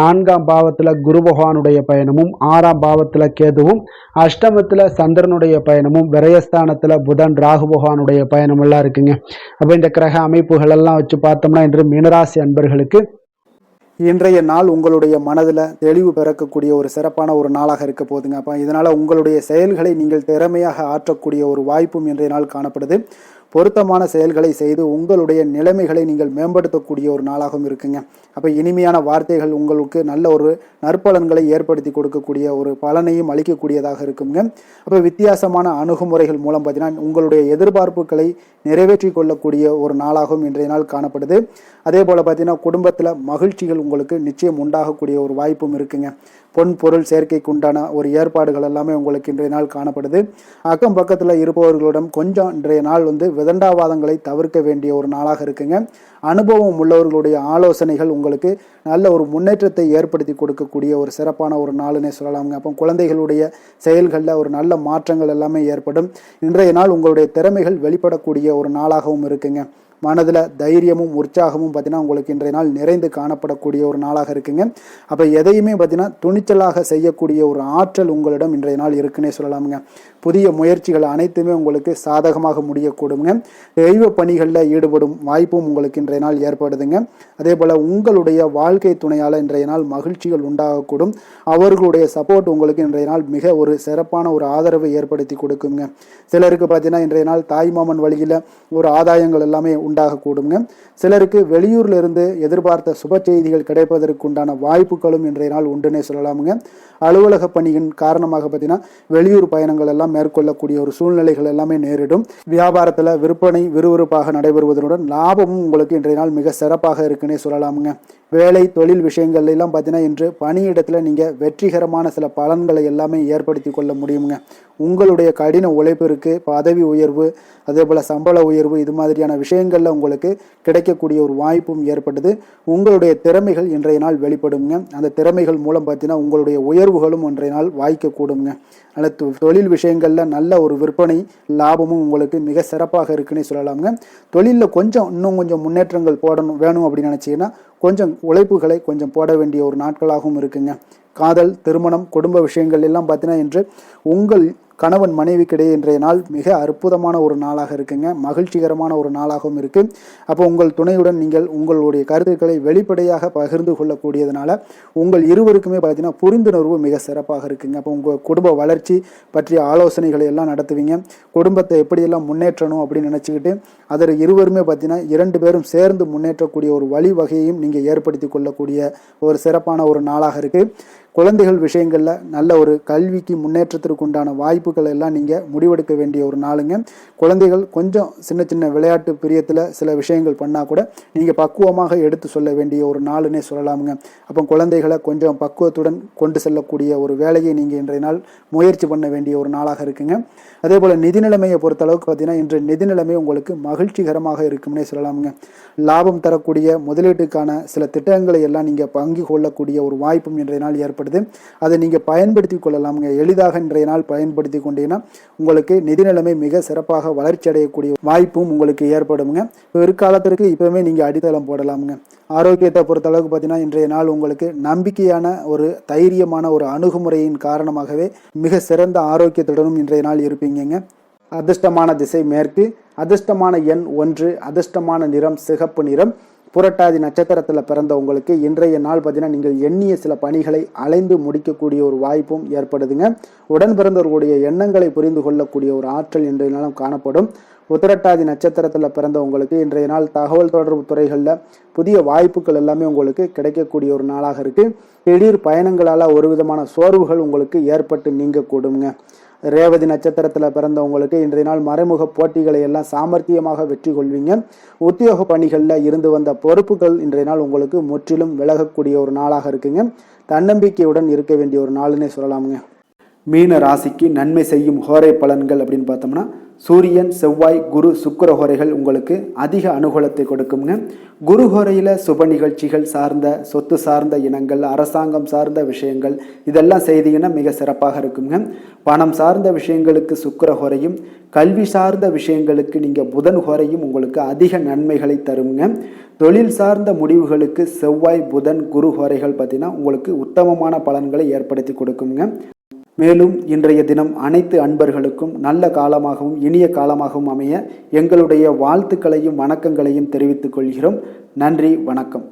4ஆம் பாவத்தில் குரு பகவானுடைய பயணமும், 6ஆம் பாவத்தில் கேதுவும், அஷ்டமத்தில் சந்திரனுடைய பயணமும், விரயஸ்தானத்தில் புதன், ராகு பகவானுடைய பயணம் எல்லாம் இருக்குங்க. அப்போ இந்த கிரக அமைப்புகள் எல்லாம் வச்சு பார்த்தோம்னா இன்று மீனராசி அன்பர்களுக்கு இன்றைய நாள் உங்களுடைய மனதில் தெளிவு பிறக்கக்கூடிய ஒரு சிறப்பான ஒரு நாளாக இருக்க போகுதுங்க. அப்போ இதனால் உங்களுடைய செயல்களை நீங்கள் திறமையாக ஆற்றக்கூடிய ஒரு வாய்ப்பும் இன்றைய நாள் காணப்படுது. பொருத்தமான செயல்களை செய்து உங்களுடைய நிலைமைகளை நீங்கள் மேம்படுத்தக்கூடிய ஒரு நாளாகவும் இருக்குங்க. அப்போ இனிமையான வார்த்தைகள் உங்களுக்கு நல்ல ஒரு நற்பலன்களை ஏற்படுத்தி கொடுக்கக்கூடிய ஒரு பலனையும் அளிக்கக்கூடியதாக இருக்குங்க. அப்போ வித்தியாசமான அணுகுமுறைகள் மூலம் பார்த்தீங்கன்னா உங்களுடைய எதிர்பார்ப்புகளை நிறைவேற்றி கொள்ளக்கூடிய ஒரு நாளாகவும் இன்றைய நாள் காணப்படுது. அதே போல் பார்த்தீங்கன்னா குடும்பத்தில் மகிழ்ச்சிகள் உங்களுக்கு நிச்சயம் உண்டாகக்கூடிய ஒரு வாய்ப்பும் இருக்குங்க. பொன் பொருள் சேர்க்கைக்கு உண்டான ஒரு ஏற்பாடுகள் எல்லாமே உங்களுக்கு இன்றைய நாள் காணப்படுது. அக்கம் பக்கத்தில் இருப்பவர்களிடம் கொஞ்சம் இன்றைய நாள் விதண்டாவாதங்களை தவிர்க்க வேண்டிய ஒரு நாளாக இருக்குங்க. அனுபவம் உள்ளவர்களுடைய ஆலோசனைகள் உங்களுக்கு நல்ல ஒரு முன்னேற்றத்தை ஏற்படுத்தி கொடுக்கக்கூடிய ஒரு சிறப்பான ஒரு நாளுன்னே சொல்லலாமுங்க. அப்போ குழந்தைகளுடைய செயல்களில் ஒரு நல்ல மாற்றங்கள் எல்லாமே ஏற்படும். இன்றைய நாள் உங்களுடைய திறமைகள் வெளிப்படக்கூடிய ஒரு நாளாகவும் இருக்குங்க. மனதில் தைரியமும் உற்சாகமும் பார்த்தீங்கன்னா உங்களுக்கு இன்றைய நாள் நிறைந்து காணப்படக்கூடிய ஒரு நாளாக இருக்குங்க. அப்போ எதையுமே பார்த்தீங்கன்னா துணிச்சலாக செய்யக்கூடிய ஒரு ஆற்றல் உங்களிடம் இன்றைய நாள் இருக்குன்னே சொல்லலாமுங்க. புதிய முயற்சிகள் அனைத்துமே உங்களுக்கு சாதகமாக முடியக்கூடுங்க. தெய்வ பணிகளில் ஈடுபடும் வாய்ப்பும் உங்களுக்கு இன்றைய நாள் ஏற்படுதுங்க. அதே போல் உங்களுடைய வாழ்க்கை துணையால் இன்றைய நாள் மகிழ்ச்சிகள் உண்டாகக்கூடும். அவர்களுடைய சப்போர்ட் உங்களுக்கு இன்றைய நாள் மிக ஒரு சிறப்பான ஒரு ஆதரவை ஏற்படுத்தி கொடுக்குங்க. சிலருக்கு பார்த்தீங்கன்னா இன்றைய நாள் தாய்மாமன் வழியில் ஒரு ஆதாயங்கள் எல்லாமே உண்டாகக்கூடுங்க. சிலருக்கு வெளியூர்ல இருந்து எதிர்பார்த்த சுப செய்திகள் கிடைப்பதற்கு உண்டான வாய்ப்புகளும் இன்றைய நாள் உண்டுன்னே சொல்லலாமுங்க. அலுவலக பணியின் காரணமாக பார்த்தீங்கன்னா வெளியூர் பயணங்கள் எல்லாம் மேற்கொள்ளக்கூடிய ஒரு சூழ்நிலைகள் எல்லாமே நேரிடும். வியாபாரத்தில் விற்பனை விறுவிறுப்பாக நடைபெறுவதனுடன் லாபமும் உங்களுக்கு இன்றைய நாள் மிக சிறப்பாக இருக்குன்னே சொல்லலாமுங்க. வேலை தொழில் விஷயங்கள் எல்லாம் பார்த்தீங்கன்னா இன்று பணியிடத்தில் நீங்கள் வெற்றிகரமான சில பலன்களை எல்லாமே ஏற்படுத்தி கொள்ள முடியுங்க. உங்களுடைய கடின உழைப்பிற்கு பதவி உயர்வு அதே போல் சம்பள உயர்வு இது மாதிரியான விஷயங்களில் உங்களுக்கு கிடைக்கக்கூடிய ஒரு வாய்ப்பும் ஏற்படுது. உங்களுடைய திறமைகள் இன்றைய நாள் வெளிப்படுங்க. அந்த திறமைகள் மூலம் பார்த்தீங்கன்னா உங்களுடைய உயர்வுகளும் இன்றைய நாள் வாய்க்கக்கூடுங்க. அல்லது தொழில் விஷயங்களில் நல்ல ஒரு விற்பனை லாபமும் உங்களுக்கு மிக சிறப்பாக இருக்குன்னே சொல்லலாமுங்க. தொழிலில் இன்னும் கொஞ்சம் முன்னேற்றங்கள் வேணும் அப்படின்னு நினச்சிங்கன்னா கொஞ்சம் உழைப்புகளை கொஞ்சம் போட வேண்டிய ஒரு நாட்களாகவும் இருக்குங்க. காதல் திருமணம் குடும்ப விஷயங்கள் எல்லாம் பார்த்தீங்கன்னா இன்று உங்கள் கணவன் மனைவிக்கிடையே இன்றைய நாள் மிக அற்புதமான ஒரு நாளாக இருக்குங்க. மகிழ்ச்சிகரமான ஒரு நாளாகவும் இருக்குது. அப்போ உங்கள் துணையுடன் நீங்கள் உங்களுடைய கருத்துக்களை வெளிப்படையாக பகிர்ந்து கொள்ளக்கூடியதுனால உங்கள் இருவருக்குமே பார்த்தீங்கன்னா புரிந்துணர்வு மிக சிறப்பாக இருக்குங்க. அப்போ உங்கள் குடும்ப வளர்ச்சி பற்றிய ஆலோசனைகளை எல்லாம் நடத்துவீங்க. குடும்பத்தை எப்படியெல்லாம் முன்னேற்றணும் அப்படின்னு நினச்சிக்கிட்டு அதில் இருவருமே பார்த்தீங்கன்னா 2 பேரும் சேர்ந்து முன்னேற்றக்கூடிய ஒரு வழிவகையையும் நீங்கள் ஏற்படுத்தி கொள்ளக்கூடிய ஒரு சிறப்பான ஒரு நாளாக இருக்குது. குழந்தைகள் விஷயங்களில் நல்ல ஒரு கல்விக்கு முன்னேற்றத்திற்கு உண்டான வாய்ப்புகள் எல்லாம் நீங்கள் முடிவெடுக்க வேண்டிய ஒரு நாளுங்க. குழந்தைகள் கொஞ்சம் சின்ன சின்ன விளையாட்டு பிரியத்தில் சில விஷயங்கள் பண்ணால் கூட நீங்கள் பக்குவமாக எடுத்து சொல்ல வேண்டிய ஒரு நாளுன்னே சொல்லலாமுங்க. அப்போ குழந்தைகளை கொஞ்சம் பக்குவத்துடன் கொண்டு செல்லக்கூடிய ஒரு வேலையை நீங்கள் இன்றைய நாள் முயற்சி பண்ண வேண்டிய ஒரு நாளாக இருக்குங்க. அதே போல் நிதி நிலைமையை பொறுத்தளவுக்கு பார்த்தீங்கன்னா இன்று நிதி நிலைமை உங்களுக்கு மகிழ்ச்சிகரமாக இருக்கும்னே சொல்லலாமுங்க. லாபம் தரக்கூடிய முதலீட்டுக்கான சில திட்டங்களை எல்லாம் நீங்கள் பங்கு கொள்ளக்கூடிய ஒரு வாய்ப்பும் இன்றைய நாள் ஏற்படுது. அதை நீங்கள் பயன்படுத்தி கொள்ளலாமுங்க. எளிதாக இன்றைய நாள் பயன்படுத்தி கொண்டீங்கன்னா உங்களுக்கு நிதி நிலைமை மிக சிறப்பாக வளர்ச்சி அடையக்கூடிய வாய்ப்பும் உங்களுக்கு ஏற்படுங்க. பிற்காலத்திற்கு இப்போவே நீங்கள் அடித்தளம் போடலாமுங்க. ஆரோக்கியத்தை பொறுத்தளவுக்கு பார்த்தீங்கன்னா இன்றைய நாள் உங்களுக்கு நம்பிக்கையான ஒரு தைரியமான ஒரு அணுகுமுறையின் காரணமாகவே மிக சிறந்த ஆரோக்கியத்துடனும் இன்றைய நாள் இருப்பீங்க. அதிர்ஷ்டமான திசை மேற்கு, அதிர்ஷ்டமான எண் 1, அதிர்ஷ்டமான நிறம் சிகப்பு நிறம். புரட்டாதி நட்சத்திரத்தில் பிறந்த உங்களுக்கு இன்றைய நாள் பார்த்தீங்கன்னா நீங்கள் எண்ணிய சில பணிகளை அலைந்து முடிக்கக்கூடிய ஒரு வாய்ப்பும் ஏற்படுதுங்க. உடன் பிறந்தவர்களுடைய எண்ணங்களை புரிந்து கொள்ளக்கூடிய ஒரு ஆற்றல் இன்றைய நாளும் காணப்படும். உத்திரட்டாதி நட்சத்திரத்தில் பிறந்த உங்களுக்கு இன்றைய நாள் தகவல் தொடர்பு துறைகளில் புதிய வாய்ப்புகள் எல்லாமே உங்களுக்கு கிடைக்கக்கூடிய ஒரு நாளாக இருக்குது. திடீர் பயணங்களால் ஒரு விதமான சோர்வுகள் உங்களுக்கு ஏற்பட்டு நீங்கக்கூடுங்க. ரேவதி நட்சத்திரத்தில் பிறந்தவங்களுக்கு இன்றைய நாள் மறைமுக போட்டிகளை எல்லாம் சாமர்த்தியமாக வெற்றி கொள்வீங்க. உத்தியோக பணிகளில் இருந்து வந்த பொறுப்புகள் இன்றைய நாள் உங்களுக்கு முற்றிலும் விலகக்கூடிய ஒரு நாளாக இருக்குங்க. தன்னம்பிக்கையுடன் இருக்க வேண்டிய ஒரு நாளுன்னே சொல்லலாமுங்க. மீன ராசிக்கு நன்மை செய்யும் ஹோரை பலன்கள் அப்படின்னு பார்த்தோம்னா சூரியன் செவ்வாய் குரு சுக்கிர ஹோரைகள் உங்களுக்கு அதிக அனுகூலத்தை கொடுக்குங்க. குரு ஹோரையில் சுப நிகழ்ச்சிகள் சார்ந்த சொத்து சார்ந்த இனங்கள் அரசாங்கம் சார்ந்த விஷயங்கள் இதெல்லாம் செய்தீங்கன்னா மிக சிறப்பாக இருக்குங்க. பணம் சார்ந்த விஷயங்களுக்கு சுக்கிர ஹோரையும் கல்வி சார்ந்த விஷயங்களுக்கு நீங்கள் புதன் ஹோரையும் உங்களுக்கு அதிக நன்மைகளை தருங்க. தொழில் சார்ந்த முடிவுகளுக்கு செவ்வாய் புதன் குரு ஹோரைகள் பார்த்தீங்கன்னா உங்களுக்கு உத்தமமான பலன்களை ஏற்படுத்தி கொடுக்குங்க. மேலும் இன்றைய தினம் அனைத்து அன்பர்களுக்கும் நல்ல காலமாகவும் இனிய காலமாகவும் அமைய எங்களுடைய வாழ்த்துக்களையும் வணக்கங்களையும் தெரிவித்துக் கொள்கிறோம். நன்றி, வணக்கம்.